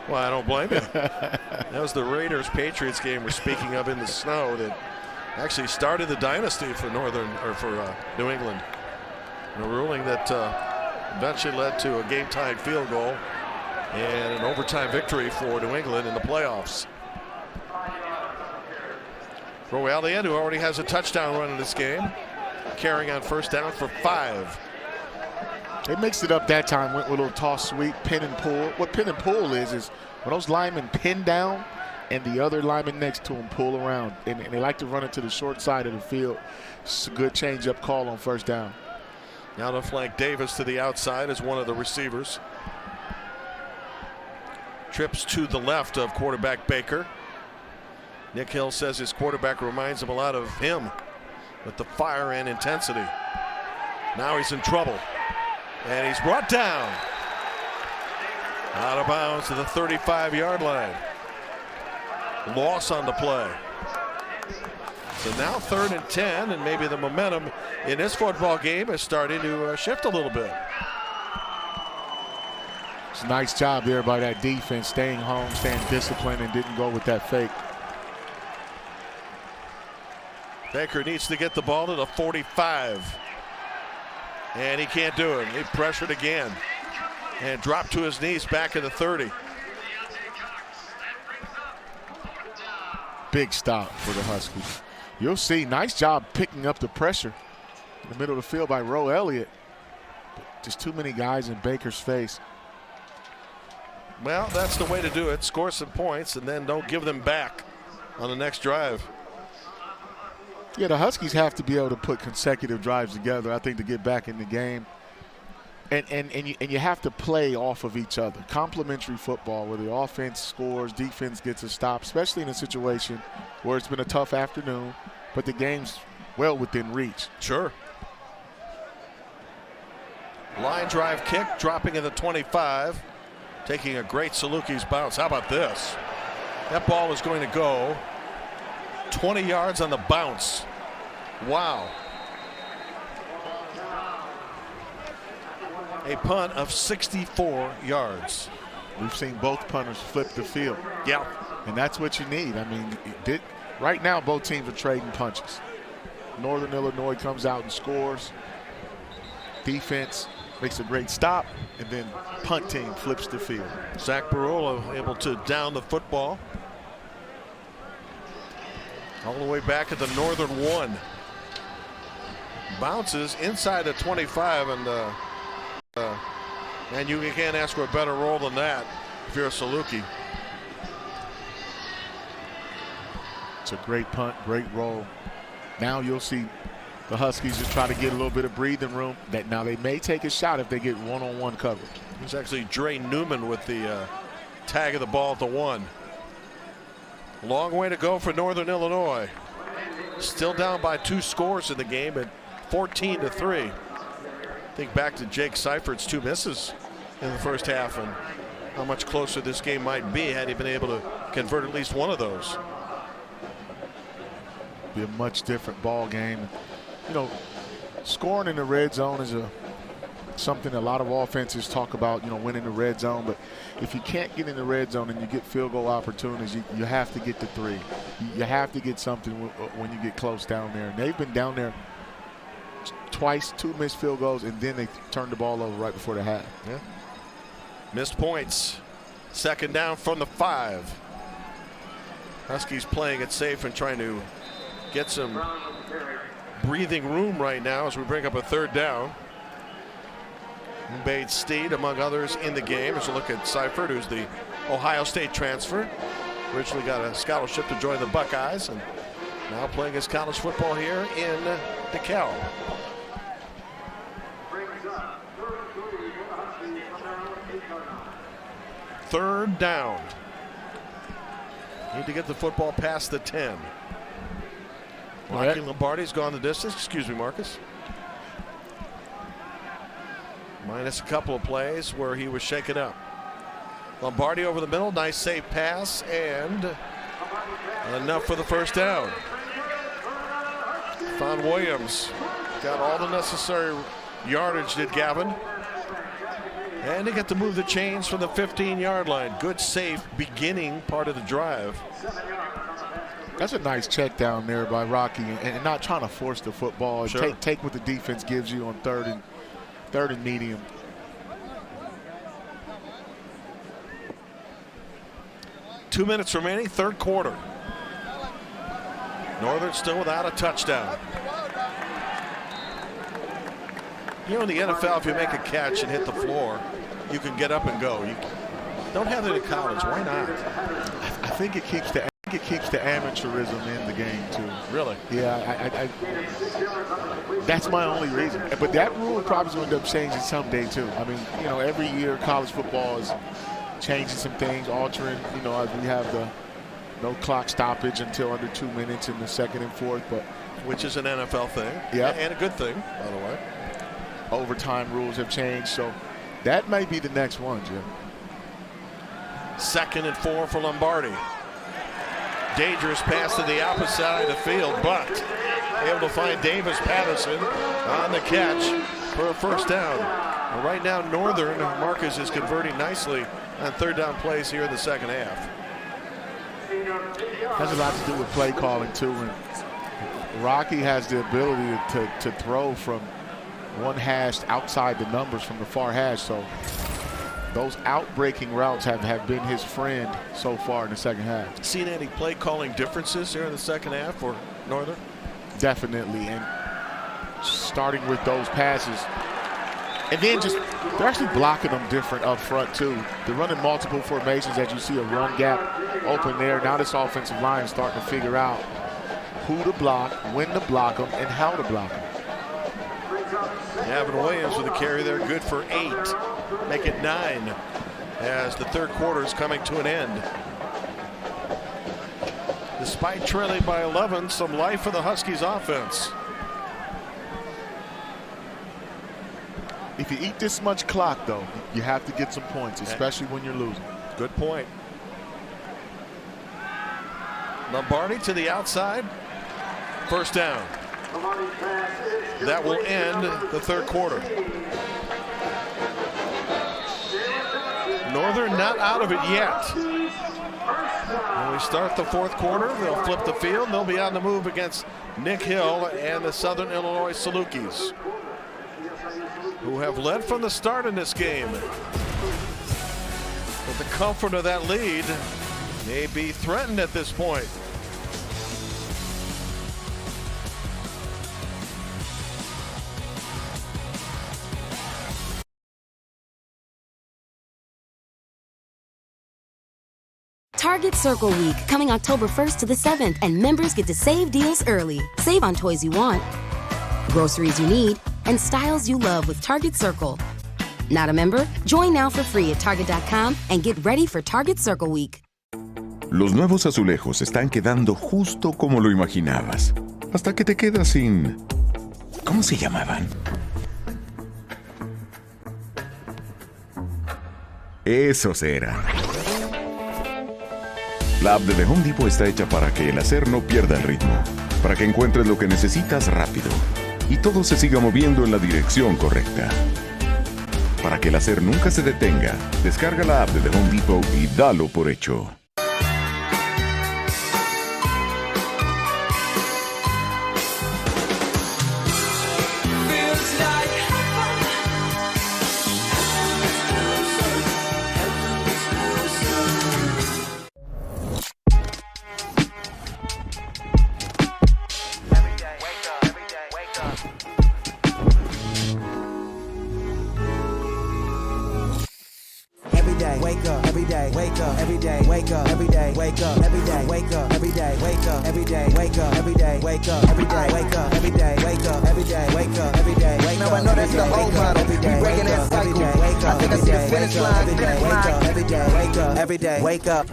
[SPEAKER 1] Well, I don't blame you. That was the Raiders-Patriots game we're speaking of in the snow that Actually started the dynasty for New England. A ruling that eventually led to a game-tying field goal and an overtime victory for New England in the playoffs. Roe Elliott, who already has a touchdown run in this game, carrying on first down for 5.
[SPEAKER 2] They mixed it up that time, went with a little toss sweep, pin and pull. What pin and pull is when those linemen pin down and the other lineman next to them pull around, and they like to run it to the short side of the field. It's a good change-up call on first down.
[SPEAKER 1] Now to flank Davis to the outside as one of the receivers. Trips to the left of quarterback Baker. Nick Hill says his quarterback reminds him a lot of him with the fire and intensity. Now he's in trouble. And he's brought down. Out of bounds to the 35-yard line. Loss on the play. So now 3rd and 10, and maybe the momentum in this football game is starting to shift a little bit.
[SPEAKER 2] It's a nice job there by that defense, staying home, staying disciplined, and didn't go with that fake.
[SPEAKER 1] Baker needs to get the ball to the 45. And he can't do it. He pressured again. And dropped to his knees back at the 30.
[SPEAKER 2] Big stop for the Huskies. You'll see, nice job picking up the pressure in the middle of the field by Roe Elliott. Just too many guys in Baker's face.
[SPEAKER 1] Well, that's the way to do it. Score some points and then don't give them back on the next drive.
[SPEAKER 2] Yeah, the Huskies have to be able to put consecutive drives together, I think, to get back in the game. And you have to play off of each other. Complementary football where the offense scores, defense gets a stop, especially in a situation where it's been a tough afternoon, but the game's well within reach.
[SPEAKER 1] Sure. Line drive kick, dropping in the 25, taking a great Salukis bounce. How about this? That ball is going to go 20 yards on the bounce. Wow. A punt of 64 yards.
[SPEAKER 2] We've seen both punters flip the field.
[SPEAKER 1] Yeah.
[SPEAKER 2] And that's what you need. I mean, right now both teams are trading punches. Northern Illinois comes out and scores. Defense makes a great stop, and then punt team flips the field.
[SPEAKER 1] Zach Barola able to down the football. All the way back at the Northern 1. Bounces inside the 25, and you can't ask for a better roll than that if you're a Saluki.
[SPEAKER 2] It's a great punt, great roll. Now you'll see the Huskies just try to get a little bit of breathing room. Now they may take a shot if they get one-on-one coverage.
[SPEAKER 1] It's actually Dre Newman with the tag of the ball at the 1. Long way to go for Northern Illinois. Still down by 2 scores in the game at 14-3. Think back to Jake Seifert's 2 misses in the first half and how much closer this game might be had he been able to convert at least one of those.
[SPEAKER 2] Be a much different ball game. You know, scoring in the red zone is something a lot of offenses talk about, winning the red zone. But if you can't get in the red zone and you get field goal opportunities, you have to get the 3. You have to get something when you get close down there. And they've been down there twice, 2 missed field goals, and then they turned the ball over right before the half.
[SPEAKER 1] Yeah. Missed points. 2nd down from the 5. Huskies playing it safe and trying to get some breathing room right now as we bring up a 3rd down. Bade Steed, among others, in the game. As a look at Seifert, who's the Ohio State transfer. Originally got a scholarship to join the Buckeyes, and now playing his college football here in DeKalb. Third down. Need to get the football past the 10. Rocky Lombardi's gone the distance. Excuse me, Marcus. Minus a couple of plays where he was shaken up. Lombardi over the middle. Nice safe pass, and enough for the first down. Von Williams got all the necessary yardage, did Gavin. And they get to move the chains from the 15-yard line. Good safe beginning part of the drive.
[SPEAKER 2] That's a nice check down there by Rocky, and not trying to force the football.
[SPEAKER 1] Sure.
[SPEAKER 2] Take what the defense gives you on third and medium.
[SPEAKER 1] Two minutes remaining, third quarter. Northern still without a touchdown. You know, in the NFL, if you make a catch and hit the floor, you can get up and go. You don't have that in college. Why not?
[SPEAKER 2] I think it keeps the amateurism in the game too.
[SPEAKER 1] Really?
[SPEAKER 2] Yeah, that's my only reason. But that rule probably going to end up changing someday too. I mean, you know, every year college football is changing some things, altering. You know, as we have the no clock stoppage until under 2 minutes in the second and fourth, but
[SPEAKER 1] which is an NFL thing.
[SPEAKER 2] Yeah,
[SPEAKER 1] and a good thing, by the way.
[SPEAKER 2] Overtime rules have changed, so that may be the next one, Jim.
[SPEAKER 1] 2nd and 4 for Lombardi. Dangerous pass to the opposite side of the field, but able to find Davis Patterson on the catch for a first down. Well, right now, Northern, Marcus is converting nicely on third down plays here in the second half.
[SPEAKER 2] Has a lot to do with play calling too, and Rocky has the ability to throw from one hash outside the numbers from the far hash, so those out-breaking routes have been his friend so far in the second half.
[SPEAKER 1] Seen any play calling differences here in the second half for Northern?
[SPEAKER 2] Definitely, and starting with those passes, and then they're actually blocking them different up front too. They're running multiple formations as you see a run gap open there. Now this offensive line is starting to figure out who to block, when to block them, and how to block them.
[SPEAKER 1] Gavin Williams with a carry there, good for 8. Make it 9 as the third quarter is coming to an end. Despite trailing by 11, some life for the Huskies offense.
[SPEAKER 2] If you eat this much clock, though, you have to get some points, especially when you're losing.
[SPEAKER 1] Good point. Lombardi to the outside. First down. That will end the third quarter. Northern not out of it yet. When we start the fourth quarter, they'll flip the field. They'll be on the move against Nick Hill and the Southern Illinois Salukis, who have led from the start in this game. But the comfort of that lead may be threatened at this point.
[SPEAKER 16] Target Circle Week, coming October 1st to the 7th, and members get to save deals early. Save on toys you want, groceries you need, and styles you love with Target Circle. Not a member? Join now for free at Target.com and get ready for Target Circle Week.
[SPEAKER 13] Los nuevos azulejos están quedando justo como lo imaginabas. Hasta que te quedas sin... ¿Cómo se llamaban? Esos eran. La app de The Home Depot está hecha para que el hacer no pierda el ritmo, para que encuentres lo que necesitas rápido y todo se siga moviendo en la dirección correcta. Para que el hacer nunca se detenga, descarga la app de The Home Depot y dalo por hecho.
[SPEAKER 14] Wake up.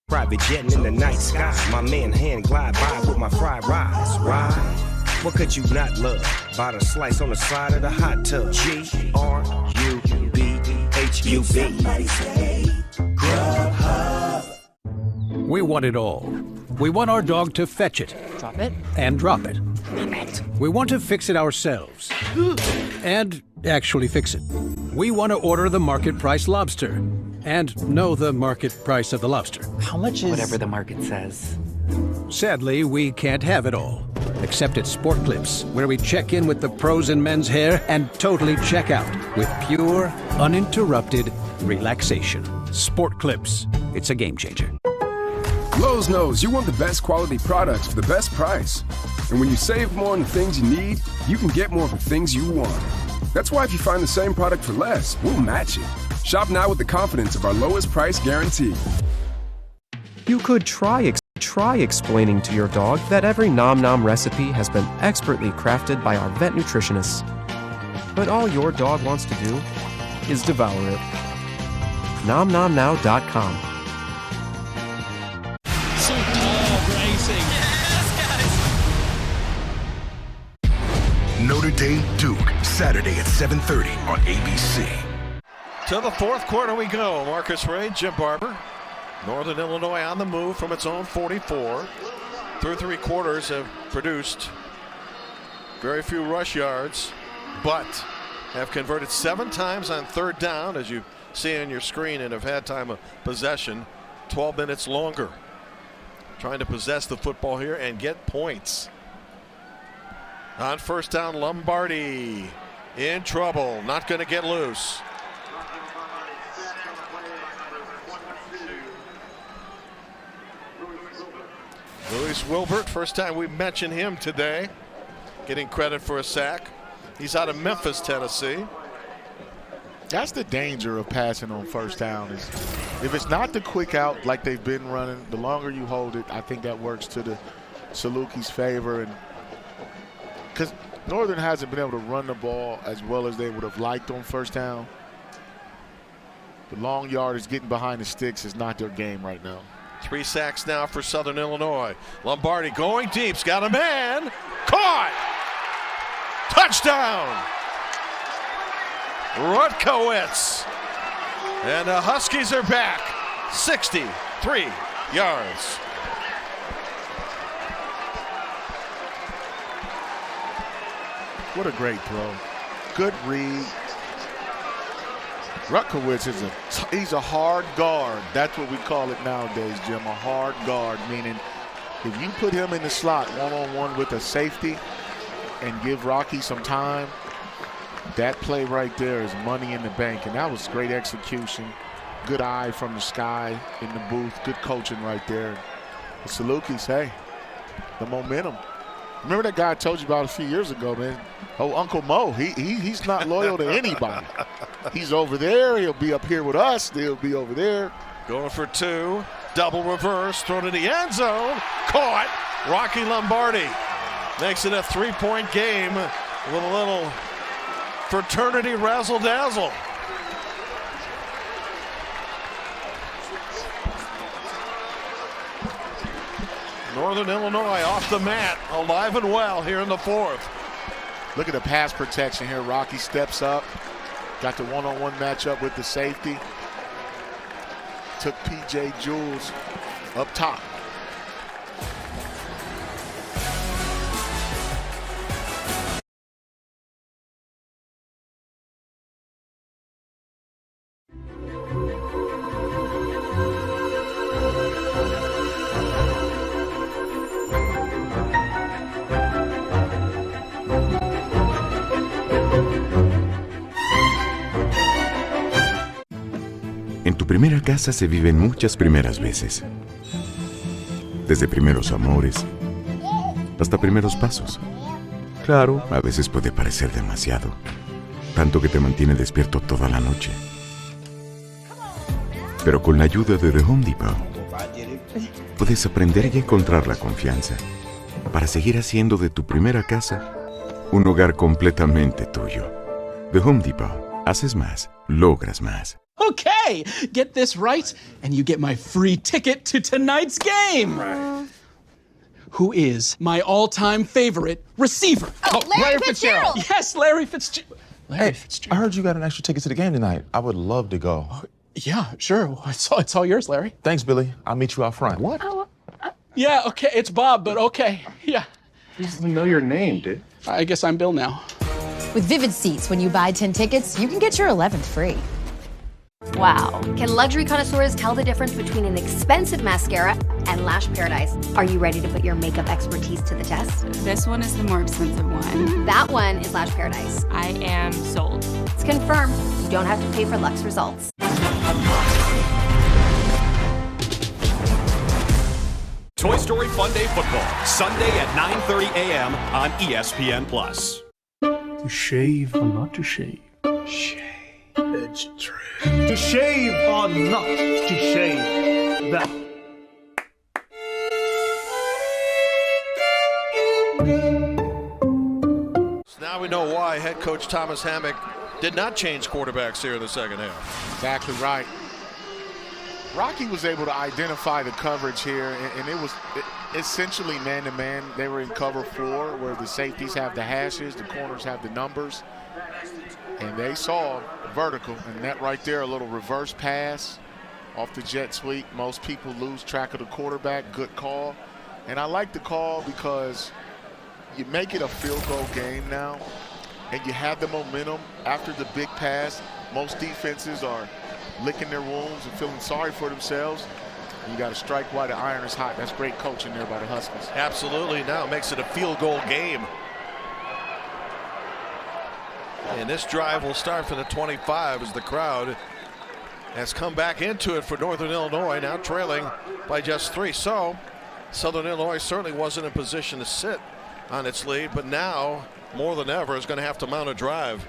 [SPEAKER 14] Private jetting in the night sky. My man hand glide by with my fried rice. Right? What could you not love? Bought a slice on the side of the hot tub. Grubhub.
[SPEAKER 18] We want it all. We want our dog to fetch it.
[SPEAKER 8] Drop it.
[SPEAKER 18] And drop it.
[SPEAKER 8] Drop it.
[SPEAKER 18] We want to fix it ourselves. And actually fix it. We want to order the market price lobster. And know the market price of the lobster.
[SPEAKER 8] How much is...
[SPEAKER 21] Whatever the market says.
[SPEAKER 18] Sadly, we can't have it all. Except at Sport Clips, where we check in with the pros in men's hair and totally check out with pure, uninterrupted relaxation. Sport Clips. It's a game changer.
[SPEAKER 3] Lowe's knows you want the best quality products for the best price. And when you save more on the things you need, you can get more for things you want. That's why if you find the same product for less, we'll match it. Shop now with the confidence of our lowest price guarantee.
[SPEAKER 21] You could try explaining to your dog that every Nom Nom recipe has been expertly crafted by our vet nutritionists. But all your dog wants to do is devour it. NomNomNow.com.
[SPEAKER 22] Superb racing.
[SPEAKER 23] Notre Dame Duke, Saturday at 7:30 on ABC.
[SPEAKER 1] To the fourth quarter we go. Marcus Ray, Jim Barber. Northern Illinois on the move from its own 44. Through three quarters have produced very few rush yards, but have converted 7 times on third down, as you see on your screen, and have had time of possession 12 minutes longer. Trying to possess the football here and get points. On first down, Lombardi in trouble, not going to get loose. Louis Wilbert, first time we mentioned him today, getting credit for a sack. He's out of Memphis, Tennessee.
[SPEAKER 2] That's the danger of passing on first down. Is if it's not the quick out like they've been running, the longer you hold it, I think that works to the Salukis' favor. And because Northern hasn't been able to run the ball as well as they would have liked on first down. The long yardage, getting behind the sticks, is not their game right now.
[SPEAKER 1] 3 sacks now for Southern Illinois. Lombardi going deep, has got a man, caught, touchdown, Rutkowitz, and the Huskies are back, 63 yards.
[SPEAKER 2] What a great throw, good read. Rutkowitz he's a hard guard. That's what we call it nowadays, Jim, a hard guard, meaning if you put him in the slot one-on-one with a safety and give Rocky some time, that play right there is money in the bank. And that was great execution, good eye from the sky in the booth, good coaching right there. The Salukis, hey, the momentum. Remember that guy I told you about a few years ago, man? Oh, Uncle Mo, he's not loyal to anybody. He's over there, he'll be up here with us, he'll be over there.
[SPEAKER 1] Going for 2, double reverse, thrown in the end zone, caught, Rocky Lombardi. Makes it a 3-point game with a little fraternity razzle-dazzle. Northern Illinois off the mat, alive and well here in the fourth.
[SPEAKER 2] Look at the pass protection here. Rocky steps up, got the one-on-one matchup with the safety. Took P.J. Jules up top.
[SPEAKER 13] En tu primera casa se viven muchas primeras veces. Desde primeros amores hasta primeros pasos. Claro, a veces puede parecer demasiado. Tanto que te mantiene despierto toda la noche. Pero con la ayuda de The Home Depot, puedes aprender y encontrar la confianza para seguir haciendo de tu primera casa un hogar completamente tuyo. The Home Depot. Haces más, logras más.
[SPEAKER 24] Okay, get this right, and you get my free ticket to tonight's game. Who is my all-time favorite receiver?
[SPEAKER 25] Larry Fitzgerald.
[SPEAKER 24] Yes, Larry Fitzgerald.
[SPEAKER 25] Hey, I heard you got an extra ticket to the game tonight. I would love to go.
[SPEAKER 24] Yeah, sure. It's all yours, Larry.
[SPEAKER 25] Thanks, Billy. I'll meet you out front. What?
[SPEAKER 24] Yeah, okay, it's Bob, but okay. Yeah.
[SPEAKER 25] You didn't know your name, dude.
[SPEAKER 24] I guess I'm Bill now.
[SPEAKER 26] With Vivid Seats, when you buy 10 tickets, you can get your 11th free.
[SPEAKER 4] Wow. Can luxury connoisseurs tell the difference between an expensive mascara and Lash Paradise? Are you ready to put your makeup expertise to the test?
[SPEAKER 5] This one is the more expensive one.
[SPEAKER 4] That one is Lash Paradise.
[SPEAKER 5] I am sold.
[SPEAKER 4] It's confirmed. You don't have to pay for Luxe results.
[SPEAKER 6] Toy Story Fun Day Football, Sunday at 9:30 a.m. on ESPN+.
[SPEAKER 7] To shave or not to shave? Shave. It's true. To shave or not to shave? That.
[SPEAKER 1] So now we know why head coach Thomas Hammock did not change quarterbacks here in the second half.
[SPEAKER 2] Exactly right. Rocky was able to identify the coverage here, and it was essentially man-to-man. They were in cover 4, where the safeties have the hashes, the corners have the numbers, and they saw vertical, and that right there, a little reverse pass off the jet sweep. Most people lose track of the quarterback. Good call. And I like the call because you make it a field goal game now, and you have the momentum after the big pass. Most defenses are licking their wounds and feeling sorry for themselves. You got to strike while the iron is hot. That's great coaching there by the Huskies.
[SPEAKER 1] Absolutely. Now it makes it a field goal game. And this drive will start from the 25 as the crowd has come back into it for Northern Illinois, now trailing by just 3. So Southern Illinois certainly wasn't in position to sit on its lead, but now more than ever is going to have to mount a drive.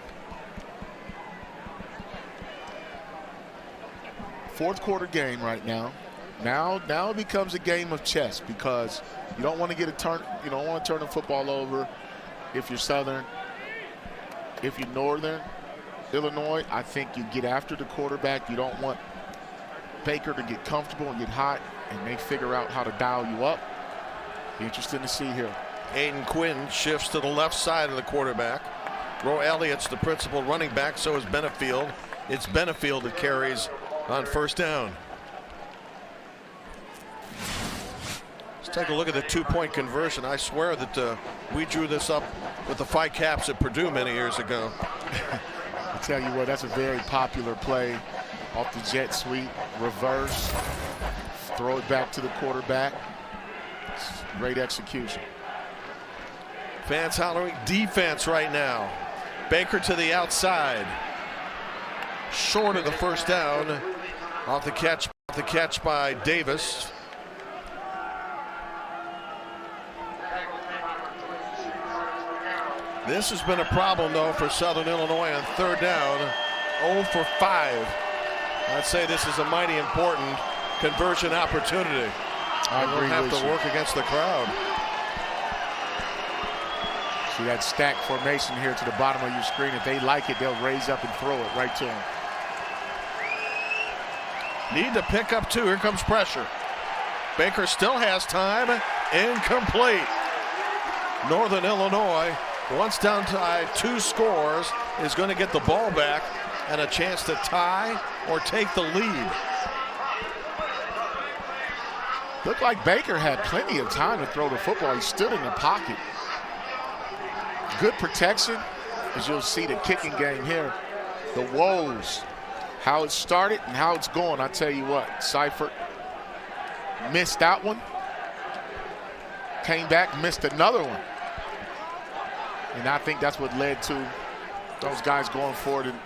[SPEAKER 2] Fourth quarter game right now. Now it becomes a game of chess, because you don't want to get a turn. You don't want to turn the football over if you're Southern. If you're Northern Illinois, I think you get after the quarterback. You don't want Baker to get comfortable and get hot, and they figure out how to dial you up. Be interesting to see here.
[SPEAKER 1] Aiden Quinn shifts to the left side of the quarterback. Roe Elliott's the principal running back, so is Benefield. It's Benefield that carries on first down. Let's take a look at the 2-point conversion. I swear that we drew this up with the Phi Caps at Purdue many years ago.
[SPEAKER 2] I tell you what, that's a very popular play off the jet sweep, reverse, throw it back to the quarterback. Great execution.
[SPEAKER 1] Fans hollering defense right now. Baker to the outside. Short of the first down. Off the catch by Davis. This has been a problem, though, for Southern Illinois on third down. 0 for 5. I'd say this is a mighty important conversion opportunity. I don't have to work against the crowd.
[SPEAKER 2] See that stack formation here to the bottom of your screen. If they like it, they'll raise up and throw it right to them.
[SPEAKER 1] Need to pick up 2. Here comes pressure. Baker still has time. Incomplete. Northern Illinois, once down to 2 scores, is going to get the ball back and a chance to tie or take the lead.
[SPEAKER 2] Looked like Baker had plenty of time to throw the football. He stood in the pocket. Good protection, as you'll see the kicking game here. The woes, how it started and how it's going. I tell you what, Seifert missed that one. Came back, missed another one. And I think that's what led to those guys going for it and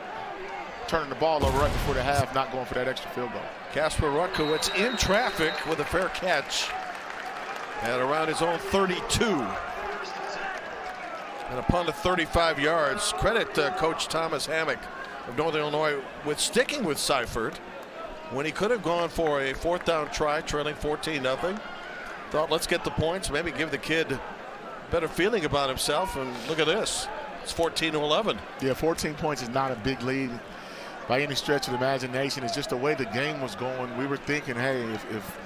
[SPEAKER 2] turning the ball over right before the half, not going for that extra field goal.
[SPEAKER 1] Kasper Rutkowitz in traffic with a fair catch at around his own 32. And a punt of 35 yards. Credit Coach Thomas Hammock of Northern Illinois with sticking with Seifert when he could have gone for a 4th down try, trailing 14-0. Thought, let's get the points, maybe give the kid a better feeling about himself, and look at this. It's 14-11.
[SPEAKER 2] Yeah, 14 points is not a big lead by any stretch of the imagination. It's just the way the game was going. We were thinking, hey, if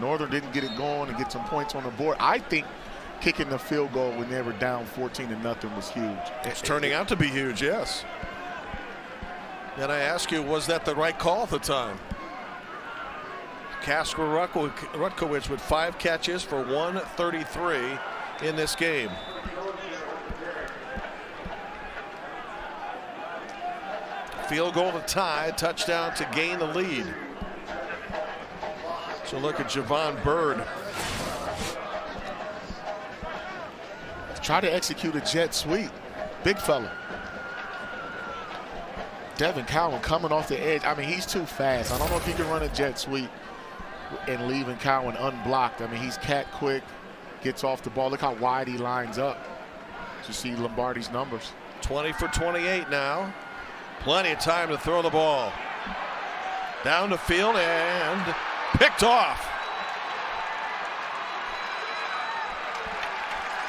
[SPEAKER 2] Northern didn't get it going and get some points on the board, I think kicking the field goal when they were down 14-0 was huge.
[SPEAKER 1] It's turning out to be huge, yes. And I ask you, was that the right call at the time? Kasper Rutkowitz with 5 catches for 133 in this game. Field goal to tie, touchdown to gain the lead. So look at Javon Bird.
[SPEAKER 2] Try to execute a jet sweep. Big fella. Devin Cowan coming off the edge. I mean, he's too fast. I don't know if he can run a jet sweep and leaving Cowan unblocked. I mean, he's cat quick, gets off the ball. Look how wide he lines up. You see Lombardi's numbers.
[SPEAKER 1] 20 for 28 now. Plenty of time to throw the ball. Down the field and picked off.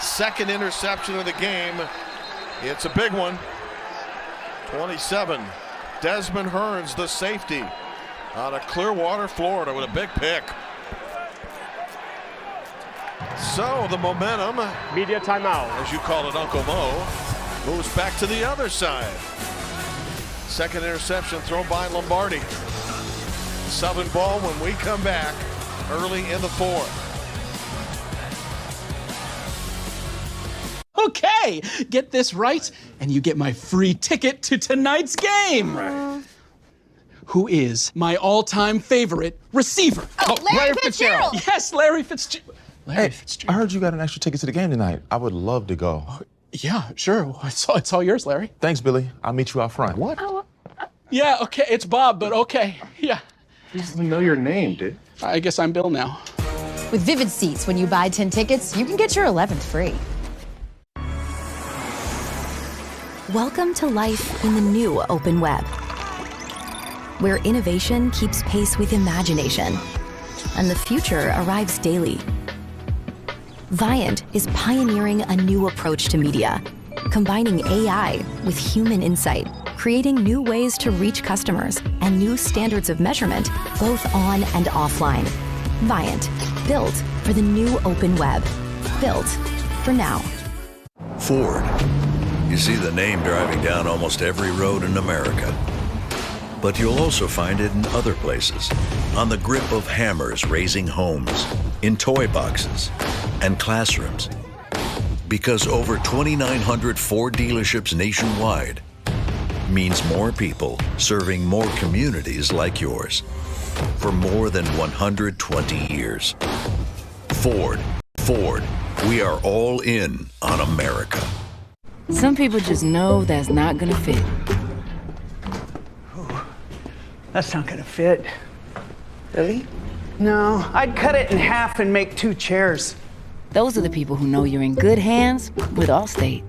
[SPEAKER 1] Second interception of the game. It's a big one. 27. Desmond Hearns, the safety, out of Clearwater, Florida, with a big pick. So the momentum,
[SPEAKER 28] media timeout,
[SPEAKER 1] as you call it, Uncle Mo, moves back to the other side. Second interception thrown by Lombardi. Southern ball when we come back early in the fourth.
[SPEAKER 24] Okay, get this right, and you get my free ticket to tonight's game. Who is my all-time favorite receiver?
[SPEAKER 9] Larry Fitzgerald.
[SPEAKER 24] Yes, Larry Fitzgerald.
[SPEAKER 25] Hey, I heard you got an extra ticket to the game tonight. I would love to go.
[SPEAKER 24] Yeah, sure. It's all yours, Larry.
[SPEAKER 25] Thanks, Billy. I'll meet you out front. What?
[SPEAKER 24] Yeah, okay, it's Bob, but okay, yeah.
[SPEAKER 25] He doesn't know your name, dude.
[SPEAKER 24] I guess I'm Bill now.
[SPEAKER 10] With Vivid Seats, when you buy 10 tickets, you can get your 11th free.
[SPEAKER 16] Welcome to life in the new open web, where innovation keeps pace with imagination, and the future arrives daily. Viant is pioneering a new approach to media, combining AI with human insight, creating new ways to reach customers and new standards of measurement, both on and offline. Viant, built for the new open web, built for now.
[SPEAKER 11] Ford. You see the name driving down almost every road in America. But you'll also find it in other places, on the grip of hammers raising homes, in toy boxes, and classrooms. Because over 2,900 Ford dealerships nationwide means more people serving more communities like yours for more than 120 years. Ford, we are all in on America.
[SPEAKER 12] Some people just know that's not gonna fit.
[SPEAKER 15] That's not gonna fit. Really? No, I'd cut it in half and make 2 chairs.
[SPEAKER 12] Those are the people who know you're in good hands with Allstate.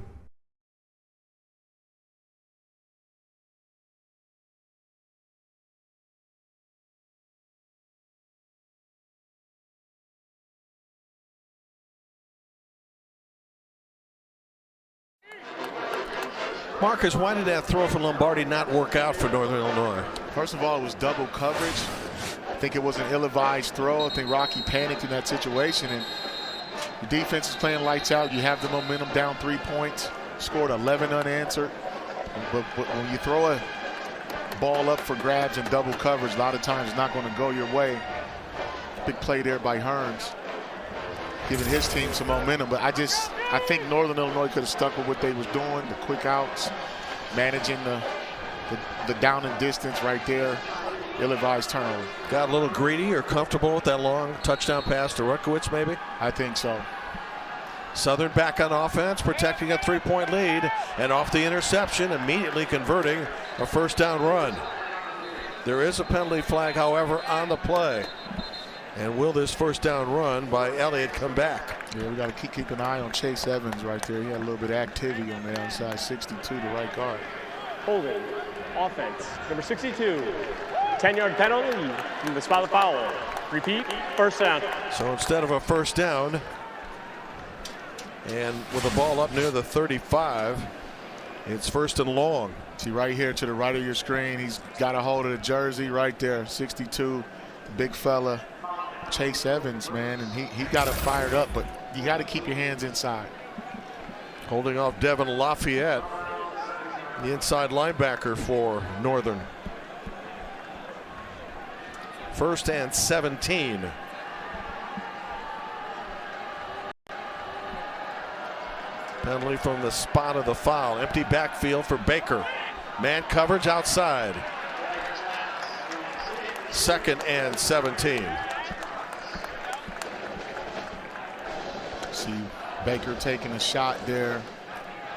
[SPEAKER 1] Marcus, why did that throw for Lombardi not work out for Northern Illinois?
[SPEAKER 2] First of all, it was double coverage. I think it was an ill-advised throw. I think Rocky panicked in that situation, and the defense is playing lights out. You have the momentum down 3 points, scored 11 unanswered. But when you throw a ball up for grabs and double coverage, a lot of times it's not going to go your way. Big play there by Hearns, giving his team some momentum. But I think Northern Illinois could have stuck with what they was doing, the quick outs, managing the down and distance right there. Ill-advised turnover.
[SPEAKER 1] Got a little greedy or comfortable with that long touchdown pass to Rutkowitz, maybe?
[SPEAKER 2] I think so.
[SPEAKER 1] Southern back on offense, protecting a 3-point lead, and off the interception, immediately converting a first down run. There is a penalty flag, however, on the play. And will this first down run by Elliott come back?
[SPEAKER 2] Yeah, we got to keep an eye on Chase Evans right there. He had a little bit of activity on the outside, 62, the right guard.
[SPEAKER 28] Holding, offense, number 62. 10-yard penalty from the spot of the foul. Repeat, first down.
[SPEAKER 1] So instead of a first down, and with the ball up near the 35, it's first and long.
[SPEAKER 2] See right here to the right of your screen, he's got a hold of the jersey right there, 62, big fella. Chase Evans, man, and he got it fired up, but you got to keep your hands inside.
[SPEAKER 1] Holding off Devin Lafayette, the inside linebacker for Northern. First and 17. Penalty from the spot of the foul. Empty backfield for Baker. Man coverage outside. 2nd and 17.
[SPEAKER 2] See Baker taking a shot there,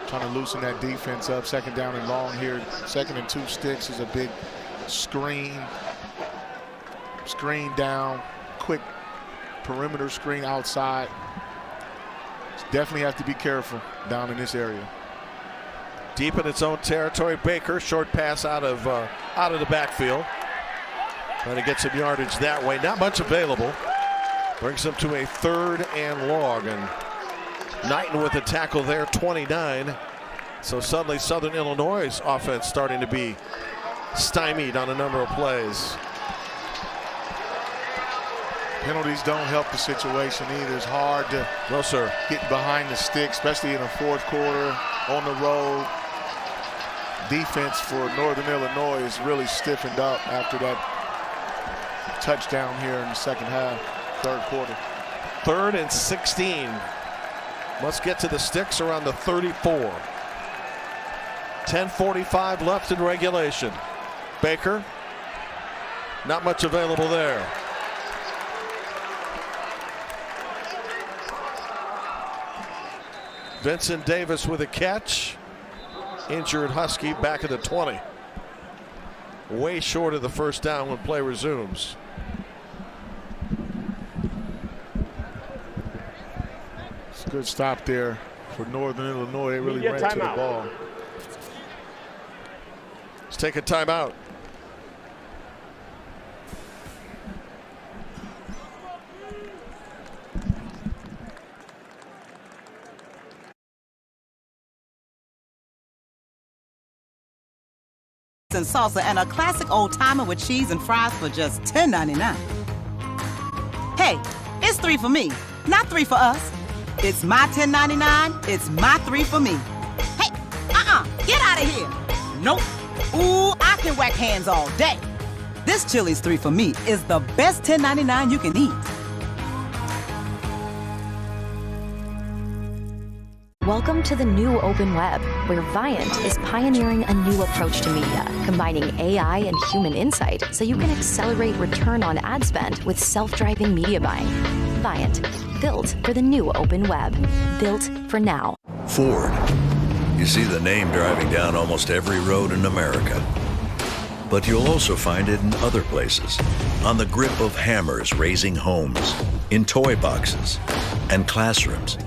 [SPEAKER 2] trying to loosen that defense up. 2nd down and long here. 2nd and 2 sticks is a big screen down, quick perimeter screen outside. Definitely have to be careful down in this area.
[SPEAKER 1] Deep in its own territory, Baker, short pass out of the backfield. Trying to get some yardage that way. Not much available. Brings them to a 3rd and long. And Knighton with the tackle there, 29. So suddenly Southern Illinois' offense starting to be stymied on a number of plays.
[SPEAKER 2] Penalties don't help the situation either. It's hard to get behind the stick, especially in the 4th quarter on the road. Defense for Northern Illinois is really stiffened up after that touchdown here in the 2nd half, 3rd quarter.
[SPEAKER 1] 3rd and 16. Must get to the sticks around the 34. 10:45 left in regulation. Baker, not much available there. Vincent Davis with a catch. Injured Husky back at the 20. Way short of the 1st down when play resumes.
[SPEAKER 2] It's a good stop there for Northern Illinois. They really ran to the ball.
[SPEAKER 1] Let's take a timeout.
[SPEAKER 8] And salsa and a classic old timer with cheese and fries for just $10.99. Hey, it's 3 for me, not 3 for us. It's my $10.99. It's my 3 for me. Hey, get out of here. Nope. Ooh, I can whack hands all day. This Chili's 3 for me is the best $10.99 you can eat.
[SPEAKER 9] Welcome to the new open web, where Viant is pioneering a new approach to media, combining AI and human insight so you can accelerate return on ad spend with self-driving media buying. Viant, built for the new open web, built for now.
[SPEAKER 11] Ford. You see the name driving down almost every road in America. But you'll also find it in other places, on the grip of hammers raising homes, in toy boxes, and classrooms.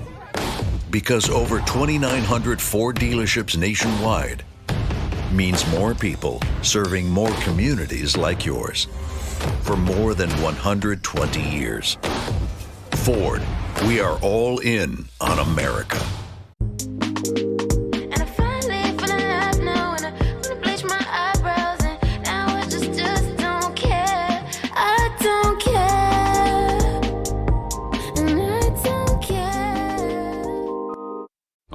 [SPEAKER 11] Because over 2,900 Ford dealerships nationwide means more people serving more communities like yours for more than 120 years. Ford, we are all in on America.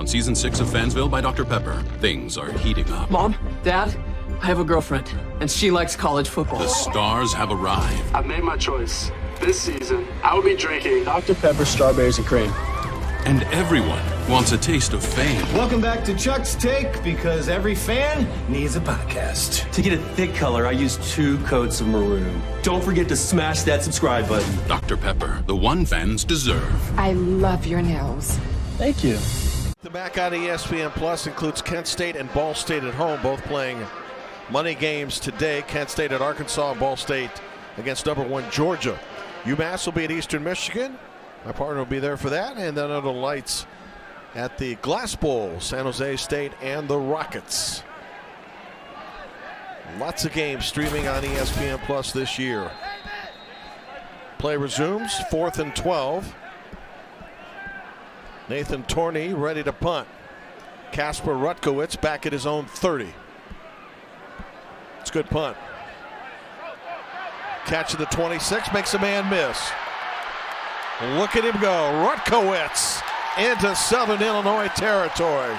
[SPEAKER 6] Season 6 of Fansville by Dr. Pepper. Things are heating up.
[SPEAKER 14] Mom, Dad, I have a girlfriend, and she likes college football.
[SPEAKER 6] The stars have arrived.
[SPEAKER 17] I've made my choice. This season, I will be drinking Dr. Pepper strawberries and cream.
[SPEAKER 6] And everyone wants a taste of fame.
[SPEAKER 19] Welcome back to Chuck's Take, because every fan needs a podcast.
[SPEAKER 20] To get a thick color, I use 2 coats of maroon. Don't forget to smash that subscribe button.
[SPEAKER 6] Dr. Pepper, the one fans deserve.
[SPEAKER 26] I love your nails.
[SPEAKER 17] Thank you.
[SPEAKER 1] The back on ESPN Plus includes Kent State and Ball State at home, both playing money games today. Kent State at Arkansas, and Ball State against #1 Georgia. UMass will be at Eastern Michigan. My partner will be there for that. And then under the lights at the Glass Bowl, San Jose State and the Rockets. Lots of games streaming on ESPN Plus this year. Play resumes, 4th and 12. Nathan Torney ready to punt. Kasper Rutkowitz back at his own 30. It's a good punt. Catch at the 26, makes a man miss. Look at him go. Rutkowitz into Southern Illinois territory.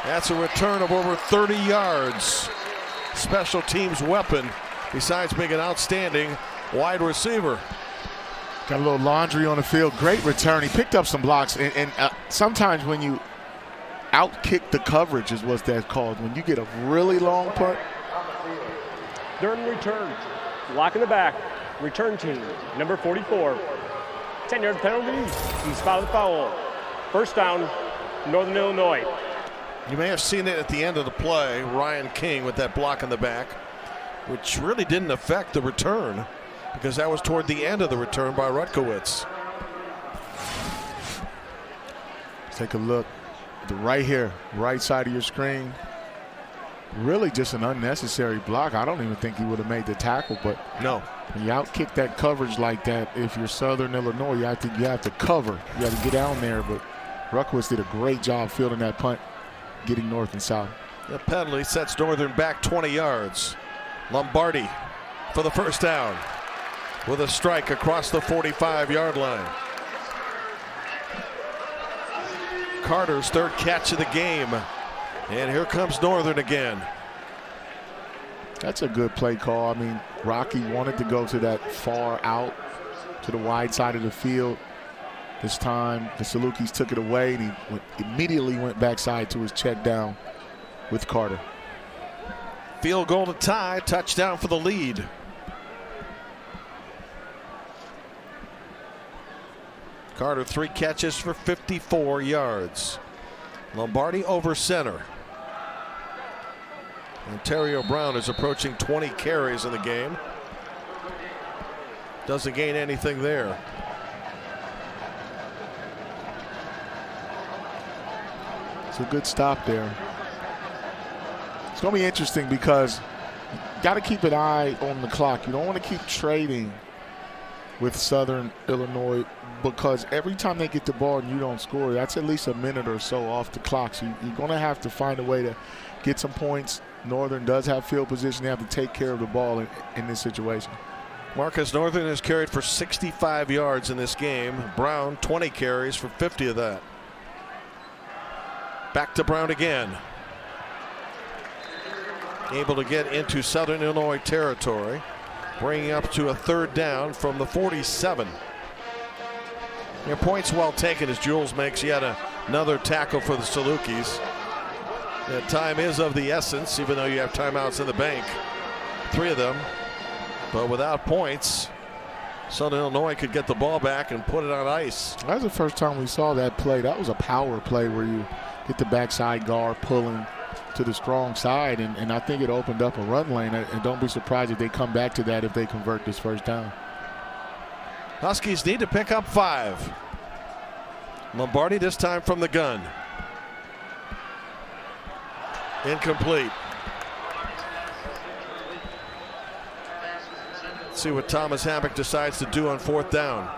[SPEAKER 1] That's a return of over 30 yards. Special teams weapon, besides being an outstanding wide receiver.
[SPEAKER 2] Got a little laundry on the field. Great return. He picked up some blocks. And sometimes when you outkicked the coverage is what that's called. When you get a really long punt.
[SPEAKER 28] During return, block in the back, return team, number 44. 10-yard penalty, he's fouled the foul. First down, Northern Illinois.
[SPEAKER 1] You may have seen it at the end of the play, Ryan King with that block in the back, which really didn't affect the return because that was toward the end of the return by Rutkowitz.
[SPEAKER 2] Take a look. Right here, right side of your screen. Really just an unnecessary block. I don't even think he would have made the tackle, but
[SPEAKER 1] no.
[SPEAKER 2] When you outkick that coverage like that, if you're Southern Illinois, you have to cover. You have to get down there, but Rutkowitz did a great job fielding that punt, getting north and south.
[SPEAKER 1] The penalty sets Northern back 20 yards. Lombardi for the first down with a strike across the 45-yard line. Carter's third catch of the game. And here comes Northern again.
[SPEAKER 2] That's a good play call. I mean, Rocky wanted to go to that far out to the wide side of the field. This time, the Salukis took it away, and he immediately went backside to his check down with Carter.
[SPEAKER 1] Field goal to tie, touchdown for the lead. Carter 3 catches for 54 yards. Lombardi over center. Ontario Brown is approaching 20 carries in the game. Doesn't gain anything there.
[SPEAKER 2] It's a good stop there. It's going to be interesting because you got to keep an eye on the clock. You don't want to keep trading with Southern Illinois because every time they get the ball and you don't score, that's at least a minute or so off the clock. So you're going to have to find a way to get some points. Northern does have field position. They have to take care of the ball in this situation.
[SPEAKER 1] Marcus Northern has carried for 65 yards in this game. Brown 20 carries for 50 of that. Back to Brown again. Able to get into Southern Illinois territory. Bringing up to a third down from the 47. Your points well taken as Jules makes yet another tackle for the Salukis. The time is of the essence, even though you have timeouts in the bank. 3 of them. But without points, Southern Illinois could get the ball back and put it on ice.
[SPEAKER 2] That was the first time we saw that play. That was a power play where you get the backside guard pulling to the strong side, and I think it opened up a run lane. And don't be surprised if they come back to that if they convert this first down.
[SPEAKER 1] Huskies need to pick up 5. Lombardi this time from the gun. Incomplete. Let's see what Thomas Hammock decides to do on 4th down.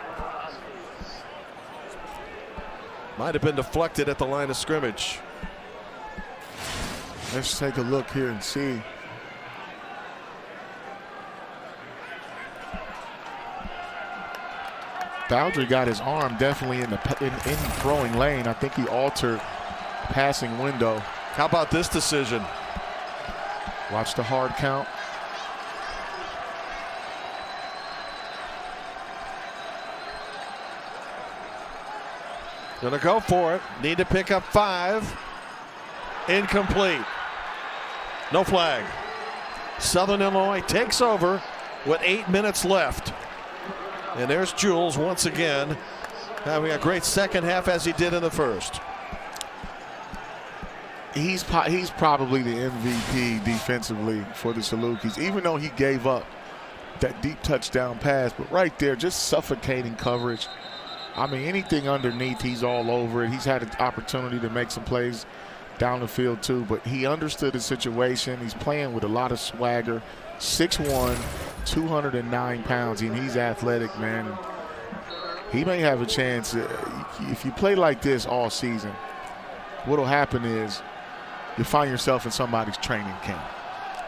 [SPEAKER 1] Might have been deflected at the line of scrimmage.
[SPEAKER 2] Let's take a look here and see. Bowdry got his arm definitely in throwing lane. I think he altered passing window.
[SPEAKER 1] How about this decision?
[SPEAKER 2] Watch the hard count.
[SPEAKER 1] Gonna go for it. Need to pick up 5. Incomplete. No flag. Southern Illinois takes over with 8 minutes left. And there's Jules once again having a great second half as he did in the first.
[SPEAKER 2] He's probably the MVP defensively for the Salukis, even though he gave up that deep touchdown pass. But right there, just suffocating coverage. I mean, anything underneath, he's all over it. He's had an opportunity to make some plays down the field too, but he understood the situation. He's playing with a lot of swagger. 6'1", 209 pounds, and he's athletic, man. He may have a chance. If you play like this all season, what'll happen is you find yourself in somebody's training camp,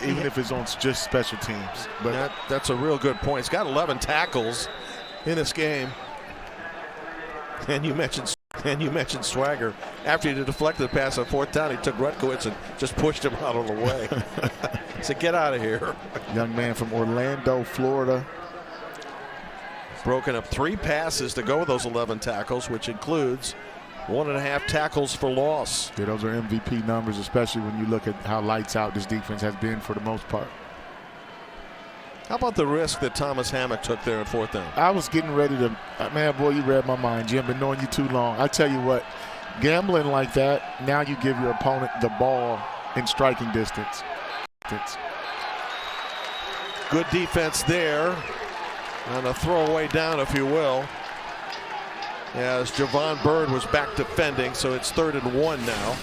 [SPEAKER 2] even if it's on just special teams.
[SPEAKER 1] But that's a real good point. He's got 11 tackles in this game. And you mentioned swagger. After he deflected the pass on 4th down, he took Rutkowitz and just pushed him out of the way. He said, "Get out of here."
[SPEAKER 2] Young man from Orlando, Florida.
[SPEAKER 1] Broken up 3 passes to go with those 11 tackles, which includes 1.5 tackles for loss.
[SPEAKER 2] Yeah, those are MVP numbers, especially when you look at how lights out this defense has been for the most part.
[SPEAKER 1] How about the risk that Thomas Hammock took there in 4th down?
[SPEAKER 2] I was getting ready to, man, boy, you read my mind, Jim. Been knowing you too long. I tell you what, gambling like that, now you give your opponent the ball in striking distance.
[SPEAKER 1] Good defense there. And a throwaway down, if you will. As Javon Bird was back defending, so it's 3rd and 1 now.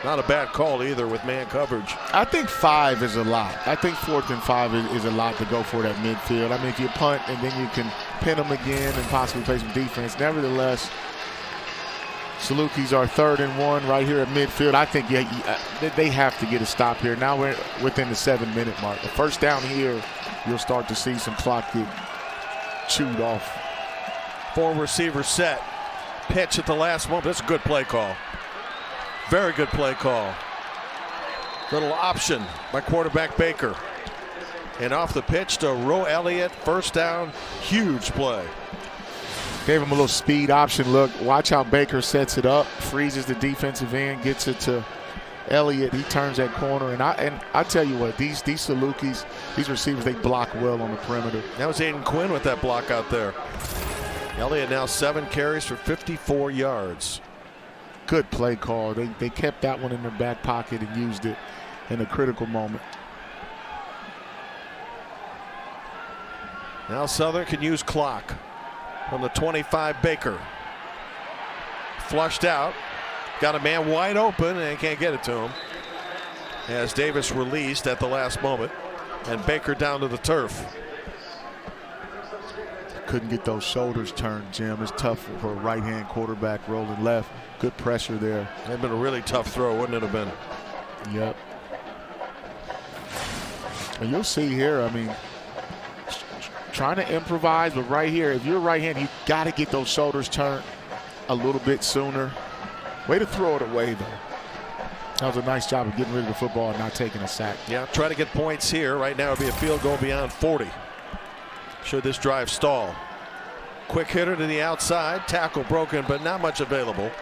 [SPEAKER 1] Not a bad call either with man coverage.
[SPEAKER 2] I think 5 is a lot. I think 4th and 5 is a lot to go for that midfield. I mean, if you punt and then you can pin them again and possibly play some defense. Nevertheless, Salukis are 3rd and 1 right here at midfield. I think they have to get a stop here. Now we're within the 7-minute mark. The first down here, you'll start to see some clock get chewed off.
[SPEAKER 1] 4 receiver set. Pitch at the last moment. That's a good play call. Very good play call. Little option by quarterback Baker. And off the pitch to Roe Elliott. First down. Huge play.
[SPEAKER 2] Gave him a little speed option look. Watch how Baker sets it up. Freezes the defensive end. Gets it to Elliott. He turns that corner. And I tell you what, these Salukis, these receivers, they block well on the perimeter.
[SPEAKER 1] That was Aiden Quinn with that block out there. Elliott now 7 carries for 54 yards.
[SPEAKER 2] Good play call. They kept that one in their back pocket and used it in a critical moment.
[SPEAKER 1] Now Southern can use clock. From the 25, Baker. Flushed out. Got a man wide open and can't get it to him. As Davis released at the last moment. And Baker down to the turf.
[SPEAKER 2] Couldn't get those shoulders turned, Jim. It's tough for a right-hand quarterback rolling left. Good pressure there.
[SPEAKER 1] That'd been a really tough throw, wouldn't it have been?
[SPEAKER 2] Yep. And you'll see here, I mean, trying to improvise, but right here, if you're right-handed, you got to get those shoulders turned a little bit sooner. Way to throw it away, though. That was a nice job of getting rid of the football and not taking a sack.
[SPEAKER 1] Yeah, try to get points here. Right now, it'd be a field goal beyond 40. Should this drive stall. Quick hitter to the outside. Tackle broken, but not much available.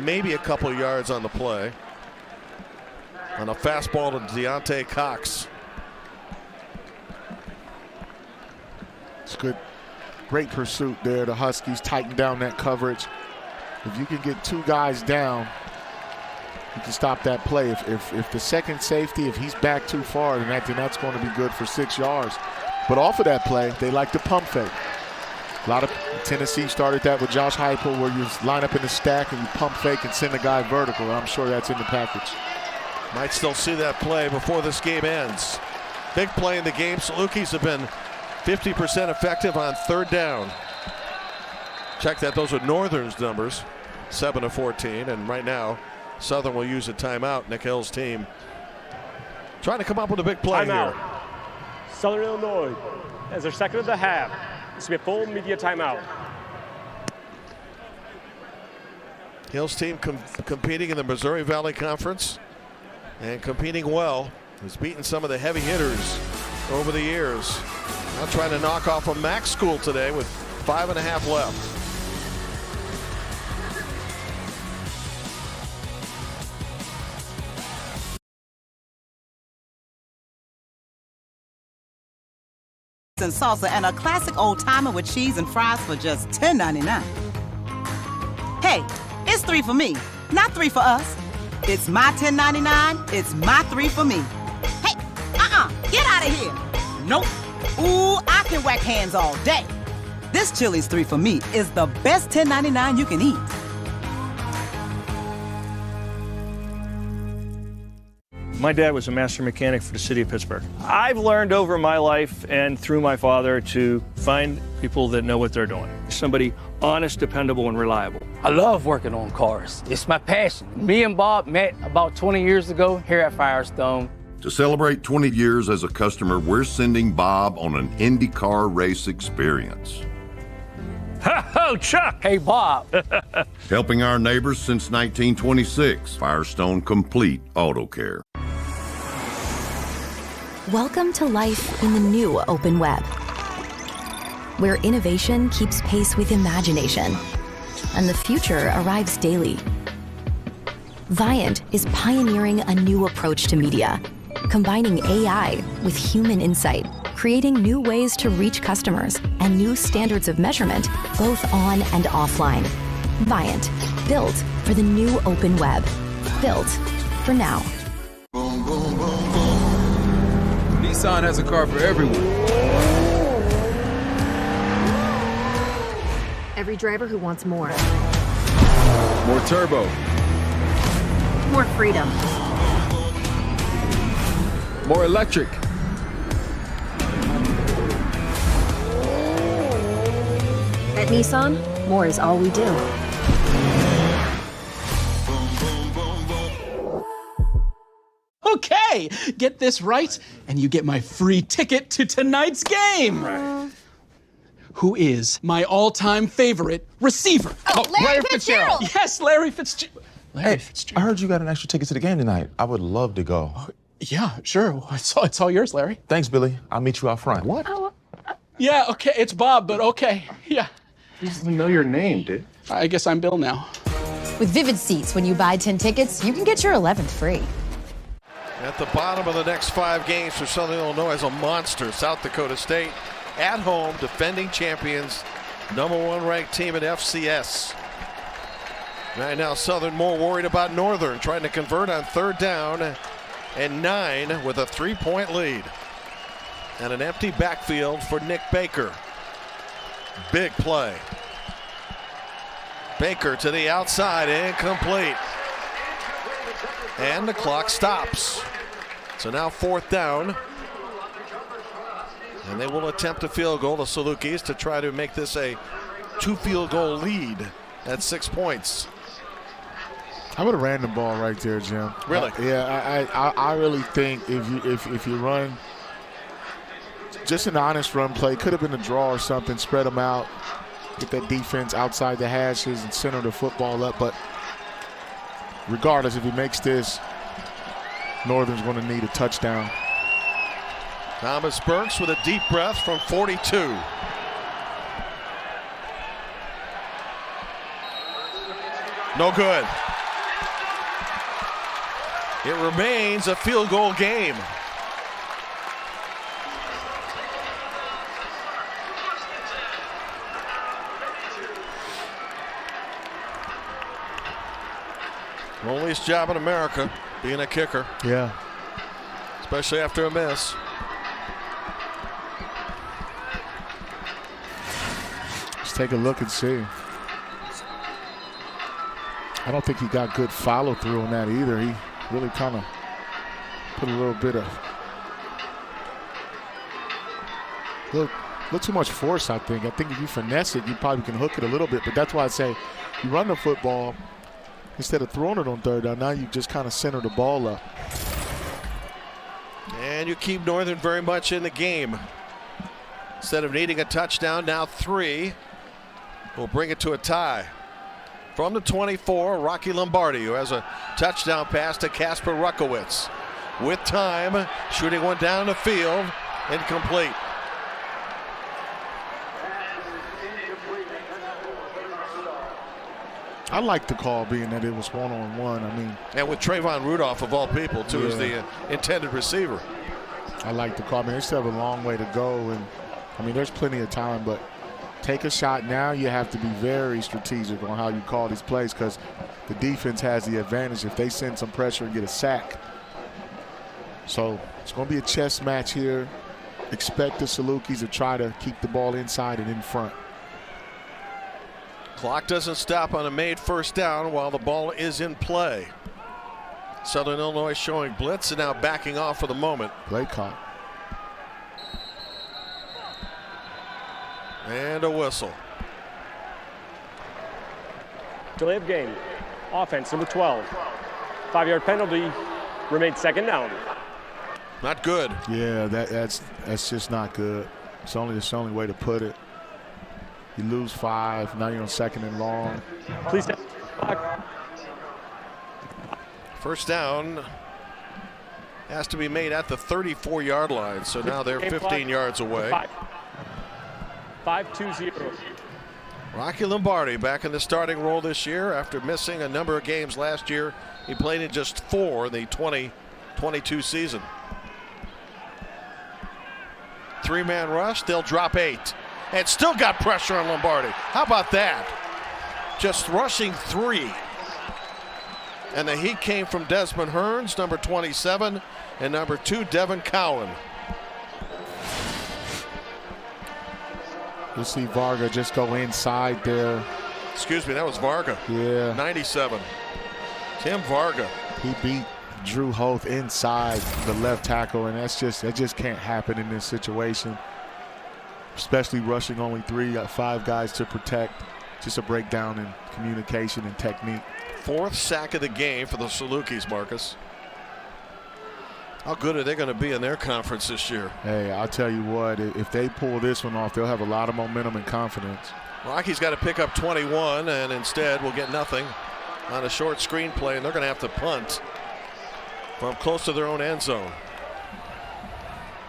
[SPEAKER 1] Maybe a couple yards on the play. On a fastball to Deontay Cox.
[SPEAKER 2] It's good. Great pursuit there. The Huskies tighten down that coverage. If you can get 2 guys down, you can stop that play. If the second safety, if he's back too far, then that's going to be good for 6 yards. But off of that play, they like to pump fake. A lot of Tennessee started that with Josh Heupel, where you line up in the stack and you pump fake and send a guy vertical. And I'm sure that's in the package.
[SPEAKER 1] Might still see that play before this game ends. Big play in the game. Salukis have been 50% effective on 3rd down. Check that. Those are Northern's numbers. 7 of 14. And right now, Southern will use a timeout. Nick Hill's team trying to come up with a big play
[SPEAKER 28] timeout.
[SPEAKER 1] here.
[SPEAKER 28] Southern Illinois, as their second of the half. This will be a full media timeout.
[SPEAKER 1] Hill's team competing in the Missouri Valley Conference and competing well. He's beaten some of the heavy hitters over the years. Now trying to knock off a MAC school today with 5.5 left.
[SPEAKER 8] And salsa and a classic old timer with cheese and fries for just $10.99. Hey, it's 3 for me, not 3 for us. It's my $10.99. It's my 3 for me. Hey, get out of here. Nope. Ooh, I can whack hands all day. This Chili's 3 for me is the best $10.99 you can eat.
[SPEAKER 3] My dad was a master mechanic for the city of Pittsburgh. I've learned over my life and through my father to find people that know what they're doing. Somebody honest, dependable, and reliable.
[SPEAKER 13] I love working on cars. It's my passion. Me and Bob met about 20 years ago here at Firestone.
[SPEAKER 18] To celebrate 20 years as a customer, we're sending Bob on an IndyCar race experience.
[SPEAKER 13] Ho, Chuck! Hey, Bob.
[SPEAKER 18] Helping our neighbors since 1926. Firestone Complete Auto Care.
[SPEAKER 9] Welcome to life in the new open web, where innovation keeps pace with imagination, and the future arrives daily. Viant is pioneering a new approach to media, combining AI with human insight, creating new ways to reach customers and new standards of measurement, both on and offline. Viant, built for the new open web. Built for now.
[SPEAKER 4] Nissan has a car for everyone.
[SPEAKER 10] Every driver who wants more.
[SPEAKER 4] More turbo.
[SPEAKER 10] More freedom.
[SPEAKER 4] More electric.
[SPEAKER 10] At Nissan, more is all we do.
[SPEAKER 24] Okay, get this right, and you get my free ticket to tonight's game. Who is my all-time favorite receiver?
[SPEAKER 10] Larry Fitzgerald.
[SPEAKER 24] Yes, Larry Fitzgerald.
[SPEAKER 25] Hey, I heard you got an extra ticket to the game tonight. I would love to go.
[SPEAKER 24] Yeah, sure. It's all yours, Larry.
[SPEAKER 25] Thanks, Billy. I'll meet you out front. What?
[SPEAKER 24] Yeah, okay, it's Bob, but okay. Yeah.
[SPEAKER 25] He doesn't know your name, dude.
[SPEAKER 24] I guess I'm Bill now.
[SPEAKER 10] With Vivid Seats, when you buy 10 tickets, you can get your 11th free.
[SPEAKER 1] At the bottom of the next 5 games for Southern Illinois as a monster, South Dakota State at home, defending champions, #1 ranked team at FCS. Right now, Southern more worried about Northern, trying to convert on 3rd down and 9 with a 3-point lead. And an empty backfield for Nick Baker. Big play. Baker to the outside, incomplete. And the clock stops. So now 4th down. And they will attempt a field goal, the Salukis, to try to make this a 2 field goal lead at 6 points.
[SPEAKER 2] I would have ran the ball right there, Jim.
[SPEAKER 1] Really?
[SPEAKER 2] I really think if you run just an honest run play, could have been a draw or something, spread them out, get that defense outside the hashes and center the football up. But regardless, if he makes this, Northern's going to need a touchdown.
[SPEAKER 1] Thomas Burks with a deep breath from 42. No good. It remains a field goal game. Loneliest job in America, being a kicker.
[SPEAKER 2] Yeah.
[SPEAKER 1] Especially after a miss.
[SPEAKER 2] Let's take a look and see. I don't think he got good follow through on that either. He really kind of put a little bit of little too much force, I think. I think if you finesse it, you probably can hook it a little bit. But that's why I say you run the football instead of throwing it on 3rd down. Now you just kind of center the ball up.
[SPEAKER 1] And you keep Northern very much in the game. Instead of needing a touchdown, now 3 will bring it to a tie. From the 24, Rocky Lombardi, who has a touchdown pass to Casper Ruckowitz. With time, shooting one down the field, incomplete.
[SPEAKER 2] I like the call being that it was one-on-one. I mean,
[SPEAKER 1] and with Trayvon Rudolph, of all people, too, as the intended receiver.
[SPEAKER 2] I like the call. I mean, they still have a long way to go, and I mean, there's plenty of time, but take a shot now. You have to be very strategic on how you call these plays because the defense has the advantage if they send some pressure and get a sack. So it's going to be a chess match here. Expect the Salukis to try to keep the ball inside and in front.
[SPEAKER 1] Clock doesn't stop on a made 1st down while the ball is in play. Southern Illinois showing blitz and now backing off for the moment.
[SPEAKER 2] Play call.
[SPEAKER 1] And a whistle.
[SPEAKER 28] Delay of game. Offense, number 12. 5-yard penalty. Remains 2nd down.
[SPEAKER 1] Not good.
[SPEAKER 2] Yeah, that's just not good. It's the only way to put it. You lose 5. Now you're on 2nd and long.
[SPEAKER 28] Please.
[SPEAKER 1] 1st down has to be made at the 34-yard line. So now they're 15 yards away.
[SPEAKER 28] 5-2-0.
[SPEAKER 1] Rocky Lombardi back in the starting role this year after missing a number of games last year. He played in just 4 in the 2022 season. 3-man rush, they'll drop 8. And still got pressure on Lombardi. How about that? Just rushing 3. And the heat came from Desmond Hearns, number 27, and number 2, Devin Cowan.
[SPEAKER 2] You'll see Varga just go inside there.
[SPEAKER 1] Excuse me, that was Varga.
[SPEAKER 2] Yeah.
[SPEAKER 1] 97. Tim Varga.
[SPEAKER 2] He beat Drew Hoth inside the left tackle, and that just can't happen in this situation. Especially rushing only 3, 5 guys to protect. Just a breakdown in communication and technique.
[SPEAKER 1] 4th sack of the game for the Salukis, Marcus. How good are they going to be in their conference this year?
[SPEAKER 2] Hey, I'll tell you what, if they pull this one off, they'll have a lot of momentum and confidence.
[SPEAKER 1] Rocky's got to pick up 21, and instead will get nothing on a short screen play, and they're going to have to punt from close to their own end zone.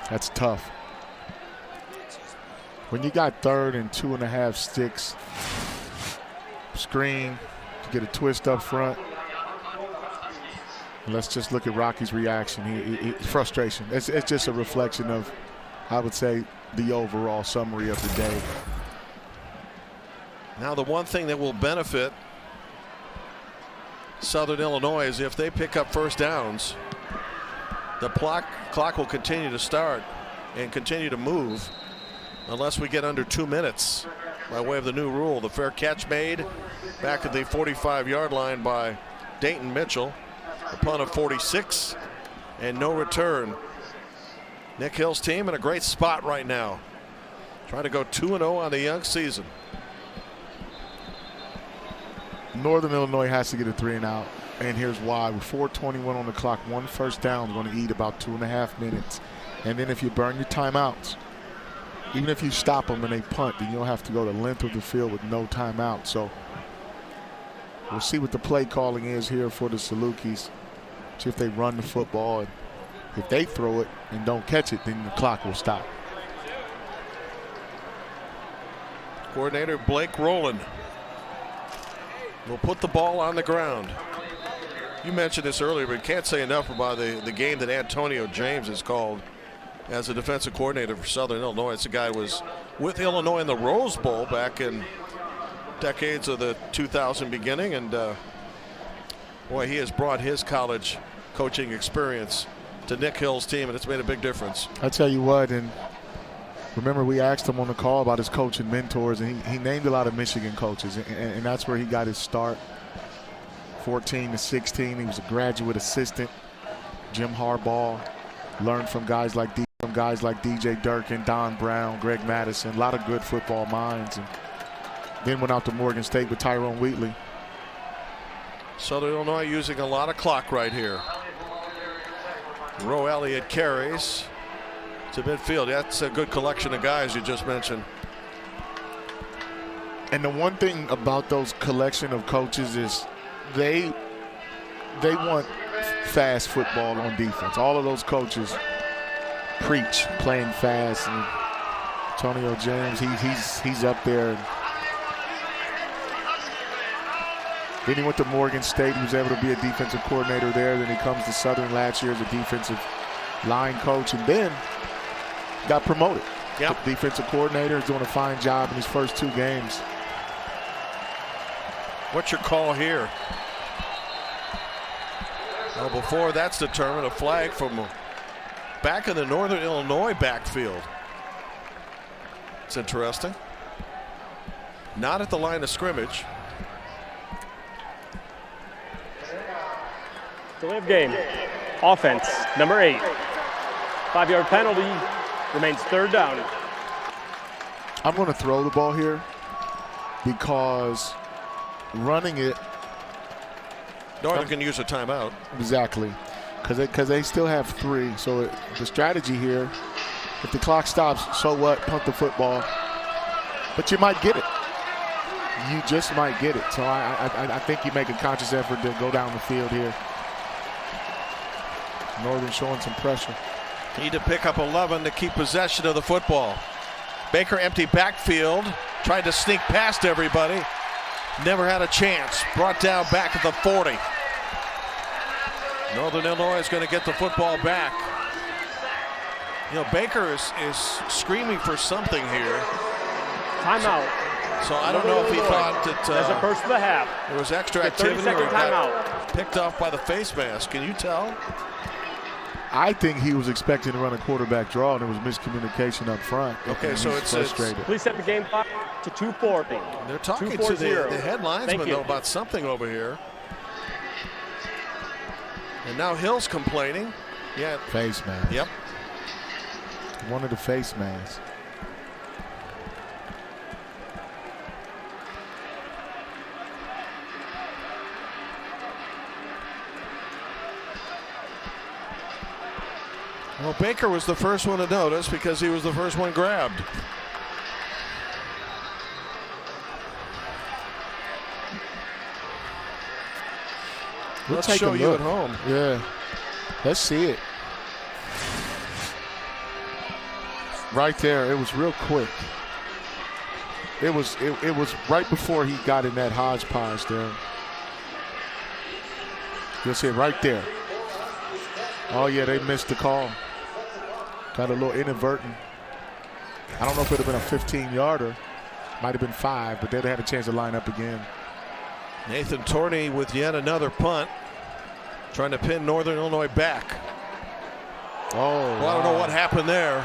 [SPEAKER 2] That's tough. When you got 3rd and 2.5 sticks, screen to get a twist up front. Let's just look at Rocky's reaction. Frustration. It's just a reflection of, I would say, the overall summary of the day.
[SPEAKER 1] Now the one thing that will benefit Southern Illinois is if they pick up first downs, the clock will continue to start and continue to move unless we get under 2 minutes by way of the new rule. The fair catch made back at the 45-yard line by Dayton Mitchell. A punt of 46 and no return. Nick Hill's team in a great spot right now. Trying to go 2-0 on the young season.
[SPEAKER 2] Northern Illinois has to get a 3-and-out, and here's why. With 4:21 on the clock, 1 first down is going to eat about 2.5 minutes. And then if you burn your timeouts, even if you stop them and they punt, then you'll have to go the length of the field with no timeout. So we'll see what the play calling is here for the Salukis. See if they run the football. And if they throw it and don't catch it, then the clock will stop.
[SPEAKER 1] Coordinator Blake Rowland will put the ball on the ground. You mentioned this earlier, but can't say enough about the game that Antonio James has called as a defensive coordinator for Southern Illinois. It's a guy who was with Illinois in the Rose Bowl back in decades of the 2000 beginning, and boy, he has brought his college coaching experience to Nick Hill's team, and it's made a big difference.
[SPEAKER 2] I tell you what, and remember we asked him on the call about his coaching mentors, and he named a lot of Michigan coaches, and that's where he got his start. 14 to 16, he was a graduate assistant. Jim Harbaugh learned from guys like DJ Durkin, Don Brown, Greg Madison, a lot of good football minds, and then went out to Morgan State with Tyrone Wheatley.
[SPEAKER 1] Southern Illinois using a lot of clock right here. Roe Elliott carries to midfield. That's a good collection of guys you just mentioned.
[SPEAKER 2] And the one thing about those collection of coaches is they want fast football on defense. All of those coaches preach playing fast, and Antonio James, he's up there. Then he went to Morgan State. He was able to be a defensive coordinator there. Then he comes to Southern last year as a defensive line coach, and then got promoted.
[SPEAKER 1] Yep.
[SPEAKER 2] Defensive coordinator. He's doing a fine job in his first 2 games.
[SPEAKER 1] What's your call here? Well, before that's determined, a flag from back in the Northern Illinois backfield. It's interesting. Not at the line of scrimmage.
[SPEAKER 28] Delay of game. Offense, number 8. 5-yard penalty. Remains 3rd down.
[SPEAKER 2] I'm going to throw the ball here because running it.
[SPEAKER 1] Northern can use a timeout.
[SPEAKER 2] Exactly. Because they still have 3. So the strategy here, if the clock stops, so what? Punt the football. But you might get it. You just might get it. So I think you make a conscious effort to go down the field here. Northern showing some pressure.
[SPEAKER 1] Need to pick up 11 to keep possession of the football. Baker empty backfield. Tried to sneak past everybody. Never had a chance. Brought down back at the 40. Northern Illinois is going to get the football back. You know, Baker is screaming for something here.
[SPEAKER 28] Timeout.
[SPEAKER 1] So I don't know if he thought that
[SPEAKER 28] That's the first of the half.
[SPEAKER 1] there was extra activity or he got picked off by the face mask. Can you tell?
[SPEAKER 2] I think he was expecting to run a quarterback draw, and there was miscommunication up front.
[SPEAKER 1] Okay, so it's
[SPEAKER 2] frustrated.
[SPEAKER 28] Please set the game clock to 2:40.
[SPEAKER 1] They're talking to the head linesman though about something over here. And now Hill's complaining. Yeah.
[SPEAKER 2] Face mask.
[SPEAKER 1] Yep.
[SPEAKER 2] One of the face masks.
[SPEAKER 1] Well, Baker was the first one to notice because he was the first one grabbed. Let's show you at home.
[SPEAKER 2] Yeah. Let's see it. Right there. It was real quick. It was right before he got in that hodgepodge there. You'll see it right there. Oh, yeah, they missed the call. Got a little inadvertent. I don't know if it would have been a 15-yarder. Might have been 5, but they'd have had a chance to line up again.
[SPEAKER 1] Nathan Torney with yet another punt. Trying to pin Northern Illinois back.
[SPEAKER 2] Oh,
[SPEAKER 1] well, I don't know what happened there.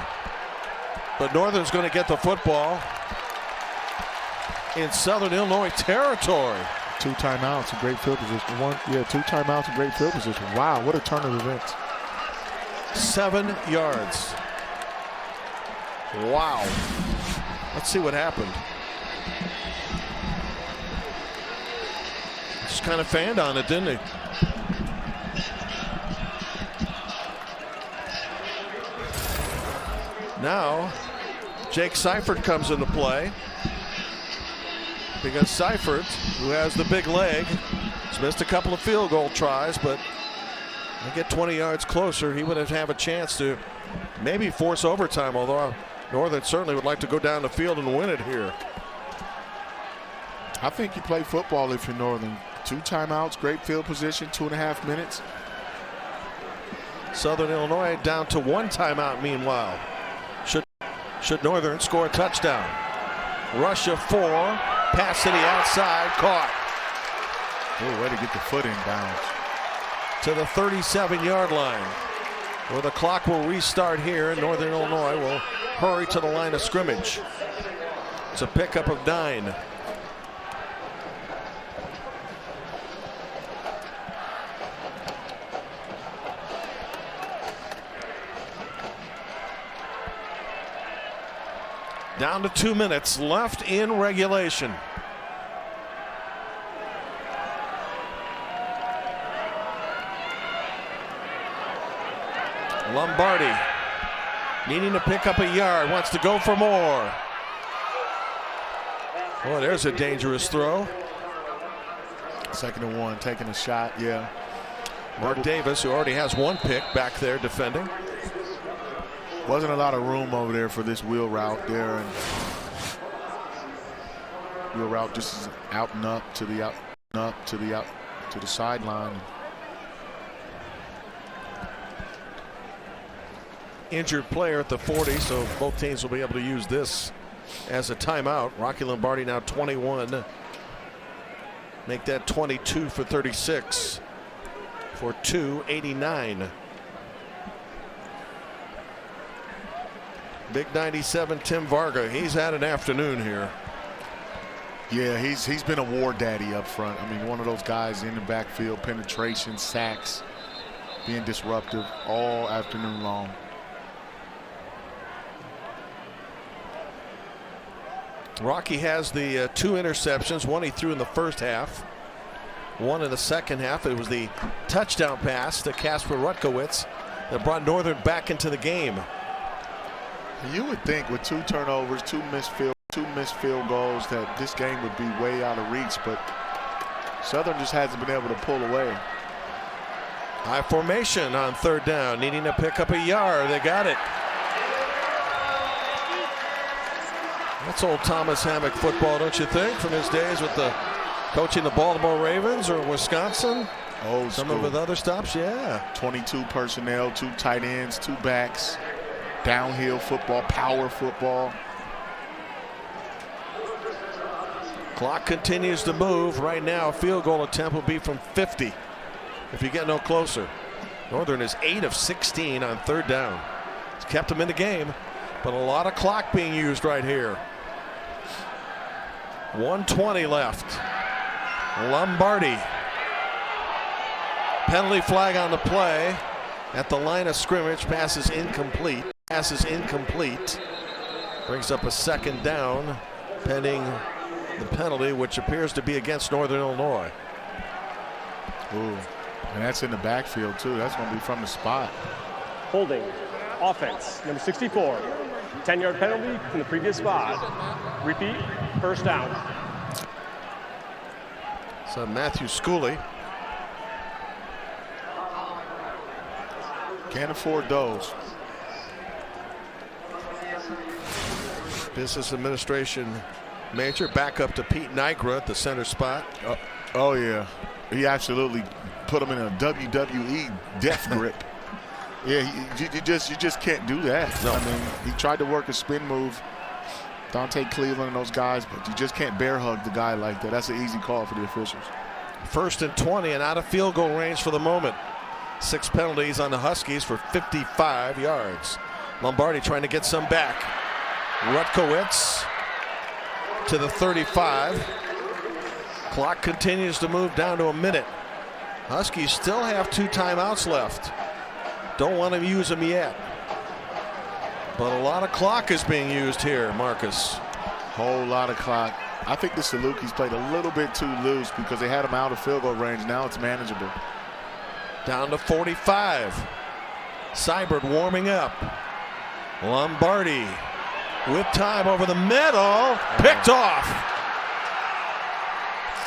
[SPEAKER 1] But Northern's going to get the football in Southern Illinois territory.
[SPEAKER 2] 2 timeouts and great field position. 2 timeouts and great field position. Wow, what a turn of events.
[SPEAKER 1] 7 yards. Wow. Let's see what happened. Just kind of fanned on it, didn't he? Now, Jake Seifert comes into play. Because Seifert, who has the big leg, has missed a couple of field goal tries, but they get 20 yards closer, he would have a chance to maybe force overtime, although Northern certainly would like to go down the field and win it here.
[SPEAKER 2] I think you play football if you're Northern. 2 timeouts, great field position, 2.5 minutes.
[SPEAKER 1] Southern Illinois down to 1 timeout meanwhile. Should Northern score a touchdown. Rush of 4, pass to the outside, caught.
[SPEAKER 2] Oh, way to get the foot in bounds.
[SPEAKER 1] To the 37-yard line, where the clock will restart here, and Northern Illinois will hurry to the line of scrimmage. It's a pickup of 9. Down to 2 minutes left in regulation. Lombardi needing to pick up a yard, wants to go for more. Oh, there's a dangerous throw.
[SPEAKER 2] 2nd and 1, taking a shot, yeah.
[SPEAKER 1] Mark Davis, who already has 1 pick back there defending.
[SPEAKER 2] Wasn't a lot of room over there for this wheel route there, and wheel route just is out and up to the sideline.
[SPEAKER 1] Injured player at the 40, so both teams will be able to use this as a timeout. Rocky Lombardi now 21. Make that 22 for 36 for 289. Big 97 Tim Varga, he's had an afternoon here.
[SPEAKER 2] Yeah, he's been a war daddy up front. I mean, one of those guys in the backfield, penetration, sacks, being disruptive all afternoon long.
[SPEAKER 1] Rocky has the 2 interceptions. 1 he threw in the first half, 1 in the second half. It was the touchdown pass to Kasper Rutkowitz that brought Northern back into the game.
[SPEAKER 2] You would think with 2 turnovers, 2 missed field goals that this game would be way out of reach, but Southern just hasn't been able to pull away.
[SPEAKER 1] High formation on 3rd down, needing to pick up a yard. They got it. That's old Thomas Hammock football, don't you think, from his days with the coaching the Baltimore Ravens or Wisconsin?
[SPEAKER 2] Old
[SPEAKER 1] Some
[SPEAKER 2] school.
[SPEAKER 1] of his other stops, yeah.
[SPEAKER 2] 22 personnel, 2 tight ends, 2 backs, downhill football, power football.
[SPEAKER 1] Clock continues to move. Right now, a field goal attempt will be from 50 if you get no closer. Northern is 8 of 16 on 3rd down. It's kept them in the game, but a lot of clock being used right here. 1:20 left. Lombardi. Penalty flag on the play at the line of scrimmage. Pass is incomplete. Pass is incomplete. Brings up a 2nd down pending the penalty, which appears to be against Northern Illinois.
[SPEAKER 2] Ooh, and that's in the backfield too. That's going to be from the spot.
[SPEAKER 28] Holding. Offense. Number 64. 10-yard penalty from the previous spot. Repeat. 1st down.
[SPEAKER 1] So Matthew Schooley.
[SPEAKER 2] Can't afford those.
[SPEAKER 1] Business administration major back up to Pete Nigra at the center spot.
[SPEAKER 2] Oh yeah, he absolutely put him in a WWE death grip. Yeah, you just can't do that.
[SPEAKER 1] No.
[SPEAKER 2] I mean, he tried to work a spin move, Dante Cleveland and those guys, but you just can't bear hug the guy like that. That's an easy call for the officials.
[SPEAKER 1] 1st and 20 and out of field goal range for the moment. 6 penalties on the Huskies for 55 yards. Lombardi trying to get some back. Rutkowitz to the 35. Clock continues to move down to a minute. Huskies still have 2 timeouts left. Don't want to use them yet. But a lot of clock is being used here, Marcus.
[SPEAKER 2] Whole lot of clock. I think the Salukis played a little bit too loose because they had them out of field goal range. Now it's manageable.
[SPEAKER 1] Down to 45. Seibert warming up. Lombardi with time over the middle. Picked off.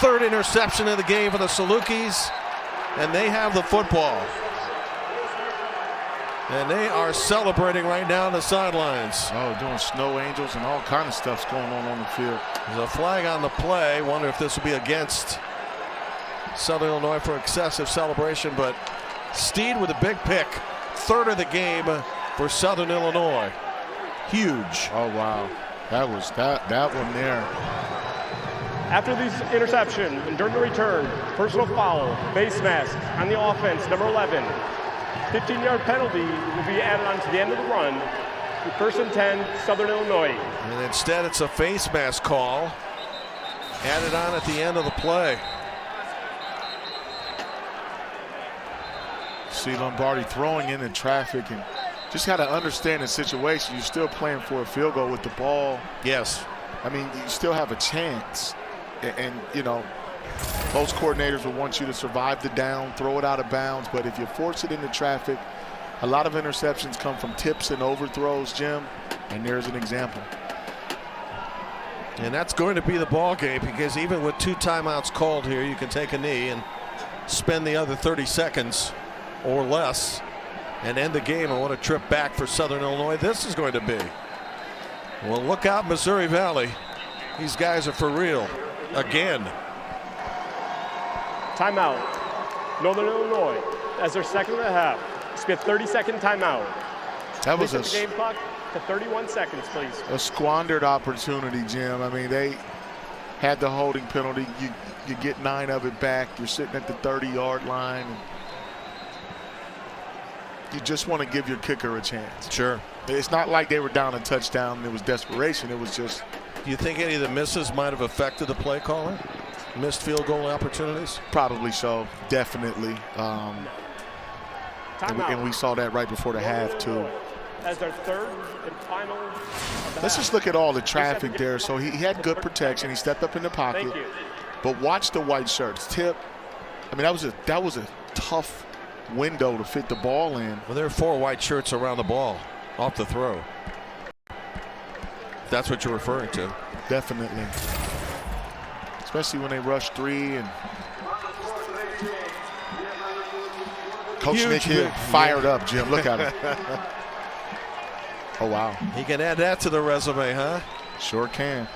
[SPEAKER 1] 3rd interception of the game for the Salukis. And they have the football. And they are celebrating right now on the sidelines.
[SPEAKER 2] Oh, doing snow angels and all kind of stuff's going on the field.
[SPEAKER 1] There's a flag on the play. Wonder if this will be against Southern Illinois for excessive celebration, but Steed with a big pick. 3rd of the game for Southern Illinois. Huge.
[SPEAKER 2] Oh, wow. That was that one there.
[SPEAKER 28] After the interception and during the return, personal foul, face mask on the offense, number 11. 15-yard penalty will be added on to the end of the run. 1st and 10, Southern Illinois.
[SPEAKER 1] And instead it's a face mask call added on at the end of the play.
[SPEAKER 2] See Lombardi throwing in traffic and just got to understand the situation. You're still playing for a field goal with the ball.
[SPEAKER 1] Yes.
[SPEAKER 2] I mean, you still have a chance. And you know, most coordinators will want you to survive the down, throw it out of bounds. But if you force it into traffic, a lot of interceptions come from tips and overthrows, Jim. And there's an example.
[SPEAKER 1] And that's going to be the ball game because even with 2 timeouts called here, you can take a knee and spend the other 30 seconds or less and end the game. And what a trip back for Southern Illinois this is going to be. Well, look out, Missouri Valley. These guys are for real again.
[SPEAKER 28] Timeout. Northern Illinois as their 2nd and a half. It's be a 30-second timeout.
[SPEAKER 2] That was
[SPEAKER 28] the game clock to 31 seconds, please.
[SPEAKER 2] A squandered opportunity, Jim. I mean, they had the holding penalty. You get 9 of it back. You're sitting at the 30-yard line. You just want to give your kicker a chance.
[SPEAKER 1] Sure.
[SPEAKER 2] It's not like they were down a touchdown and it was desperation. It was just.
[SPEAKER 1] Do you think any of the misses might have affected the play calling? Missed field goal opportunities?
[SPEAKER 2] Probably so. Definitely. And we saw that right before the half, too.
[SPEAKER 28] As their 3rd and final.
[SPEAKER 2] Let's just look at all the traffic there. So he had good protection. He stepped up in the pocket.
[SPEAKER 28] Thank you.
[SPEAKER 2] But watch the white shirts. Tip. I mean, that was a tough window to fit the ball in.
[SPEAKER 1] Well, there are 4 white shirts around the ball off the throw. That's what you're referring to.
[SPEAKER 2] Definitely. Especially when they rush 3 and Coach Nick Hill fired up, Jim. Look at him. Oh, wow.
[SPEAKER 1] He can add that to the resume, huh?
[SPEAKER 2] Sure can.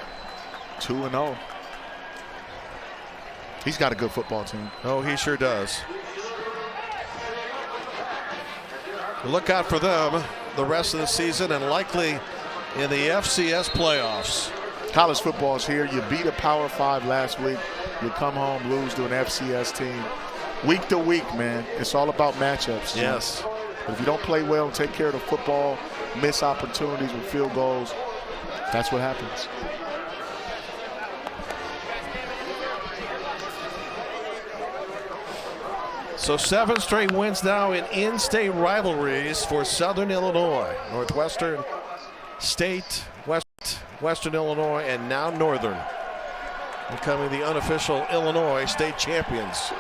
[SPEAKER 2] 2-0. He's got a good football team.
[SPEAKER 1] Oh, he sure does. Look out for them the rest of the season and likely in the FCS playoffs.
[SPEAKER 2] College football is here. You beat a Power 5 last week. You come home, lose to an FCS team. Week to week, man. It's all about matchups.
[SPEAKER 1] Yes.
[SPEAKER 2] But if you don't play well and take care of the football, miss opportunities with field goals, that's what happens.
[SPEAKER 1] So 7 straight wins now in in-state rivalries for Southern Illinois. Northwestern State, Western Illinois, and now Northern, becoming the unofficial Illinois state champions.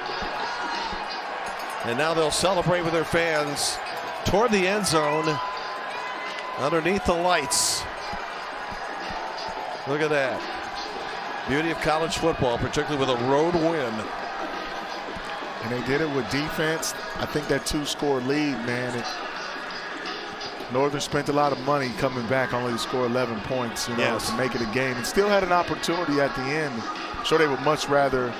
[SPEAKER 1] And now they'll celebrate with their fans toward the end zone underneath the lights. Look at that. Beauty of college football, particularly with a road win.
[SPEAKER 2] And they did it with defense. I think that 2-score lead, man. Northern spent a lot of money coming back only to score 11 points, to make it a game. And still had an opportunity at the end. I'm sure they would much rather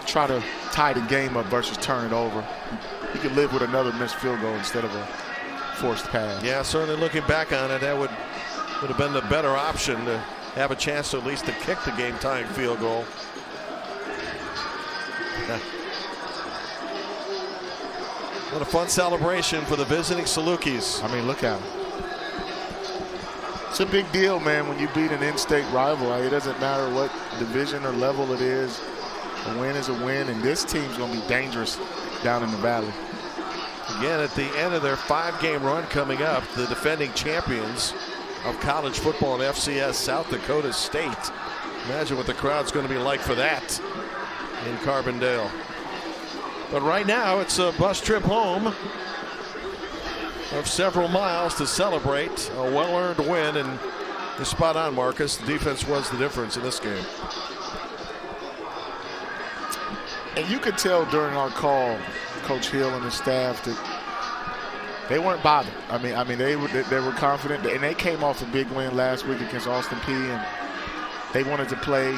[SPEAKER 2] try to tie the game up versus turn it over. You could live with another missed field goal instead of a forced pass.
[SPEAKER 1] Yeah, certainly looking back on it, that would have been the better option to have a chance to at least to kick the game-tying field goal. What a fun celebration for the visiting Salukis.
[SPEAKER 2] I mean, look at it. It's a big deal, man, when you beat an in-state rival. It doesn't matter what division or level it is. A win is a win, and this team's going to be dangerous down in the valley.
[SPEAKER 1] Again, at the end of their 5-game run coming up, the defending champions of college football in FCS, South Dakota State. Imagine what the crowd's going to be like for that in Carbondale. But right now, it's a bus trip home of several miles to celebrate a well-earned win. And you're spot on, Marcus. The defense was the difference in this game.
[SPEAKER 2] And you could tell during our call, Coach Hill and his staff, that they weren't bothered. I mean, they were confident, and they came off a big win last week against Austin Peay, and they wanted to play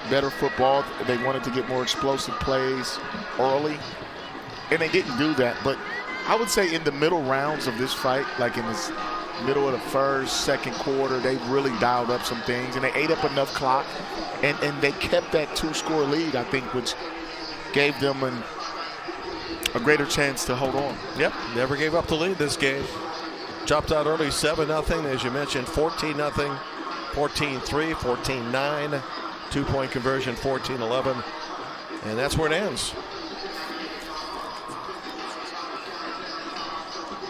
[SPEAKER 2] better football. They wanted to get more explosive plays early, and they didn't do that. But I would say in the middle rounds of this fight, like in the middle of the first, second quarter, they really dialed up some things, and they ate up enough clock, and they kept that 2-score lead, I think, which gave them a greater chance to hold on.
[SPEAKER 1] Yep, never gave up the lead this game. Jumped out early 7-0, as you mentioned, 14-0, 14-3, 14-9. 2-point conversion, 14-11, and that's where it ends.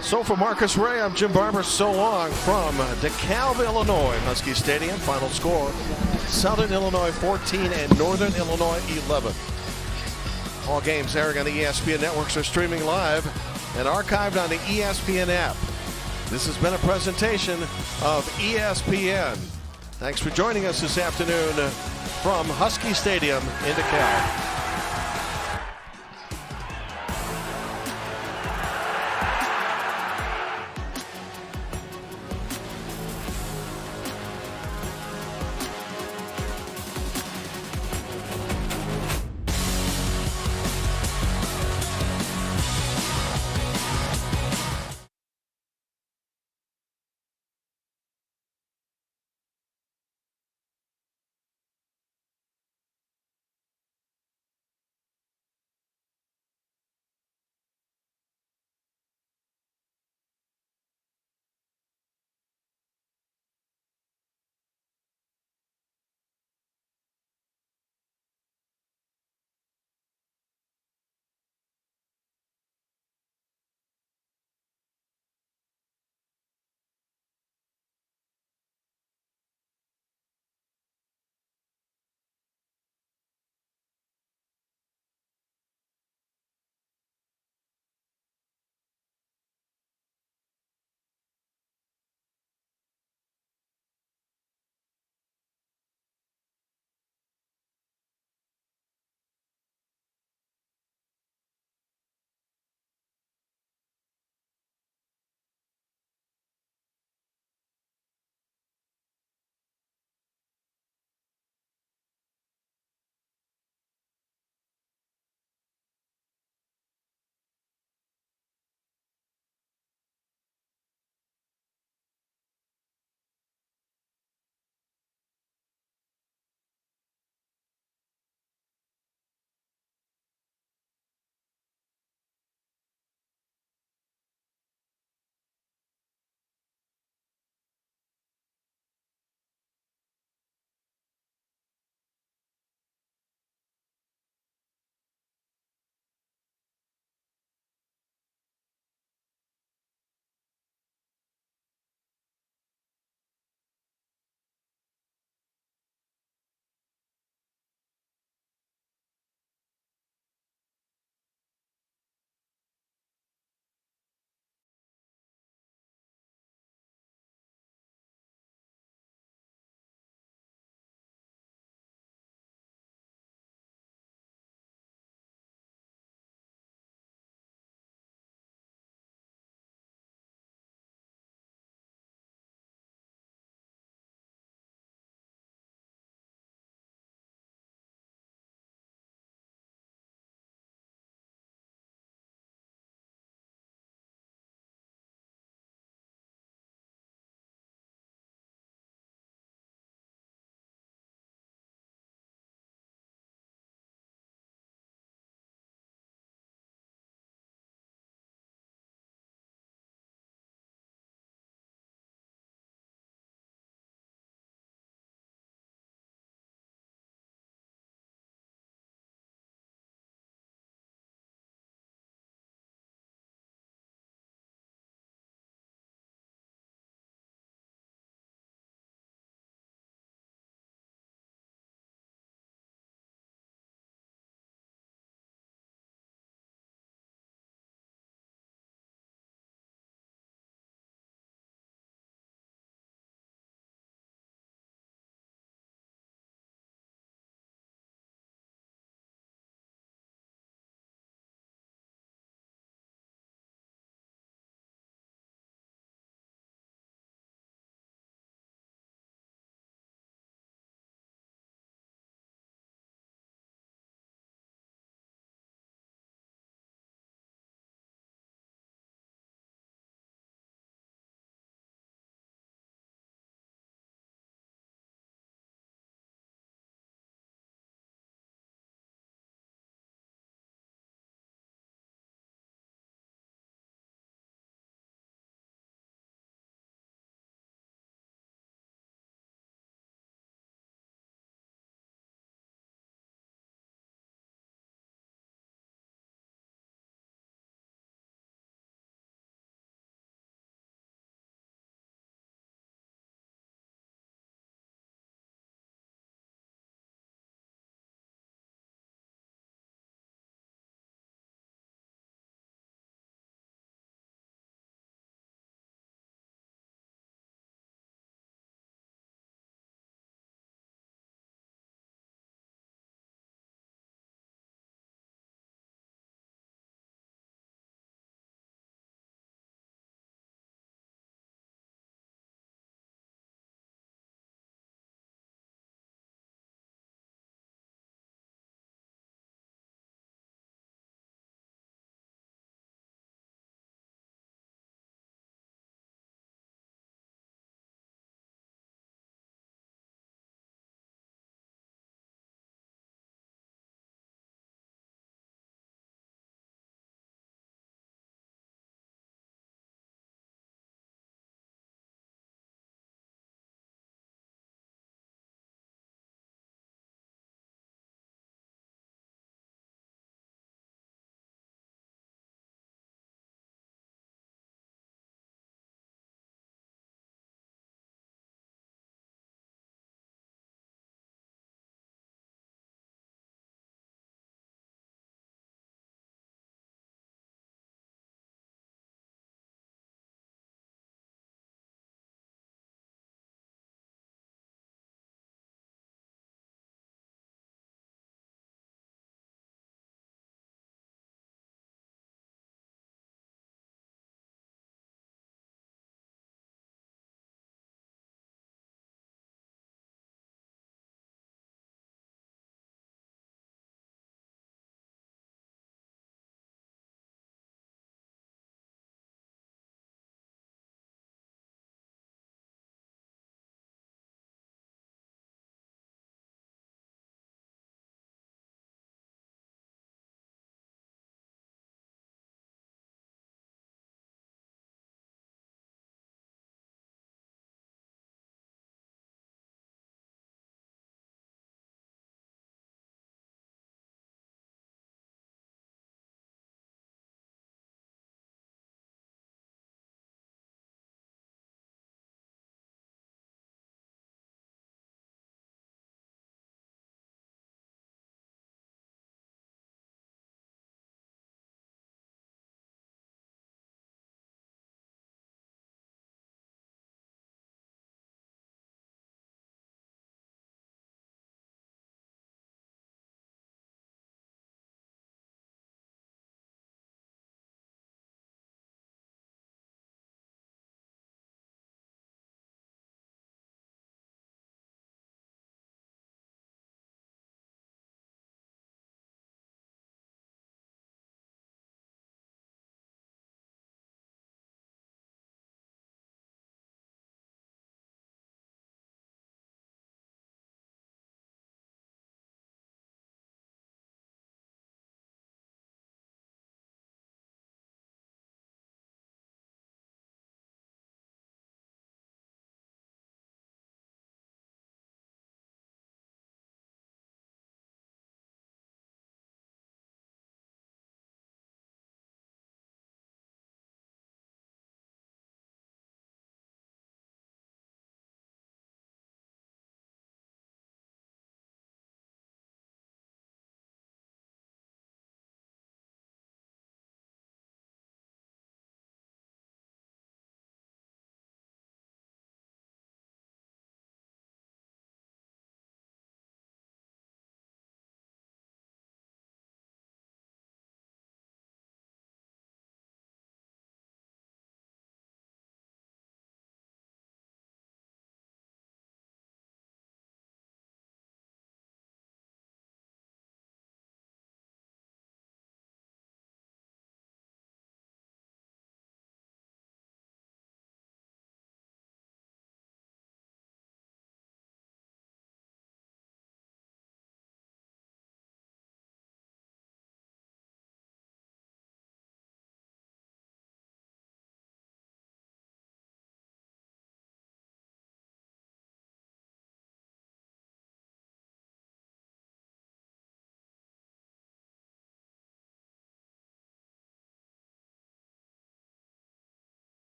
[SPEAKER 1] So for Marcus Ray, I'm Jim Barber. So long from DeKalb, Illinois. Husky Stadium, final score, Southern Illinois 14 and Northern Illinois 11. All games airing on the ESPN networks are streaming live and archived on the ESPN app. This has been a presentation of ESPN. Thanks for joining us this afternoon from Husky Stadium in DeKalb.